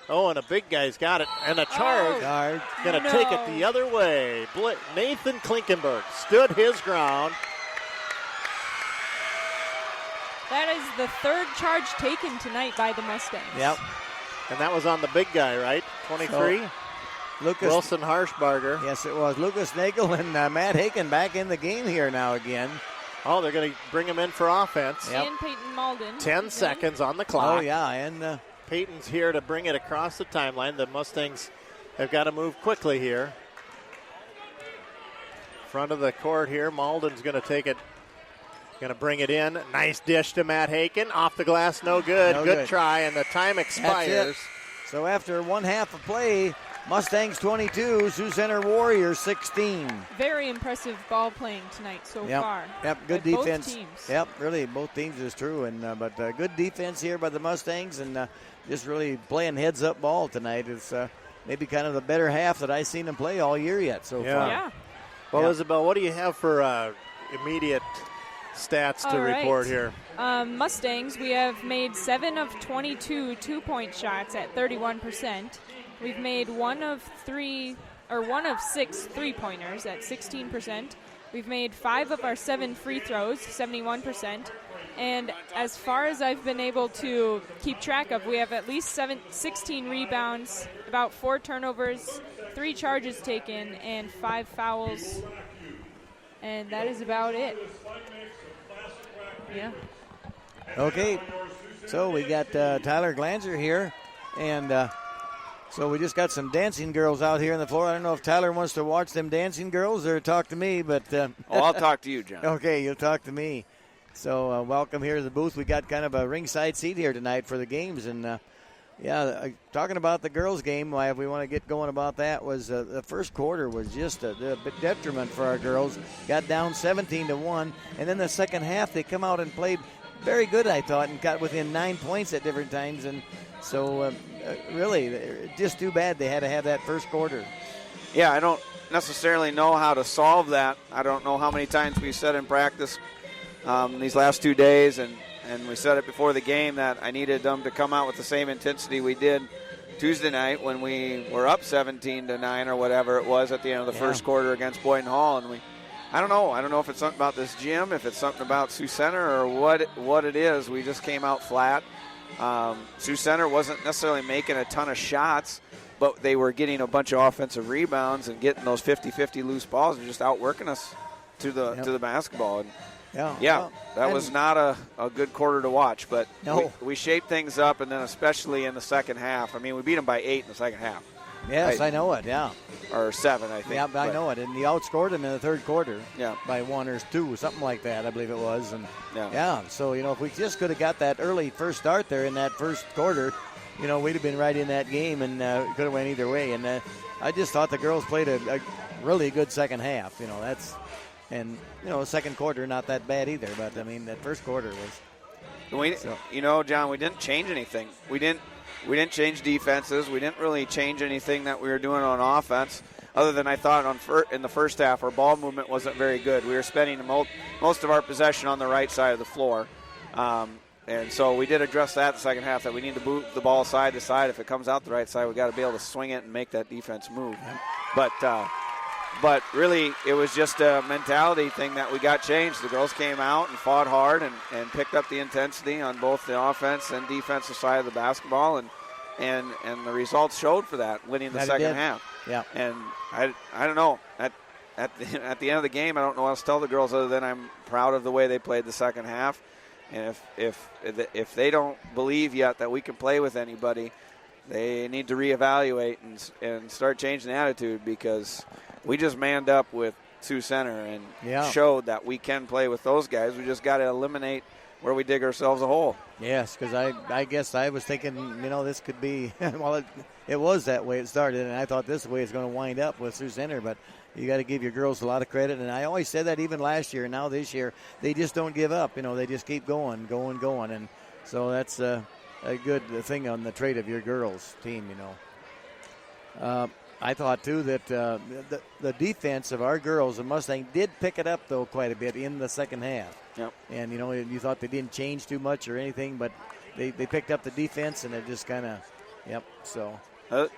Oh, and a big guy's got it. And a charge. Guard. Going to take it the other way. Nathan Klinkenberg stood his ground. That is the third charge taken tonight by the Mustangs. Yep. And that was on the big guy, right? 23. Lucas Wilson Harshbarger. Yes, it was. Lucas Nagel and Matt Haken back in the game here now again. Oh, they're going to bring him in for offense. Yep. And Peyton Malden. 10 seconds on the clock. Oh, yeah, and Peyton's here to bring it across the timeline. The Mustangs have got to move quickly here. Front of the court here. Malden's going to take it. Going to bring it in. Nice dish to Matt Haken. Off the glass, no good. No good good. try, and the time that's expires. it. So after one half of play, Mustangs 22, Sioux Center Warriors 16. Very impressive ball playing tonight so far. Yep, good by both defense. teams. Yep, really, both teams is true, and but good defense here by the Mustangs, and just really playing heads-up ball tonight. It's maybe kind of the better half that I've seen them play all year yet so Yeah. far. Yeah. Well, Yeah. Isabel, what do you have for immediate stats to All right. report here? Mustangs, we have made 7 of 22 two-point shots at 31%. We've made 1 of 6 three-pointers at 16%. We've made 5 of our 7 free throws, 71%. And as far as I've been able to keep track of, we have at least 16 rebounds, about 4 turnovers, 3 charges taken, and 5 fouls. And that is about it. Yeah. Okay, so we got Tyler Glanzer here, and so we just got some dancing girls out here on the floor. I don't know if Tyler wants to watch them dancing girls or talk to me, but I'll talk to you, John. Okay, you'll talk to me. So welcome here to the booth. We got kind of a ringside seat here tonight for the games, and talking about the girls' game, why we want to get going about that was the first quarter was just a detriment for our girls. Got down 17-1, and then the second half they come out and played very good, I thought, and got within 9 points at different times. And so really, just too bad they had to have that first quarter. Yeah, I don't necessarily know how to solve that. I don't know how many times we said in practice these last 2 days, and we said it before the game that I needed them to come out with the same intensity we did Tuesday night when we were up 17-9 or whatever it was at the end of the first quarter against Boyden Hall. And I don't know. I don't know if it's something about this gym, if it's something about Sioux Center, or what it is. We just came out flat. Sioux Center wasn't necessarily making a ton of shots, but they were getting a bunch of offensive rebounds and getting those 50-50 loose balls and just outworking us to the basketball. And that was not a good quarter to watch, but we shaped things up, and then especially in the second half. I mean, we beat them by 8 in the second half. Yes, right? I know it, yeah. Or 7, I think. Yeah, I know it. And you outscored them in the third quarter by 1 or 2, something like that, I believe it was. And so, if we just could have got that early first start there in that first quarter, we'd have been right in that game, and could have went either way. And I just thought the girls played a really good second half. Second quarter not that bad either. But I mean, that first quarter was. John, we didn't change anything. We didn't change defenses. We didn't really change anything that we were doing on offense, other than I thought in the first half our ball movement wasn't very good. We were spending most of our possession on the right side of the floor. And so we did address that in the second half, that we need to move the ball side to side. If it comes out the right side, we've got to be able to swing it and make that defense move. But really, it was just a mentality thing that we got changed. The girls came out and fought hard and picked up the intensity on both the offense and defensive side of the basketball, and the results showed for that, winning the second half. Yeah. And I don't know. At the end of the game, I don't know what else to tell the girls other than I'm proud of the way they played the second half. And if they don't believe yet that we can play with anybody, they need to reevaluate and start changing the attitude, because we just manned up with Sioux Center and showed that we can play with those guys. We just got to eliminate where we dig ourselves a hole. Yes, because I guess I was thinking, this could be well, it was that way it started, and I thought this way it's going to wind up with Sioux Center, but you got to give your girls a lot of credit, and I always said that even last year, and now this year they just don't give up. They just keep going, and so that's a good thing on the trait of your girls team. I thought too that the defense of our girls in Mustang did pick it up though quite a bit in the second half. Yep. And you thought they didn't change too much or anything, but they picked up the defense, and it just kind of So.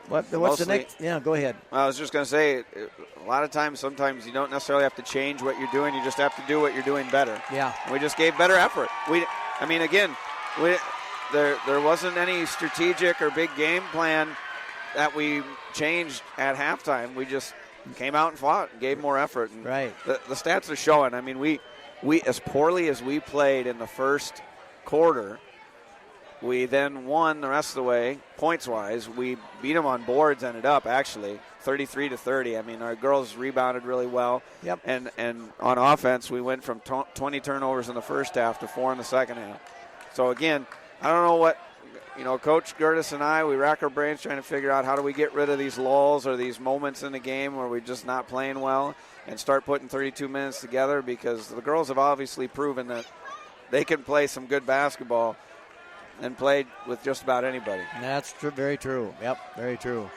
What's the next? Yeah, go ahead. I was just going to say, a lot of times, sometimes you don't necessarily have to change what you're doing. You just have to do what you're doing better. Yeah. We just gave better effort. There wasn't any strategic or big game plan that we changed at halftime. We just came out and fought and gave more effort. And right. The stats are showing. I mean, we as poorly as we played in the first quarter, we then won the rest of the way, points-wise. We beat them on boards, ended up, actually, 33-30. I mean, our girls rebounded really well. Yep. And on offense, we went from 20 turnovers in the first half to 4 in the second half. So, again, I don't know what, Coach Gertis and I, we rack our brains trying to figure out how do we get rid of these lulls or these moments in the game where we're just not playing well and start putting 32 minutes together, because the girls have obviously proven that they can play some good basketball and played with just about anybody. That's very true. Yep, very true.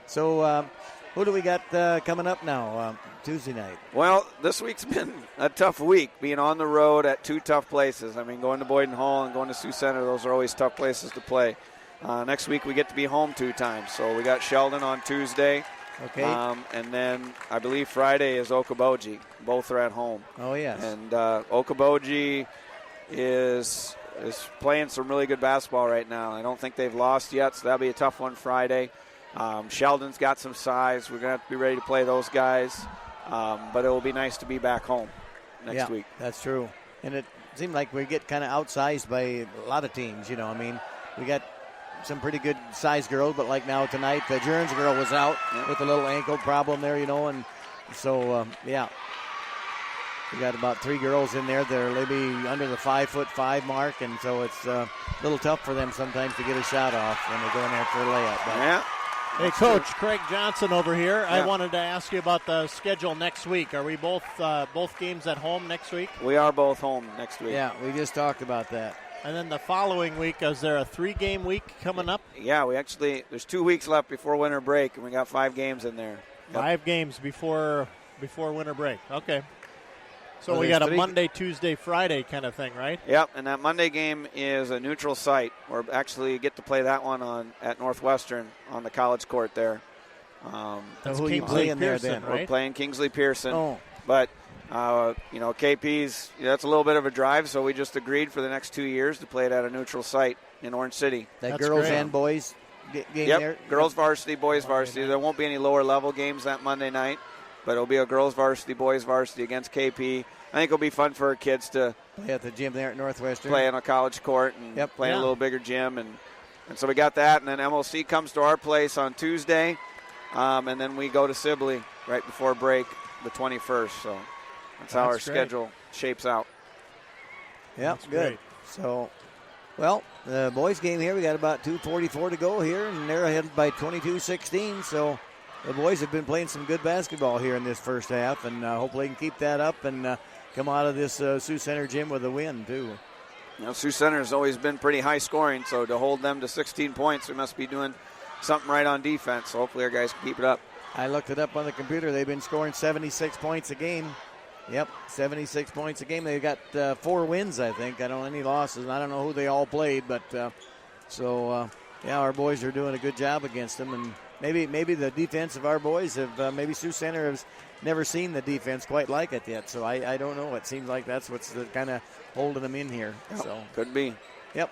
So who do we got coming up now Tuesday night? Well, this week's been a tough week, being on the road at 2 tough places. I mean, going to Boyden Hall and going to Sioux Center, those are always tough places to play. Next week we get to be home 2 times. So we got Sheldon on Tuesday. Okay. And then I believe Friday is Okoboji. Both are at home. Oh, yes. And Okoboji is playing some really good basketball right now. I don't think they've lost yet, so that'll be a tough one Friday. Sheldon's got some size. We're going to have to be ready to play those guys. But it will be nice to be back home next week. That's true. And it seemed like we get kind of outsized by a lot of teams, I mean, we got some pretty good size girls, but like now tonight, the Jerns girl was out with a little ankle problem there, and so, we got about 3 girls in there that are maybe under the 5'5" mark, and so it's a little tough for them sometimes to get a shot off when they go in there for a layup. But Hey, Coach, Craig Johnson over here. Yeah. I wanted to ask you about the schedule next week. Are we both games at home next week? We are both home next week. Yeah, we just talked about that. And then the following week, is there a 3-game week coming up? Yeah, there's 2 weeks left before winter break, and we got 5 games in there. Yep. 5 games before winter break. Okay. So we got a Monday, Tuesday, Friday kind of thing, right? Yep, and that Monday game is a neutral site. We're actually get to play that one at Northwestern on the college court there. That's who are you playing there then? We're playing Kingsley Pearson. Oh. But, KP's, that's a little bit of a drive, so we just agreed for the next 2 years to play it at a neutral site in Orange City. That That's girls great. and boys game Yep, there. girls varsity, boys varsity. There won't be any lower level games that Monday night, but it'll be a girls varsity, boys varsity against KP. I think it'll be fun for our kids to Play at the gym there at Northwestern. play on a college court and play in a little bigger gym. And so we got that. And then MLC comes to our place on Tuesday. And then we go to Sibley right before break, the 21st. So that's how our great. schedule shapes out. Yep, That's good. great. So, well, the boys' game here, we got about 2:44 to go here, and they're ahead by 22-16. So the boys have been playing some good basketball here in this first half, and hopefully they can keep that up and come out of this Sioux Center gym with a win, too. Sioux Center has always been pretty high scoring, so to hold them to 16 points, we must be doing something right on defense. So hopefully our guys can keep it up. I looked it up on the computer. They've been scoring 76 points a game. Yep, 76 points a game. They've got 4 wins, I think. I don't know any losses. I don't know who they all played, but our boys are doing a good job against them. And maybe the defense of our boys have maybe Sioux Center has never seen the defense quite like it yet. So I don't know. It seems like that's what's kind of holding them in here. Yep, So could be. Yep.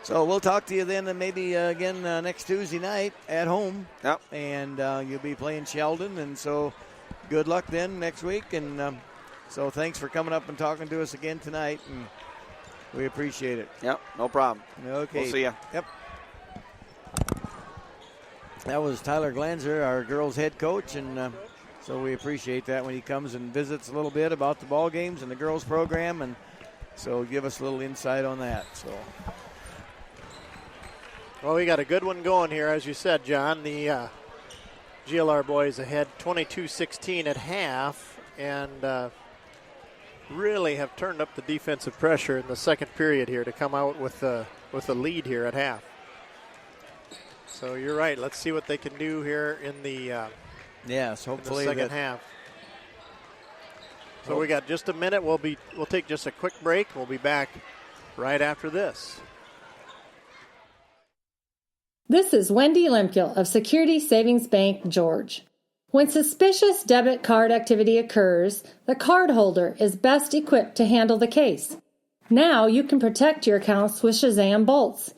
So we'll talk to you then maybe again next Tuesday night at home. Yep. And you'll be playing Sheldon. And so good luck then next week. And so thanks for coming up and talking to us again tonight. And we appreciate it. Yep, no problem. Okay. We'll see you. Yep. That was Tyler Glanzer, our girls' head coach, and so we appreciate that when he comes and visits a little bit about the ball games and the girls' program, and so give us a little insight on that. So, Well, we got a good one going here, as you said, John. The GLR boys ahead 22-16 at half, and really have turned up the defensive pressure in the second period here to come out with a lead here at half. So you're right. Let's see what they can do here in the yes, hopefully in the second half. So we got just a minute. We'll take just a quick break. We'll be back right after this. This is Wendy Lemkiel of Security Savings Bank, George. When suspicious debit card activity occurs, the cardholder is best equipped to handle the case. Now you can protect your accounts with Shazam Bolts.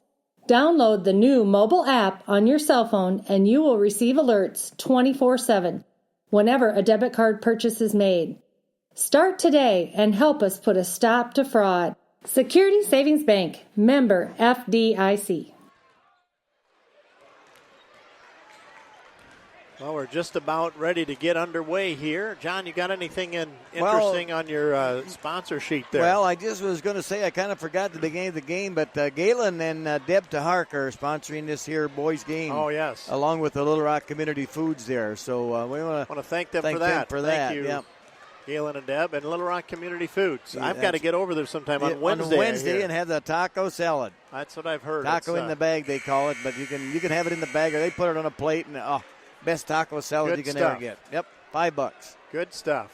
Download the new mobile app on your cell phone and you will receive alerts 24/7 whenever a debit card purchase is made. Start today and help us put a stop to fraud. Security Savings Bank, member FDIC. Well, we're just about ready to get underway here. John, you got anything interesting on your sponsor sheet there? Well, I just was going to say I kind of forgot at the beginning of the game, but Galen and Deb Tahark are sponsoring this here boys game. Oh, yes. Along with the Little Rock Community Foods there. So we want to thank them for that. Thank you, yep. Galen and Deb, and Little Rock Community Foods. Yeah, I've got to get over there sometime on Wednesday. On Wednesday and have the taco salad. That's what I've heard. Taco in the bag, they call it, but you can have it in the bag, or they put it on a plate, and best taco salad you can ever get. Yep, $5. Good stuff.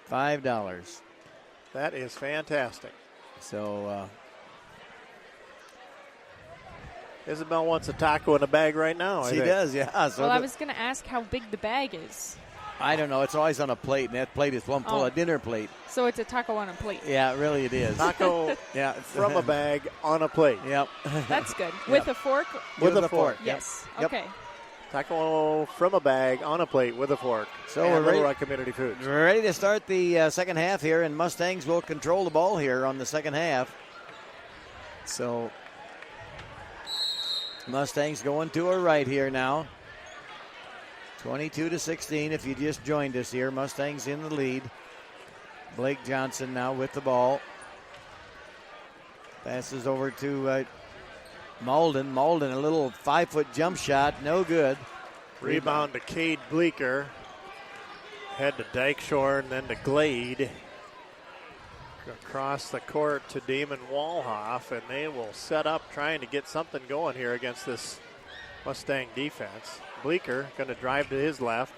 $5. That is fantastic. So Isabel wants a taco in a bag right now. She does, yeah. So I was going to ask how big the bag is. I don't know. It's always on a plate, and that plate is one full of dinner plate. So it's a taco on a plate. Yeah, really it is. Taco from a bag on a plate. Yep. That's good. With a fork? With a fork. Yes. Yep. Okay. Taco from a bag on a plate with a fork. So and we're Little ready, Rock Community Foods. We're ready to start the second half here, and Mustangs will control the ball here on the second half. So Mustangs going to our right here now. 22-16 if you just joined us here. Mustangs in the lead. Blake Johnson now with the ball. Passes over to Malden. Malden, a little 5-foot jump shot, no good. Rebound to Cade Bleeker. Head to Dykeshore and then to Glade. Across the court to Damon Walhoff, and they will set up trying to get something going here against this Mustang defense. Bleeker going to drive to his left,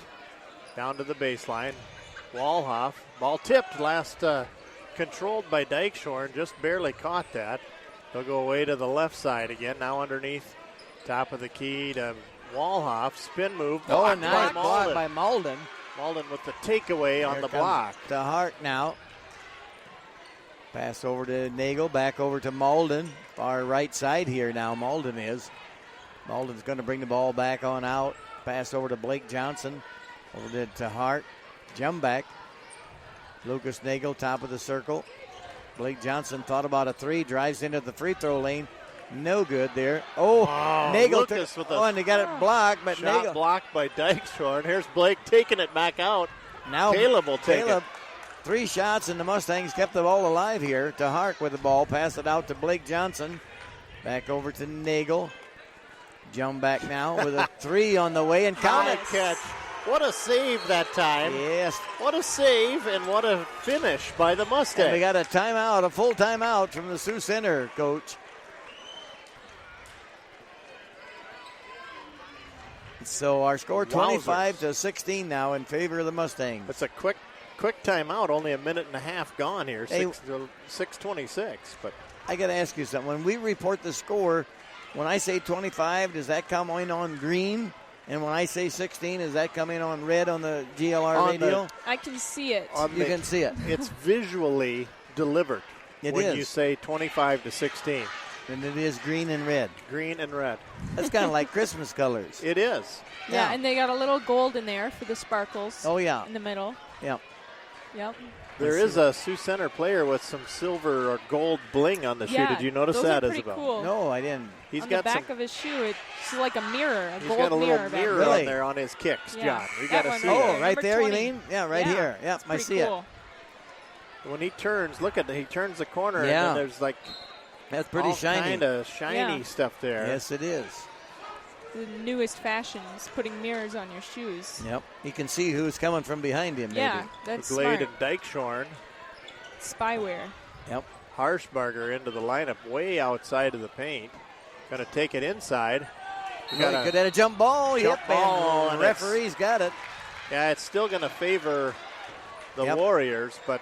down to the baseline. Walhoff, ball tipped last, controlled by Dykeshore and just barely caught that. They'll go away to the left side again, now underneath, top of the key to Walhoff. Spin move. Oh, nice block by Malden. Malden with the takeaway on the block. To Hart now. Pass over to Nagel, back over to Malden. Far right side here now, Malden is. Malden's going to bring the ball back on out. Pass over to Blake Johnson. Over to Hart. Jump back. Lucas Nagel, top of the circle. Blake Johnson thought about a three, drives into the free throw lane. No good there. Oh, Nagel Lucas took with and they got it blocked, but shot Nagel blocked by Dykeshorn. Here's Blake taking it back out. now Caleb will take it. 3 shots, and the Mustangs kept the ball alive here. To Hart with the ball. Pass it out to Blake Johnson. Back over to Nagel. Jump back now with a 3 on the way and count it. Catch. What a save that time. Yes. What a save and what a finish by the Mustangs. And we got a timeout, a full timeout from the Sioux Center coach. So our score 25-16 now in favor of the Mustangs. It's a quick timeout, only a minute and a half gone here, 6:26. But I got to ask you something. When we report the score, when I say 25, does that come in on green? And when I say 16, is that coming on red on the GLR radio? I can see it. You can see it. It's visually delivered It when is. you say 25-16. And it is green and red. Green and red. That's kind of like Christmas colors. It is. Yeah, and they got a little gold in there for the sparkles. Oh, yeah. In the middle. Yeah. Yep. There is a Sioux Center player with some silver or gold bling on the shoe. Did you notice those that, are pretty Isabel? Cool. No, I didn't. He's on got the back some, of his shoe, it's like a mirror, he's gold got a little mirror. mirror Really? on there on his kicks, Yeah. John. We That got to one see right Oh, that. right Number there, 20. you mean? Yeah, right Yeah, here. Yep, it's I pretty see cool. it. When he turns, look at it. He turns the corner, Yeah. and then there's like That's pretty all shiny. kind of shiny Yeah. stuff there. Yes, it is. The newest fashions, putting mirrors on your shoes. Yep. You can see who's coming from behind him, maybe. Yeah, that's Glade smart. and Dykeshorn. Spyware. Yep. Harshbarger into the lineup way outside of the paint. Going to take it inside. We got Really good at a jump ball. jump Yep. ball, And and the referee's got it. Yeah, it's still going to favor the Yep. Warriors, but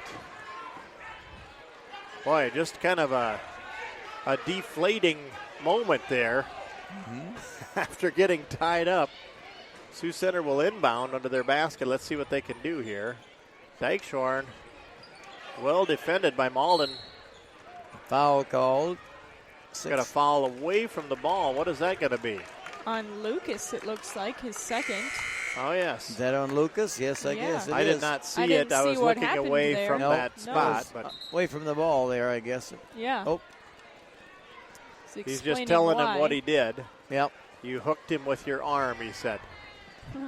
boy, just kind of a deflating moment there after getting tied up. Sioux Center will inbound under their basket. Let's see what they can do here. Dykeshorn, well defended by Malden. Foul called. Got a foul away from the ball. What is that going to be? On Lucas, it looks like his second. Oh, yes. Is that on Lucas? Yes, I Yeah. guess it I is. did not see I it. didn't I see was what looking happened away there. from Nope. that No. spot. But Away from the ball there, I guess. Yeah. Oh, He's he's just explaining telling why. him what he did. yep. You hooked him with your arm, he said.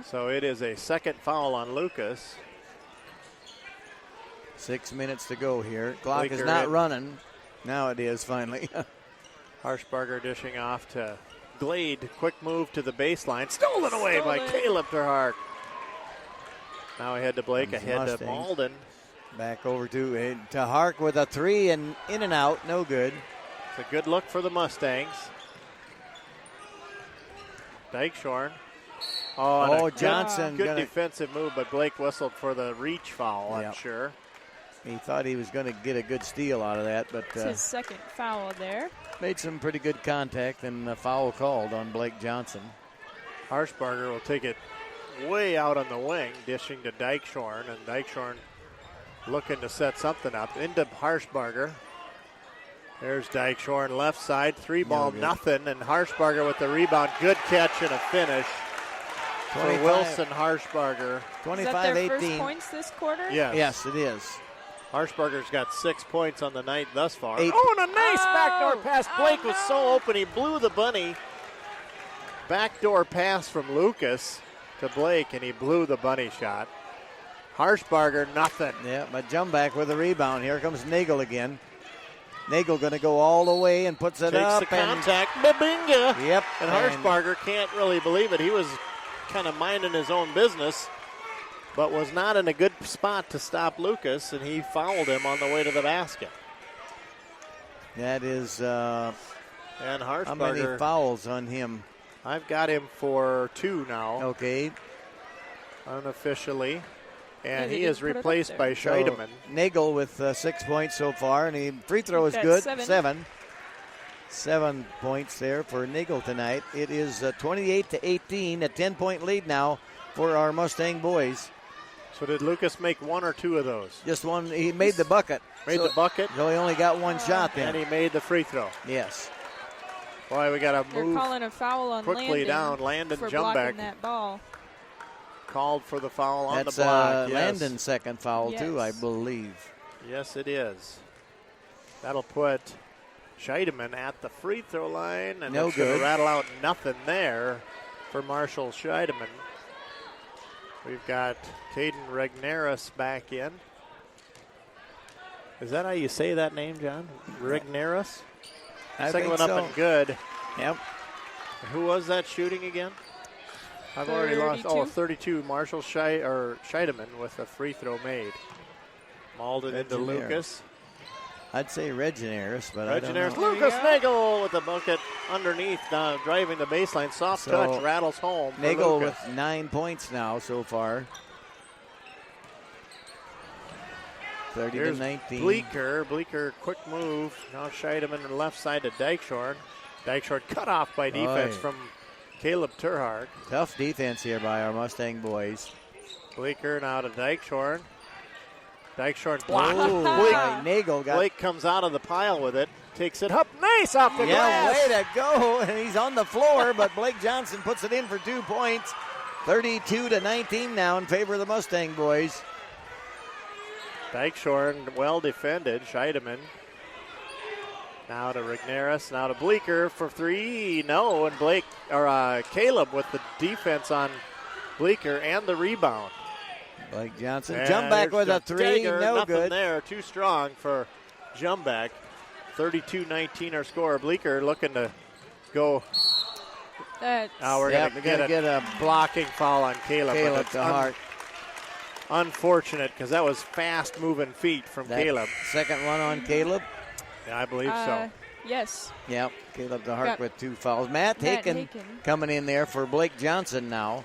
So it is a second foul on Lucas. 6 minutes to go here. Clock is Bleeker not in. running. Now it is finally. Harshbarger dishing off to Glade. Quick move to the baseline. Stolen away by Stolen. Caleb Terhark. Now ahead to Blake, Comes ahead to Mustangs. Malden. Back over to Hark with a 3 and in and out. No good. It's a good look for the Mustangs. Dykeshorn. And Oh, a good- Johnson Good gonna- defensive move, but Blake whistled for the reach foul, I'm Yep. sure. He thought he was going to get a good steal out of that, but It's his second foul there. made some pretty good contact and a foul called on Blake Johnson. Harshbarger will take it way out on the wing, dishing to Dykeshorn, and Dykeshorn looking to set something up. Into Harshbarger. There's Dykeshorn left side, 3-ball, good. nothing, and Harshbarger with the rebound. Good catch and a finish for 25 Wilson Harshbarger. Is that their first 25-18. points this quarter? Yes. Yes, it is. Harshbarger's got 6 points on the night thus far. 8. Oh, and a nice backdoor pass. Oh, Blake was so no. open, he blew the bunny. Backdoor pass from Lucas to Blake, and he blew the bunny shot. Harshbarger, nothing. Yeah, but jump back with a rebound. Here comes Nagel again. Nagel going to go all the way and puts it Takes up. the contact. Babinga. Yep. And Harshbarger can't really believe it. He was kind of minding his own business, but was not in a good spot to stop Lucas, and he fouled him on the way to the basket. That is And how many Harshbarger, fouls on him? I've got him for 2 now, Okay. unofficially. Yeah, And they he is didn't put it up replaced there. by So Scheidemann. Nagel with 6 points so far, and he free throw is That's good. 7. 7 points there for Nagel tonight. It is 28-18, a 10-point lead now for our Mustang boys. So did Lucas make one or two of those? Just one. He made the bucket. Made the bucket. So he only got one shot then. And he made the free throw. Yes. Boy, we got to They're move calling a foul on quickly Landon down. Landon for jump blocking back. that ball. Called for the foul on That's the block. Yes. Landon's second foul, too, I Yes. believe. Yes, it is. That'll put Scheidemann at the free throw line. And No it's gonna good. rattle out nothing there for Marshall Scheidemann. We've got Caden Regneris back in. Is that how you say that name, John? Regneris? I Second think one so. up and good. Yep. Who was that shooting again? I've already lost. 32. 32. Marshall Scheidemann with a free throw made. Malden into Regneris. Lucas. I'd say Regneris, but I don't know. Regneris. Lucas Nagel with the bucket underneath, driving the baseline. Soft So, touch, rattles home. for Nagel Lucas. with 9 points now so far. 30 Here's to 19. Bleeker, quick move. Now Scheidemann on the left side to Dykeshorn. Dykeshorn cut off by defense Oy. from Caleb Terhardt. Tough defense here by our Mustang boys. Bleeker now to Dykeshorn. Dykeshorn blocked. Oh, by Nagel got. Blake comes out of the pile with it. Takes it up. Nice off the Yeah, glass. way to go. And he's on the floor, but Blake Johnson puts it in for 2 points. 32 to 19 now in favor of the Mustang boys. Dykeshorn well defended. Scheidemann. Now to Regneris. Now to Bleeker for three. No, and Caleb with the defense on Bleeker and the rebound. Blake Johnson. And Jump back there's with a the three. dagger. No Nothing good. there. Too strong for jump back. 32-19 our score. Bleeker looking to go. That's Now we're Yep, going they're to get a blocking foul on Caleb. Caleb but it's to Hart. unfortunate because that was fast moving feet from That Caleb. Second one on Caleb. Yeah, I believe so. Yes. Yep, Caleb to Hart Got with 2 fouls. Matt Haken coming in there for Blake Johnson now.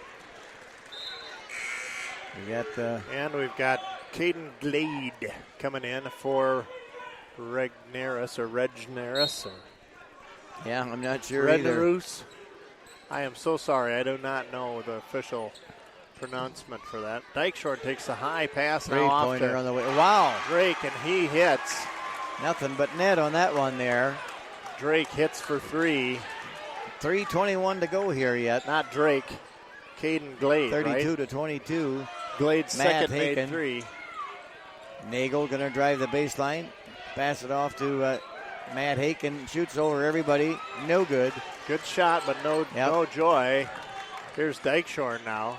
We got And we've got Caden Glade coming in for Regneris. yeah, I'm not sure either. Regnerus. I am so sorry. I do not know the official pronouncement for that. Dykeshorn takes a high pass now off Three-pointer to on the way. Wow, Drake, and he hits. nothing but net on that one there. Drake hits for three. 3:21 to go here yet. Not Drake. Caden Glade, 32 right? to 22. Glade's Matt second made Haken. three. Nagel going to drive the baseline. Pass it off to Matt Haken. Shoots over everybody. No good. Good shot, but no joy. Here's Dykeshorn now.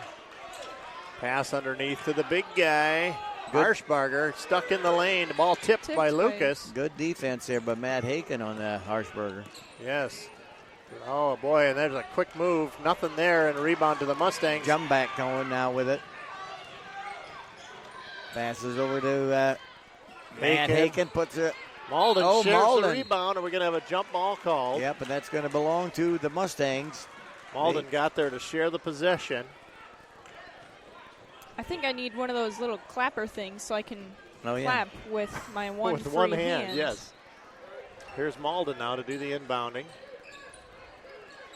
Pass underneath to the big guy. Harshbarger stuck in the lane. The ball tipped by Lucas. Good defense there by Matt Haken on the Harshberger. Yes. Oh, boy, and there's a quick move. Nothing there, and a rebound to the Mustangs. Jump back going now with it. Passes over to Matt Haken. Puts it. Malden shares Malden. the rebound, and we're going to have a jump ball called. Yep, and that's going to belong to the Mustangs. Malden got there to share the possession. I think I need one of those little clapper things so I can Oh, clap with my With free one hand, yes. Here's Malden now to do the inbounding.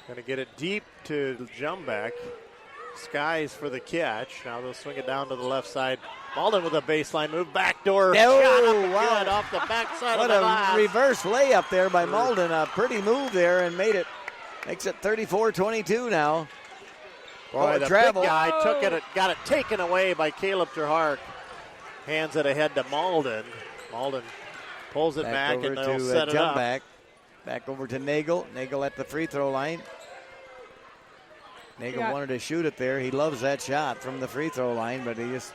Going to get it deep to Jumback. Skies for the catch. Now they'll swing it down to the left side. Malden with a baseline move. Backdoor shot up and good off the backside What of the a glass. reverse layup there by Malden. A pretty move there and made it. Makes it 34-22 now. Boy, the travel. big guy took it, got it taken away by Caleb Terhardt. Hands it ahead to Malden. Malden pulls it back over and they'll to set it jump up. back over to Nagel. Nagel at the free throw line. Nagel wanted to shoot it there. He loves that shot from the free throw line, but he just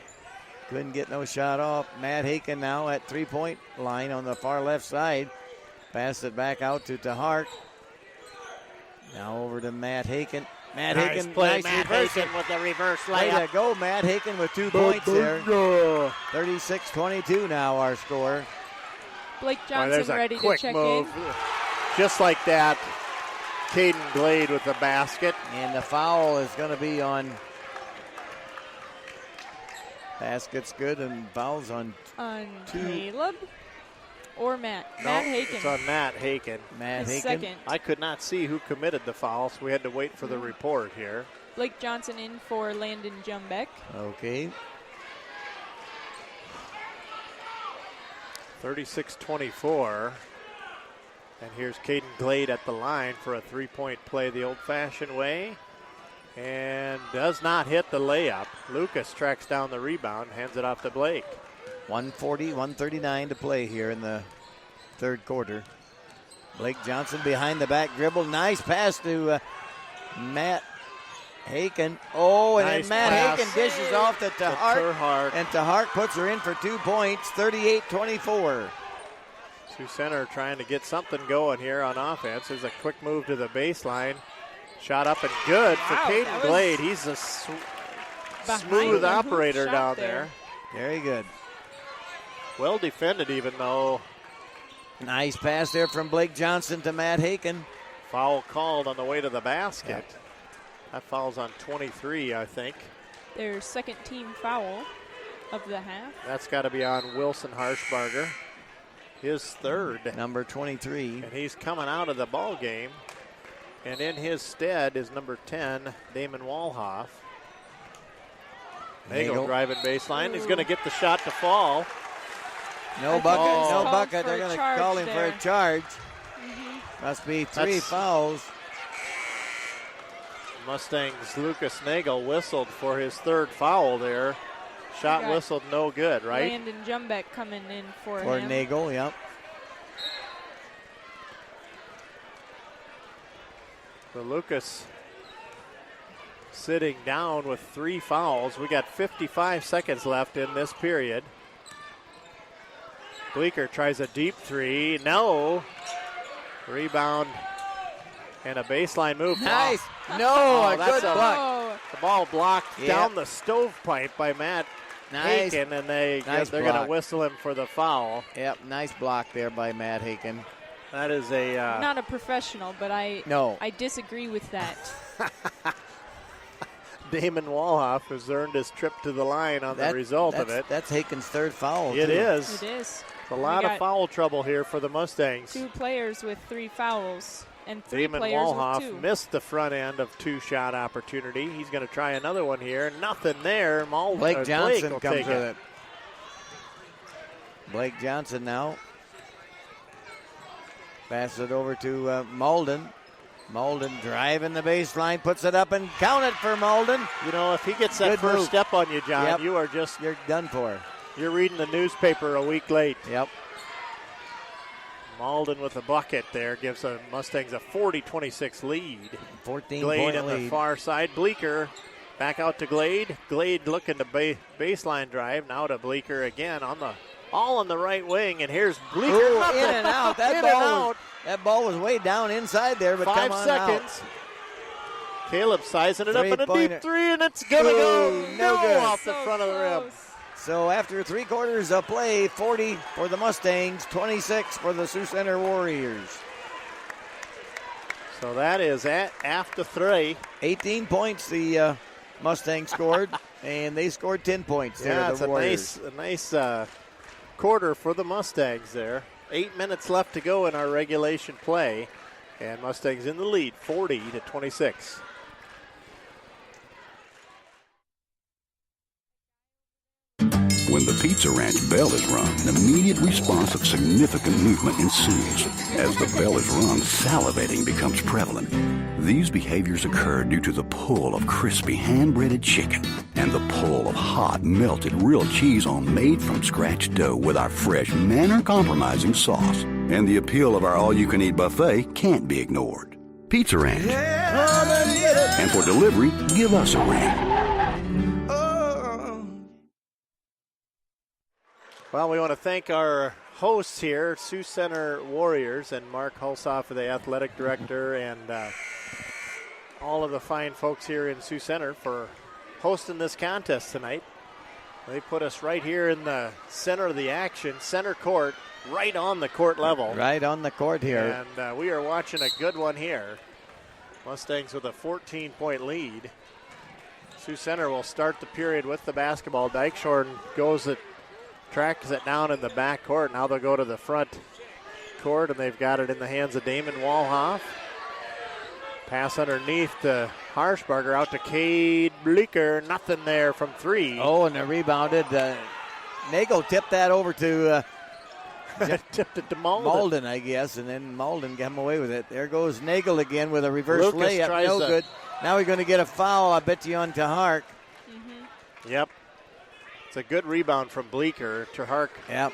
couldn't get no shot off. Matt Haken now at 3-point line on the far left side. Passed it back out to Hart. Now over to Matt Haken. Matt Nice Haken, play, nice Matt reversal. Haken with the reverse Way layup. to go, Matt Haken with 2 points there. 36-22 now our score. Blake Boy, Johnson there's a ready quick to check move. in. Just like that, Caden Glade with the basket. And the foul is going to be on. Basket's good and fouls on Caleb or Matt? Matt Haken. It's on Matt Haken. Matt His Haken. second. I could not see who committed the foul, so we had to wait for the report here. Blake Johnson in for Landon Jumbeck. Okay. 36-24. And here's Caden Glade at the line for a three-point play the old-fashioned way. And does not hit the layup. Lucas tracks down the rebound, hands it off to Blake. 1:40, 1:39 to play here in the third quarter. Blake Johnson behind the back dribble. Nice pass to Matt Haken. Oh, and Nice then Matt pass. Haken dishes off to Tahart. Terhart. And Tahart puts her in for 2 points, 38-24. Sioux Center trying to get something going here on offense. There's a quick move to the baseline. Shot up and good for Wow, Caden that was Glade. He's a behind smooth the hoop operator shot down there. there. Very good. Well defended even though. Nice pass there from Blake Johnson to Matt Haken. Foul called on the way to the basket. Yep. That foul's on 23, I think. Their second team foul of the half. That's got to be on Wilson Harshbarger. His third. Number 23. And he's coming out of the ball game. And in his stead is number 10, Damon Walhoff. Nagel driving baseline. He's going to get the shot to fall. No bucket, no called bucket. for They're a going to charge call him for there. a charge. Must be three fouls. Mustangs' Lucas Nagel whistled for his third foul there. Shot got whistled no good, right? Landon Jumbeck coming in for For him. Nagel, yep. So Lucas sitting down with 3 fouls. We got 55 seconds left in this period. Bleeker tries a deep three. No. Rebound and a baseline move. Nice. Oh. No, a that's good a- block. The ball blocked Yep. down the stovepipe by Matt Nice. Haken, and they're Nice going to block. whistle him for the foul. Yep, nice block there by Matt Haken. That is a Not a professional, but I disagree with that. Damon Walhoff has earned his trip to the line on the result of it. That's Haken's third foul. It too. is. It is. A lot We of got foul trouble here for the Mustangs. 2 players with 3 fouls and 3 Damon players Walhoff with 2. missed the front end of 2-shot opportunity. He's going to try another one here. Nothing there. Blake Johnson will comes take with it. Blake Johnson now. Passes it over to Malden. Malden driving the baseline, puts it up and count it for Malden. You know, if he gets that Good first move. step on you, John, Yep. you're done for. You're reading the newspaper a week late. Yep. Malden with a bucket there gives the Mustangs a 40-26 lead. 14 Glade point on the lead. far side. Bleeker back out to Glade. Glade looking to baseline drive. Now to Bleeker again all on the right wing. And here's Bleeker. Ooh, Nothing. in and out. That ball was way down inside there, but 5 come on seconds. Caleb sizing it up in a Three-pointer. deep three, and it's going to go Ooh, no good. off the front of the rim. So after 3 quarters of play, 40 for the Mustangs, 26 for the Sioux Center Warriors. So that is after 3. 18 points the Mustangs scored, and they scored 10 points there, Yeah, the it's a Warriors. nice quarter for the Mustangs there. 8 minutes left to go in our regulation play, and Mustangs in the lead, 40-26. When the Pizza Ranch bell is rung, an immediate response of significant movement ensues. As the bell is rung, salivating becomes prevalent. These behaviors occur due to the pull of crispy hand-breaded chicken and the pull of hot, melted real cheese on made-from-scratch dough with our fresh, manner-compromising sauce. And the appeal of our all-you-can-eat buffet can't be ignored. Pizza Ranch. And for delivery, give us a ring. Well, we want to thank our hosts here, Sioux Center Warriors, and Mark Hulsoff, the athletic director, and all of the fine folks here in Sioux Center for hosting this contest tonight. They put us right here in the center of the action, center court, right on the court level. Right on the court here. And we are watching a good one here. Mustangs with a 14-point lead. Sioux Center will start the period with the basketball. Dykeshorn tracks it down in the back court. Now they'll go to the front court, and they've got it in the hands of Damon Walhoff. Pass underneath to Harshbarger, out to Cade Bleeker. Nothing there from 3. Oh, and they rebounded. Nagel tipped that over to Tipped it to Malden. Malden, I guess, and then Malden got him away with it. There goes Nagel again with a reverse Lucas layup. No good. Now we're going to get a foul, I bet you, on Tahark. Yep. It's a good rebound from Bleecker. Tahark. Yep.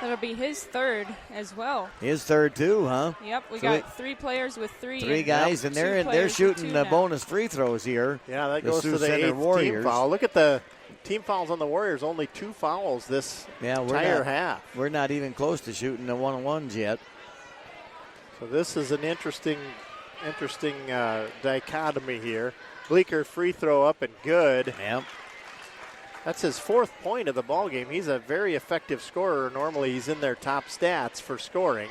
That'll be his third as well. His third, too, huh? Yep, we got 3 players with 3. Three guys, and they're shooting the bonus free throws here. Yeah, that goes to the 8th team foul. Look at the team fouls on the Warriors. Only 2 fouls this entire half. We're not even close to shooting the one-on-ones yet. So this is an interesting dichotomy here. Bleecker free throw up and good. Yep. That's his 4th point of the ball game. He's a very effective scorer. Normally he's in their top stats for scoring.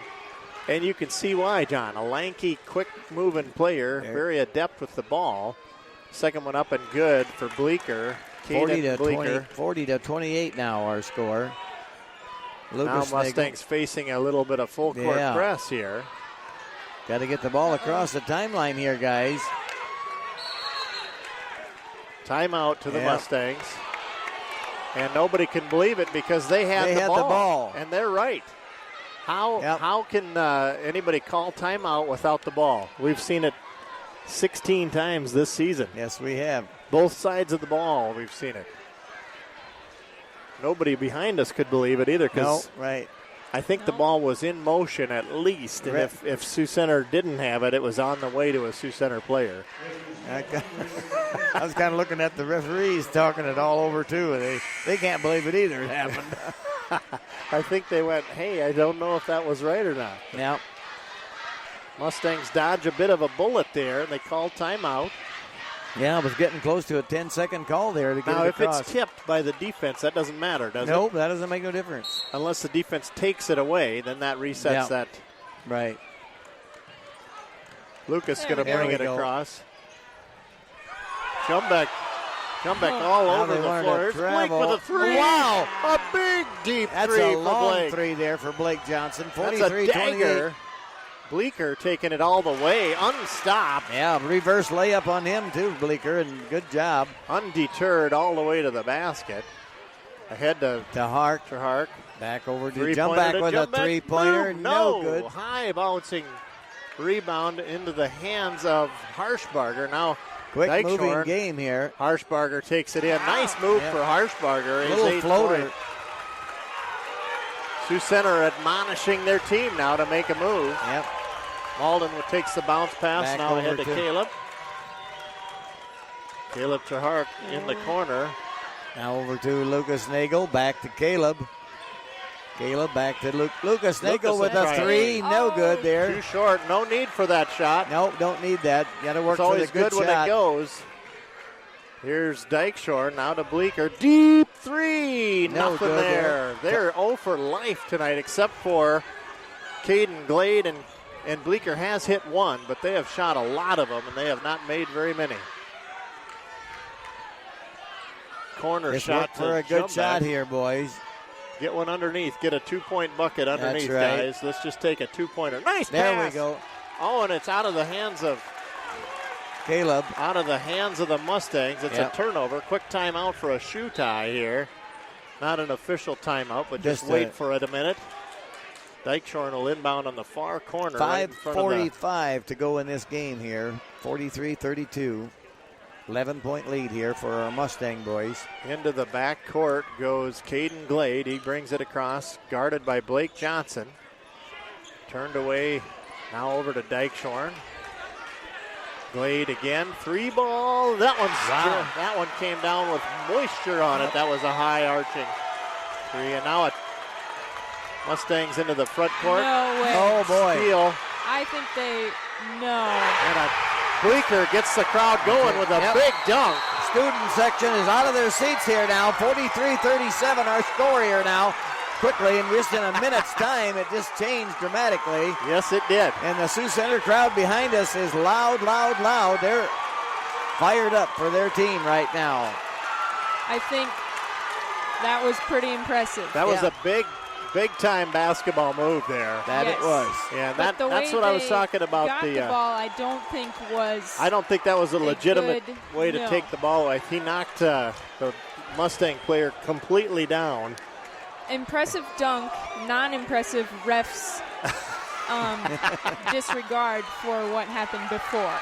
And you can see why, John. A lanky, quick-moving player, very adept with the ball. Second one up and good for Bleecker. 40 to 28 now our score. Lucas now Mustangs facing a little bit of full-court press here. Got to get the ball across the timeline here, guys. Timeout to the Mustangs. And nobody can believe it because they had the ball. And they're right. How can anybody call timeout without the ball? We've seen it 16 times this season. Yes, we have. Both sides of the ball, we've seen it. Nobody behind us could believe it either. Right. I think the ball was in motion at least. And if Sioux Center didn't have it, it was on the way to a Sioux Center player. I was kind of looking at the referees talking it all over, too. They can't believe it either. It happened. I think they went, hey, I don't know if that was right or not. Yeah. Mustangs dodge a bit of a bullet there, and they call timeout. Yeah, it was getting close to a 10-second call there to get now, it if across. it's tipped by the defense, that doesn't matter, does it? Nope, that doesn't make no difference. Unless the defense takes it away, then that resets that. Right. Lucas going to bring it across. Jump back all over the floor. Here's Blake with a 3. Wow. A big, deep That's 3 a for long Blake. 3 there for Blake Johnson. 43-28. That's a dagger. Bleecker taking it all the way, unstopped. Yeah, reverse layup on him too, Bleecker, and good job. Undeterred all the way to the basket. Ahead to Hark. Back over to jump back with a 3-pointer. No good. High bouncing rebound into the hands of Harshbarger. Now, quick moving game here. Harshbarger takes it in. Nice move for Harshbarger. Little floater. Sioux Center admonishing their team now to make a move. Yep. Malden takes the bounce pass. Back now ahead to to Caleb. Caleb Tahark in the corner. Now over to Lucas Nagel. Back to Caleb. Caleb back to Lucas Nagel with a 3. No good there. Too short. No need for that shot. Nope, don't need that. Got to work for the good shot. It's always good when it goes. Here's Dykeshore, now to Bleecker. Deep 3. Nothing there. They're 0 for life tonight, except for Caden Glade, and Bleecker has hit 1, but they have shot a lot of them, and they have not made very many. Corner shot for a good shot here, boys. Get one underneath. Get a 2-point bucket underneath, guys. Let's just take a 2-pointer. Nice pass. There we go. Oh, and it's out of the hands of Caleb. Out of the hands of the Mustangs. It's a turnover. Quick timeout for a shoe tie here. Not an official timeout, but just wait for it a minute. Dykeshorn will inbound on the far corner. 5:45 to go in this game here. 43-32. 11-point lead here for our Mustang boys. Into the back court goes Caden Glade. He brings it across, guarded by Blake Johnson. Turned away, now over to Dykeshorn. Glade again, 3 ball. That one came down with moisture on it. That was a high arching 3, and now it Mustangs into the front court. No way. Oh boy! Steal. I think no. And a Bleecker gets the crowd going with a big dunk. Student section is out of their seats here now. 43-37 our score here now. Quickly, and just in a minute's time, it just changed dramatically. Yes, it did. And the Sioux Center crowd behind us is loud, loud, loud. They're fired up for their team right now. I think that was pretty impressive. That was a big-time basketball move there. It was. Yeah, that's what I was talking about. The ball, I don't think I don't think that was a legitimate way to take the ball away. He knocked the Mustang player completely down. Impressive dunk, non-impressive refs disregard for what happened before.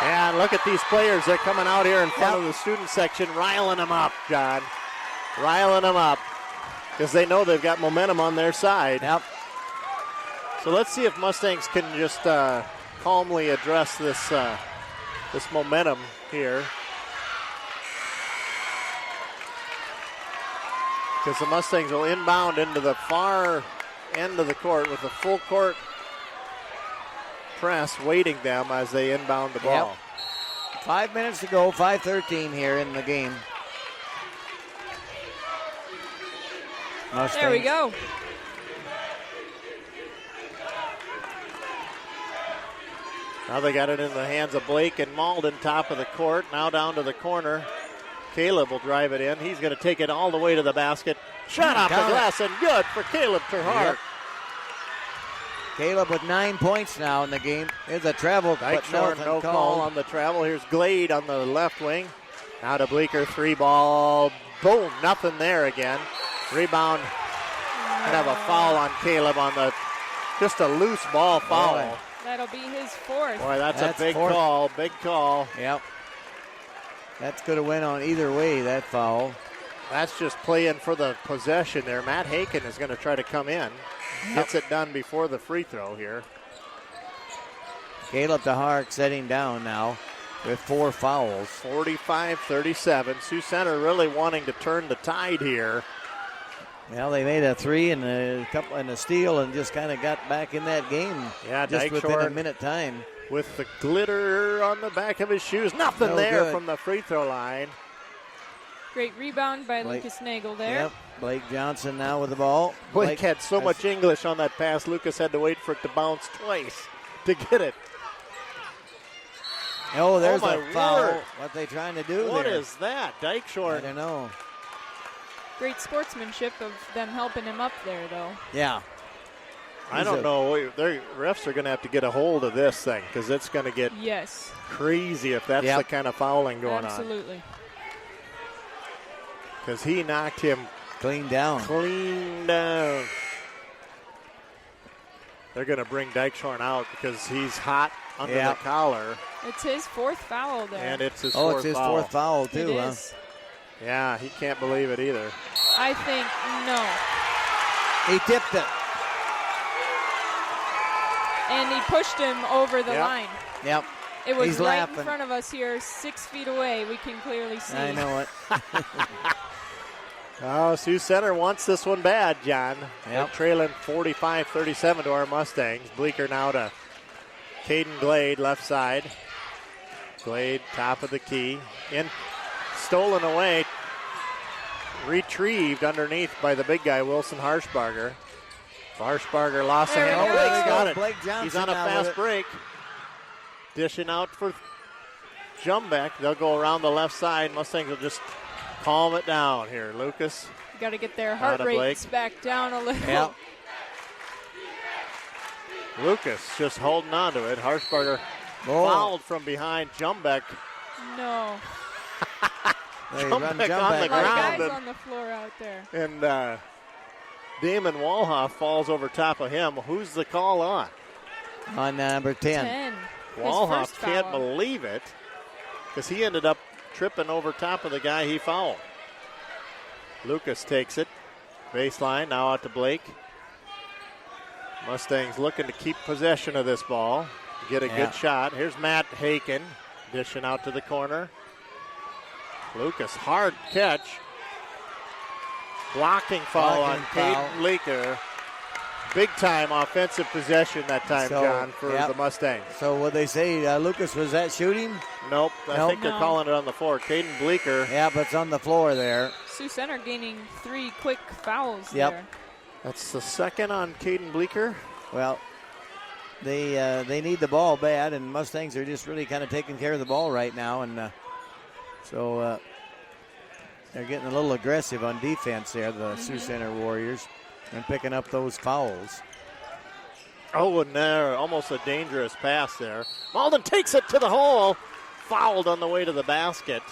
And look at these players. They're coming out here in front of the student section, riling them up, John. Riling them up because they know they've got momentum on their side. Yep. So let's see if Mustangs can just calmly address this momentum here. Because the Mustangs will inbound into the far end of the court with a full court press waiting them as they inbound the ball. Yep. 5 minutes to go, 5:13 here in the game. Mustangs. There we go. Now they got it in the hands of Blake and Malden, top of the court. Now down to the corner. Caleb will drive it in. He's going to take it all the way to the basket. Shot off the glass and good for Caleb Terhart. Yep. Caleb with 9 points now in the game. Here's a travel, but no call on the travel. Here's Glade on the left wing. Now to Bleecker, 3-ball. Boom, nothing there again. Rebound. And have a foul on Caleb on just a loose ball foul. Boy. That'll be his fourth. Boy, that's a big call. Big call. Yep. That's going to win on either way, that foul. That's just playing for the possession there. Matt Haken is going to try to come in. Gets it done before the free throw here. Caleb DeHark setting down now with 4 fouls. 45-37. Sioux Center really wanting to turn the tide here. Well, they made a 3 and a couple and a steal and just kind of got back in that game. Yeah, just within Dykeshorn a minute time. With the glitter on the back of his shoes. Nothing No there good. from the free throw line. Great rebound by Lucas Nagel there. Yep. Blake Johnson now with the ball. Blake had so much English on that pass, Lucas had to wait for it to bounce twice to get it. Oh, there's my a foul. word. What they trying to do What there? is that? Dykeshorn. I don't know. Great sportsmanship of them helping him up there, though. Yeah. I don't know. The refs are going to have to get a hold of this thing because it's going to get crazy if that's the kind of fouling going on. Absolutely. Because he knocked him clean down. They're going to bring Dykeshorn out because he's hot under the collar. It's his 4th foul there. And it's his fourth foul. 4th foul, too, it huh? is. Yeah, he can't believe it either. I think no. He tipped it. And he pushed him over the line. Yep. It was He's right laughing. in front of us here, 6 feet away. We can clearly see. I know it. Oh, Sioux Center wants this one bad, John. They're Yep. trailing 45-37 to our Mustangs. Bleecker now to Caden Glade, left side. Glade, top of the key. Stolen away. Retrieved underneath by the big guy, Wilson Harshbarger. Harshbarger lost the There handle. we go. Blake's got it. Blake Johnson He's on a now with fast it. break. Dishing out for Jumbeck. They'll go around the left side. Mustangs will just calm it down here. Lucas. You got to get their heart Out of rates back down a little. Yep. Lucas just holding on to it. Harshbarger fouled from behind Jumbeck. No. They Jumbeck run on the Jumbeck. ground. Guys on the floor out there. And Damon Walhoff falls over top of him. Who's the call on? On number 10. 10. His Walhoff first can't foul. believe it because he ended up tripping over top of the guy he fouled. Lucas takes it. Baseline, now out to Blake. Mustangs looking to keep possession of this ball. Get a good shot. Here's Matt Haken dishing out to the corner. Lucas, hard catch. Blocking foul on Caden Bleecker. Big time offensive possession that time, John, for the Mustangs. So what they say, Lucas, was that shooting? Nope. I think they're calling it on the floor. Caden Bleecker. Yeah, but it's on the floor there. Sioux Center gaining 3 quick fouls Yep. there. That's the second on Caden Bleecker. Well, they need the ball bad, and Mustangs are just really kind of taking care of the ball right now, and so they're getting a little aggressive on defense there, the Sioux Center Warriors, and picking up those fouls. Oh, and there, almost a dangerous pass there. Malden takes it to the hole. Fouled on the way to the basket.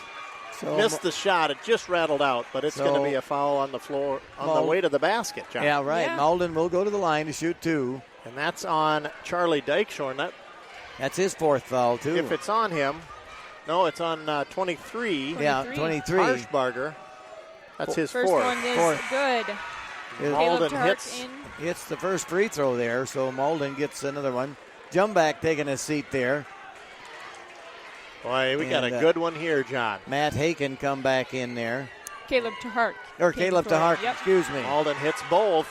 missed the shot. It just rattled out, but it's going to be a foul on the floor on the way to the basket, John. Yeah, right. Yeah. Malden will go to the line to shoot 2. And that's on Charlie Dykeshorn. That's his 4th foul, too. If it's on him, no, it's on 23. Yeah, 23. Harshbarger. That's his First 4th. one is Fourth. good. Malden Caleb hits. in. Hits the first free throw there, so Malden gets another one. Jumback taking a seat there. Boy, we got a good one here, John. Matt Haken come back in there. Caleb Tahart. Or Caleb Tahart, Yep. excuse me. Malden hits both.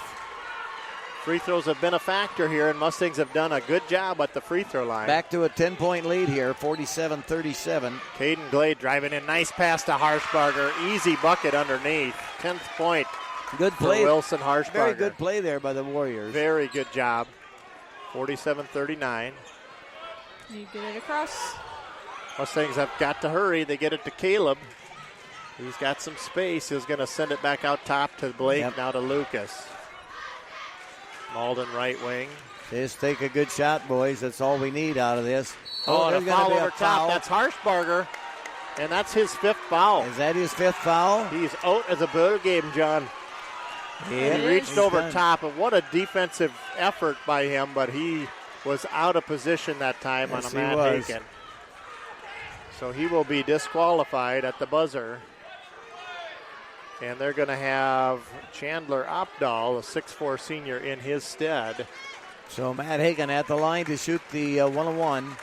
Free throws have been a factor here, and Mustangs have done a good job at the free throw line. Back to a 10-point lead here, 47-37. Caden Glade driving in. Nice pass to Harshbarger. Easy bucket underneath. 10th point Good for play. Wilson Harshbarger. Very good play there by the Warriors. Very good job. 47-39. You get it across. Mustangs have got to hurry. They get it to Caleb. He's got some space. He's going to send it back out top to Blake, now to Lucas. Malden right wing. Just take a good shot, boys. That's all we need out of this. And a there's gonna foul be over top. That's Harshbarger. And that's his 5th foul. Is that his 5th foul? He's out as a ball game, John. Yeah, He reached he's over done. top, and what a defensive effort by him, but he was out of position that time Yes, on he a Matt was. Haken. So he will be disqualified at the buzzer. And they're going to have Chandler Opdahl, a 6'4 senior, in his stead. So Matt Hagen at the line to shoot the 1-on-1.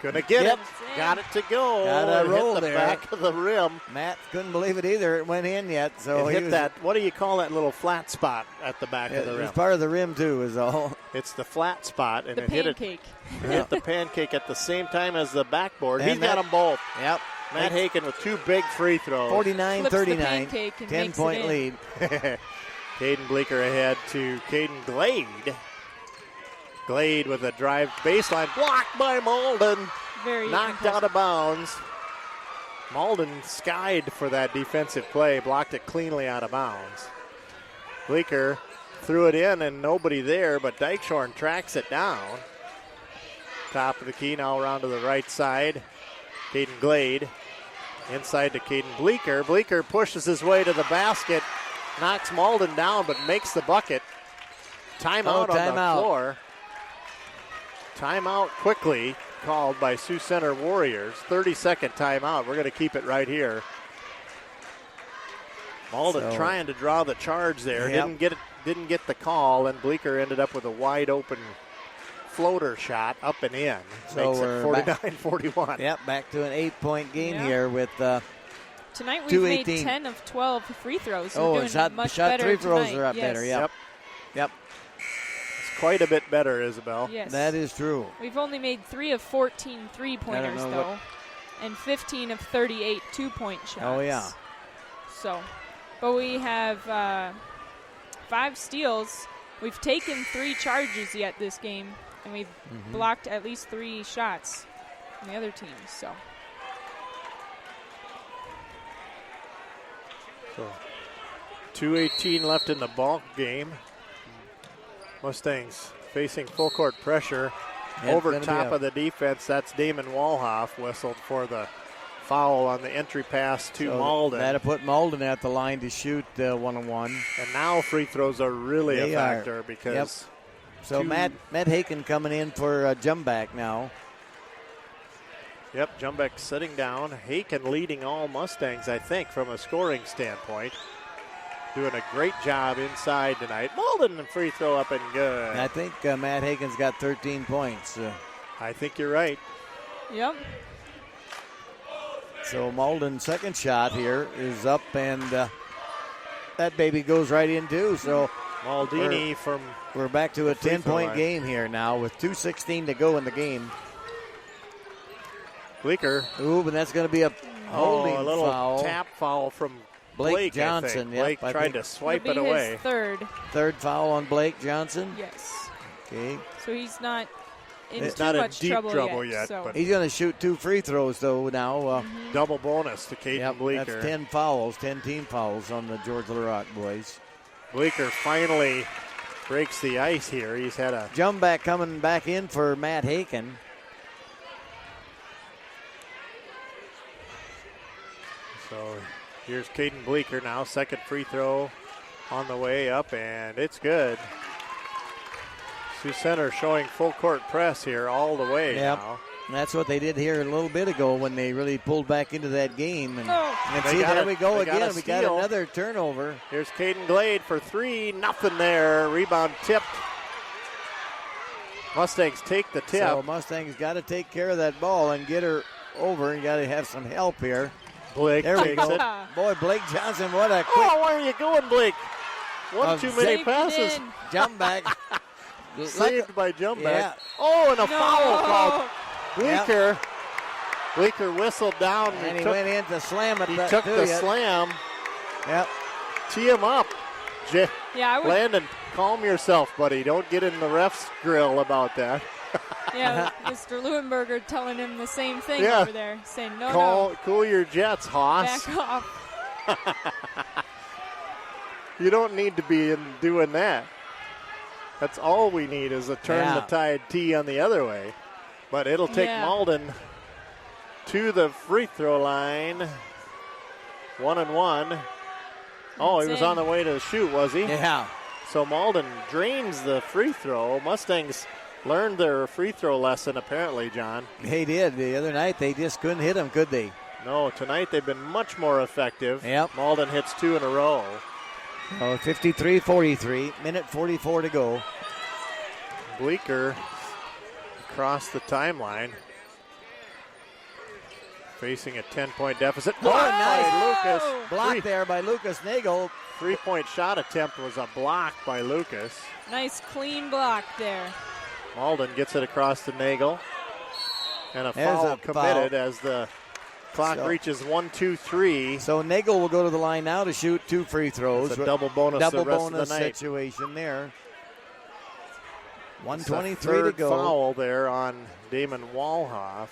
Gonna get Yep. it. Got it to go. Got a It roll hit the there. back of the rim. Matt couldn't believe it either. It went in yet. So It he hit was, that, what do you call that little flat spot at the back of It the was rim? part of the rim, too, is all. It's the flat spot, and The it hit it. pancake. Hit the pancake at the same time as the backboard. And He's got Matt- them both. Yep. Matt Haken with 2 big free throws. 49-39. pancake and makes it 10-point in. lead. Caden Bleeker ahead to Caden Glade. Glade with a drive baseline blocked by Malden. Very Knocked impressive. out of bounds. Malden skied for that defensive play, blocked it cleanly out of bounds. Bleeker threw it in and nobody there, but Dykeshorn tracks it down. Top of the key now around to the right side. Caden Glade inside to Caden Bleeker. Bleeker pushes his way to the basket, knocks Malden down, but makes the bucket. Timeout on the floor. Timeout quickly called by Sioux Center Warriors. 30-second timeout. We're going to keep it right here. Malden trying to draw the charge there. Yep. Didn't get the call, and Bleeker ended up with a wide open floater shot up and in. So Makes it we're 49-41. Yep, back to an 8-point game Yeah. here with Tonight we've made 2:18. 10 of 12 free throws. Oh, We're and doing shot much free better throws tonight. are up Yes. better. Yep. Yep. It's quite a bit better, Isabel. Yes. That is true. We've only made 3 of 14 three-pointers, know though, and 15 of 38 two-point shots. Oh, yeah. So, but we have 5 steals. We've taken 3 charges yet this game, and we've blocked at least 3 shots from the other teams. So 2:18 left in the ball game. Mustangs facing full court pressure. Yeah, Over it's top gonna of the defense, that's Damon Walhoff whistled for the foul on the entry pass to Malden. That'll put Malden at the line to shoot 1-on-1. And now free throws are really They a are. factor because Yep. So Matt Haken coming in for Jumback now. Yep, Jumbeck sitting down. Haken leading all Mustangs, I think, from a scoring standpoint. Doing a great job inside tonight. Malden, the free throw up and good. I think Matt Haken's got 13 points. I think you're right. yep. So Malden's second shot here is up, and that baby goes right in too. So Maldini from we're back to a free throw 10-point line. game here now with 2:16 to go in the game. Bleeker. Ooh, but that's going to be a holding a little foul. tap foul from Blake Blake Johnson, I think. yep, Blake I tried think. to swipe It'll it be away. his third. Third foul on Blake Johnson. Yes. Okay. So he's not in He's too not in much deep trouble yet, so. but- He's going to shoot 2 free throws, though, now. Double bonus to Caden Yep, Bleeker. that's 10 fouls, 10 team fouls on the George Little Rock boys. Bleeker finally breaks the ice here. He's had a Jumback coming back in for Matt Haken. So here's Caden Bleeker now. Second free throw on the way up, and it's good. Sioux Center showing full court press here all the way now. And that's what they did here a little bit ago when they really pulled back into that game. And see, there we go again. We got another turnover. Here's Caden Glade for three. Nothing there. Rebound tipped. Mustangs take the tip. So Mustangs got to take care of that ball and get her over. You got to have some help here. Blake there we takes go. it. Boy, Blake Johnson, what a quick. Oh, where are you going, Blake? One too many passes. Jump back. Saved by jump Yeah. back. Oh, and a foul called. Bleeker whistled down. And he went in to slam it. He took the slam. Yep. Tee him up. Landon, calm yourself, buddy. Don't get in the ref's grill about that. Yeah, Mr. Leuenberger telling him the same thing over there, saying, Cool your jets, Haas. Back off. You don't need to be doing that. That's all we need is a turn the tide tee on the other way. But it'll take Malden to the free throw line. 1-1. Oh, he was on the way to shoot, was he? Yeah. So Malden drains the free throw. Mustangs learned their free throw lesson, apparently, John. They did. The other night, they just couldn't hit them, could they? No, tonight they've been much more effective. Yep. Malden hits two in a row. Oh, 53-43. Minute 44 to go. Bleeker across the timeline. Facing a 10-point deficit. Nice. Lucas. Blocked there by Lucas Nagel. 3-point shot attempt was a block by Lucas. Nice clean block there. Malden gets it across to Nagel. And a foul committed as the clock reaches 1, 2, 3. So Nagel will go to the line now to shoot two free throws. It's a double bonus the rest of the night. Situation there. 1:23 to third go. Foul there on Damon Walhoff,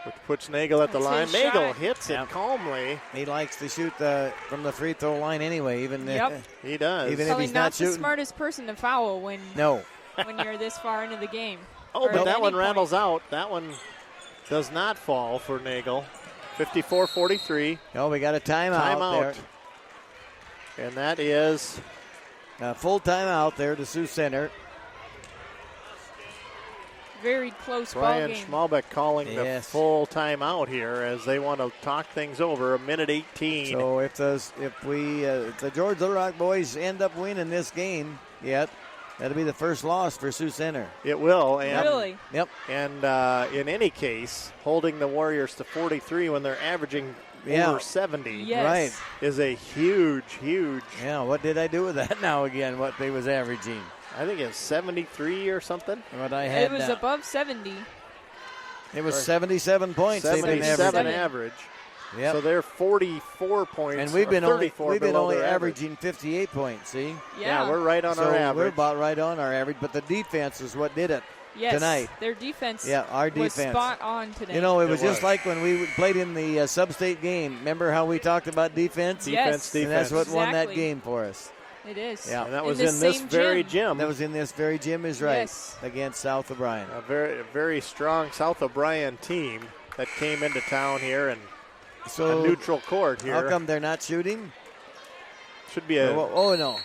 which puts Nagel at the line. Nagel hits it calmly. He likes to shoot from the free throw line anyway. Even he does. Even Probably if he's not shooting. the smartest person to foul when you're this far into the game. But that one rattles out. That one does not fall for Nagel. 54-43. Oh, we got a timeout there. And that is a full timeout there to Sioux Center. Very close Brian ball game. Schmalbeck calling the full timeout here as they want to talk things over. A minute 18. So if the George Little Rock boys end up winning this game that'll be the first loss for Sioux Center. It will. And, really? Yep. And in any case, holding the Warriors to 43 when they're averaging over 70 right, is a huge. Yeah, what did I do with that now again, what they was averaging? I think it's 73 or something. What I had it was above 70. It was 77 points. 77 average. Yep. So they're 44 points. And we've been only average. averaging 58 points, see? Yeah, we're right on our average. We're about right on our average, but the defense is what did it tonight. Their defense our defense was spot on today. You know, it was just like when we played in the sub-state game. Remember how we talked about defense? Yes. And that's what won that game for us. It is. Yeah. And that was in this very gym. That was in this very gym, is right, yes, against South O'Brien. A very strong South O'Brien team that came into town here and a neutral court here. How come they're not shooting? Should be a... Oh, no.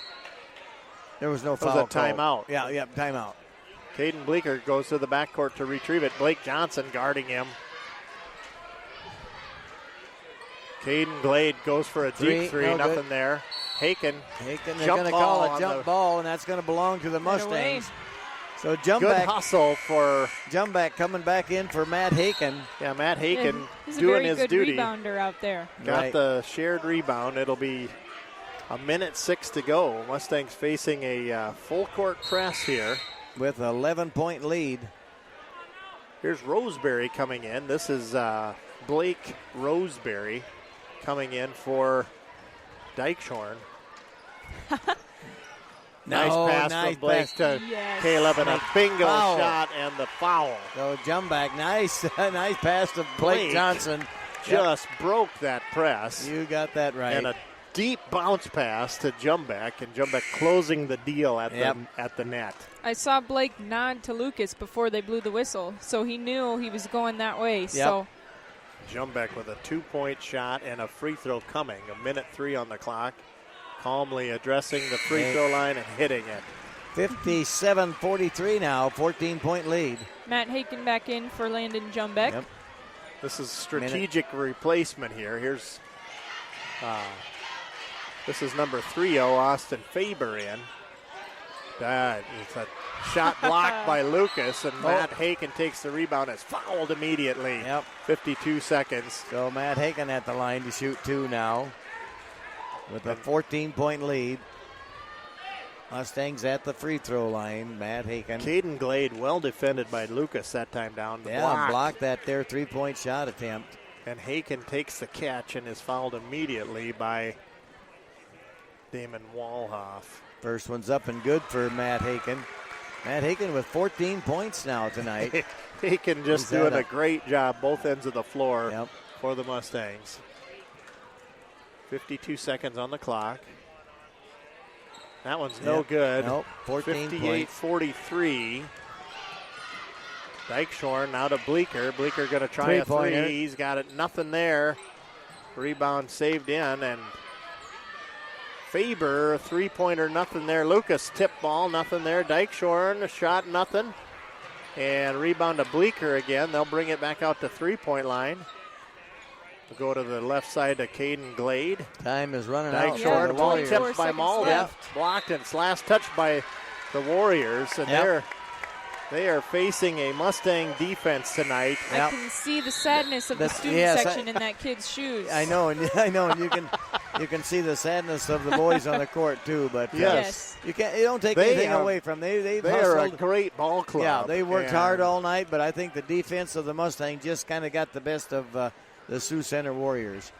There was no foul. It was a timeout. Yeah, timeout. Caden Bleeker goes to the backcourt to retrieve it. Blake Johnson guarding him. Caden Glade goes for a deep three. No nothing good. there. Haken, they're going to call a jump ball, and that's going to belong to the Mustangs. So good hustle for jump back coming back in for Matt Haken. Yeah, Matt Haken he's doing a very his good duty. Rebounder out there. Got the shared rebound. It'll be a minute 6 to go. Mustangs facing a full court press here with an 11-point lead. Here's Roseberry coming in. This is Blake Roseberry coming in for Dykeshorn. Nice pass from Blake to Caleb, and a bingo shot and the foul. So Jumback, nice pass to Blake Johnson. Just broke that press. You got that right. And a deep bounce pass to Jumback, and Jumback closing the deal at the net. I saw Blake nod to Lucas before they blew the whistle, so he knew he was going that way. So Jumbeck with a 2-point shot and a free throw coming. 1:03 on the clock. Calmly addressing the free throw line and hitting it. 57-43 now, 14-point lead. Matt Haken back in for Landon Jumbeck. Yep. This is strategic replacement here. Here's this is number 3, Austin Faber in. It's a shot blocked by Lucas, and Matt Haken takes the rebound. It's fouled immediately. Yep. 52 seconds. So Matt Haken at the line to shoot 2 now with a 14-point lead. Mustangs at the free throw line. Matt Haken. Caden Glade well defended by Lucas that time down. Blocked that there 3-point shot attempt. And Haken takes the catch and is fouled immediately by Damon Walhoff. First one's up and good for Matt Haken. Matt Haken with 14 points now tonight. Haken just doing a great job both ends of the floor for the Mustangs. 52 seconds on the clock. That one's no good. Nope, 14 58-43. Dykeshorn now to Bleeker. Bleeker going to try a three. He's got it. Nothing there. Rebound saved in, and Faber, 3-pointer, nothing there. Lucas, tip ball, nothing there. Dykeshorn, shot, nothing. And rebound to Bleeker again. They'll bring it back out to 3-point line. We'll go to the left side to Caden Glade. Time is running out. Dykeshorn, ball tipped by Malda. Blocked, and it's last touched by the Warriors. And they are facing a Mustang defense tonight. I can see the sadness of the student section in that kid's shoes. I know, and you can see the sadness of the boys on the court too. But yes, you don't take anything away from them. They are a great ball club. Yeah, they worked hard all night, but I think the defense of the Mustang just kind of got the best of the Sioux Center Warriors.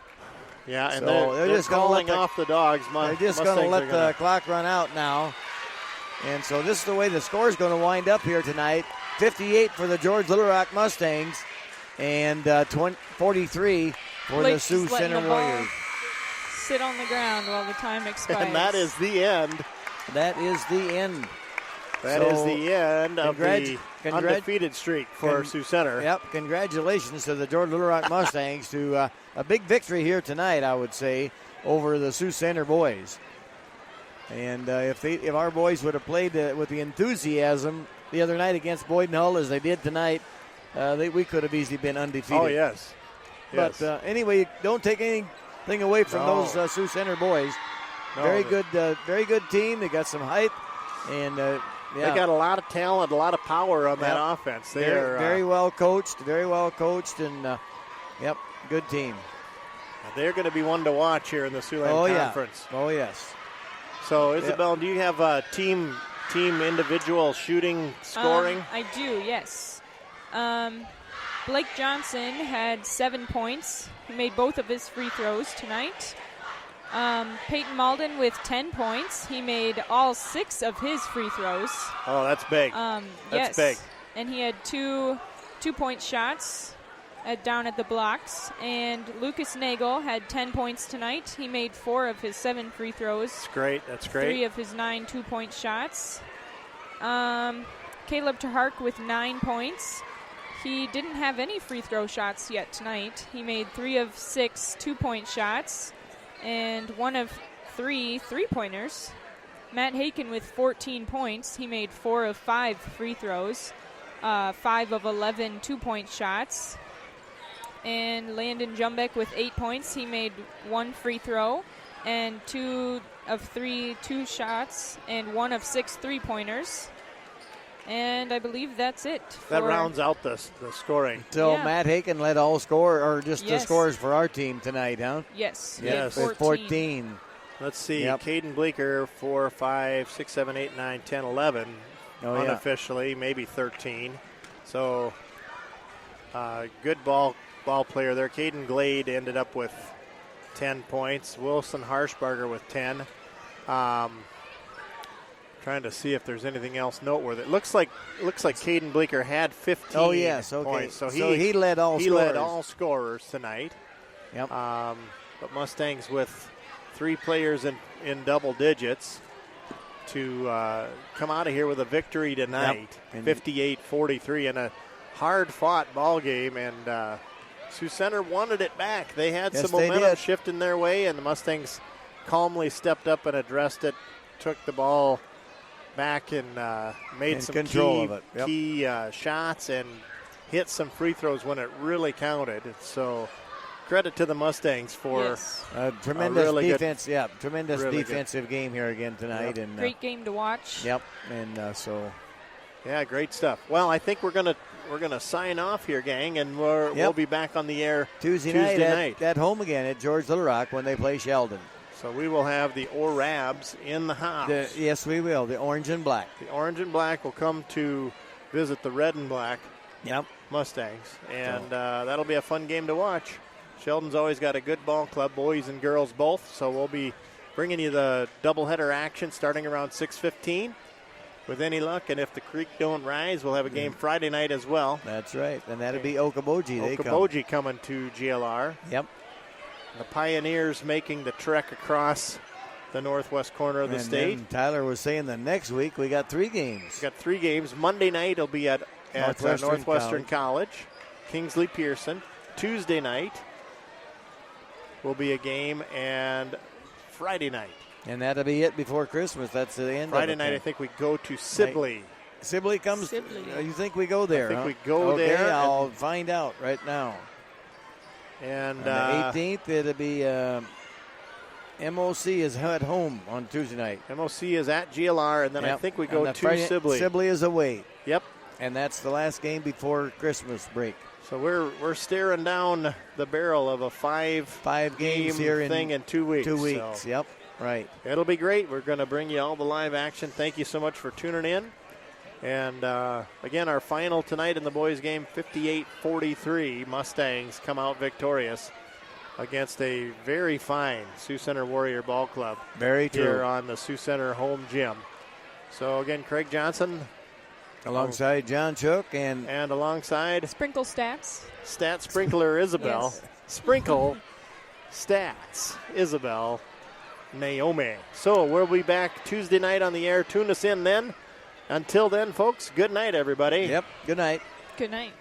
Yeah, and so they're just calling off the dogs. They're just going to let the clock run out now. And so this is the way the score is going to wind up here tonight. 58 for the George Little Rock Mustangs and 43 for the Sioux Center Warriors. Sit on the ground while the time expires. And that is the end. That is the end. That is the end of the undefeated streak for Sioux Center. Yep, congratulations to the George Little Rock Mustangs to a big victory here tonight, I would say, over the Sioux Center boys. And if our boys would have played with the enthusiasm the other night against Boyden Hull as they did tonight, we could have easily been undefeated. Oh, yes. But anyway, don't take anything away from those Sioux Center boys. Very good team. They got some height, and they got a lot of talent, a lot of power on that offense. They are very well coached, and good team. They're going to be one to watch here in the Siouxland Conference. Oh, yes. So, Isabel, do you have team individual shooting scoring? I do, yes. Blake Johnson had 7 points. He made both of his free throws tonight. Peyton Malden with 10 points. He made all 6 of his free throws. Oh, that's big. That's big. And he had two-point shots down at the blocks. And Lucas Nagel had 10 points tonight. He made 4 of his 7 free throws. That's great. 3 of his 9 two-point shots. Caleb Tahark with 9 points. He didn't have any free throw shots yet tonight. He made 3 of 6 two-point shots and 1 of 3 three-pointers. Matt Haken with 14 points. He made 4 of 5 free throws, 5 of 11 two-point shots. And Landon Jumbeck with 8 points. He made 1 free throw and 2 of 3 two shots and 1 of 6 three-pointers. And I believe that's it. That rounds out the scoring. So Matt Haken led all the scores for our team tonight, huh? Yes. Yes. 14. Let's see. Caden Bleeker, 4, 5, 6, 7, 8, 9, 10, 11. Unofficially, maybe 13. So good ball player there. Caden Glade ended up with 10 points. Wilson Harshbarger with 10. Trying to see if there's anything else noteworthy. It looks like Caden Bleeker had 15 Oh, yes, okay. points. So he led all scorers. He led all scorers tonight. Yep. But Mustangs with 3 players in double digits to come out of here with a victory tonight, 58-43, in a hard-fought ball game, and Sioux Center wanted it back. They had Yes, some they momentum did. shifting their way, and the Mustangs calmly stepped up and addressed it, took the ball back and made In some control key, of it. Yep. key shots and hit some free throws when it really counted. So credit to the Mustangs for Tremendous really good- defense. Tremendous really good. defensive game here again tonight. And Great game to watch. Yep, and so yeah, great stuff. Well, I think we're gonna sign off here, gang, and we'll be back on the air Tuesday night at home again at George Little Rock when they play Sheldon. So we will have the Orabs in the house. Yes, we will. The orange and black. The orange and black will come to visit the red and black Yep. Mustangs, and that'll be a fun game to watch. Sheldon's always got a good ball club, boys and girls both, so we'll be bringing you the doubleheader action starting around 6:15. With any luck, and if the creek don't rise, we'll have a game Friday night as well. That's right, and that'll be Okoboji. They come. Okoboji coming to GLR. Yep. The Pioneers making the trek across the northwest corner of the And state. then Tyler was saying the next week we got 3 games. We've got 3 games. Monday night will be at Northwestern College, Kingsley Pearson. Tuesday night will be a game, and Friday night. And that'll be it before Christmas. That's the end Friday of it. night, I think we go to Sibley. Sibley comes. Sibley. You think we go there? I think huh? we go okay, there. I'll find out right now. And On the 18th, it'll be MOC is at home on Tuesday night. MOC is at GLR, and then I Yep. think we And go the to Friday- Sibley. Sibley is away. Yep. And that's the last game before Christmas break. So we're staring down the barrel of a 5 games game here thing in 2 weeks. 2 weeks. So Yep. Right. it'll be great. We're going to bring you all the live action. Thank you so much for tuning in. And again, our final tonight in the boys' game, 58-43. Mustangs come out victorious against a very fine Sioux Center Warrior Ball Club. Very true. Here on the Sioux Center home gym. So again, Craig Johnson. Alongside John Chook and alongside Sprinkle Stats. Stat Sprinkler Isabel. Yes. Sprinkle Stats Isabel Naomi. So we'll be back Tuesday night on the air. Tune us in then. Until then, folks, good night, everybody. Yep. Good night. Good night.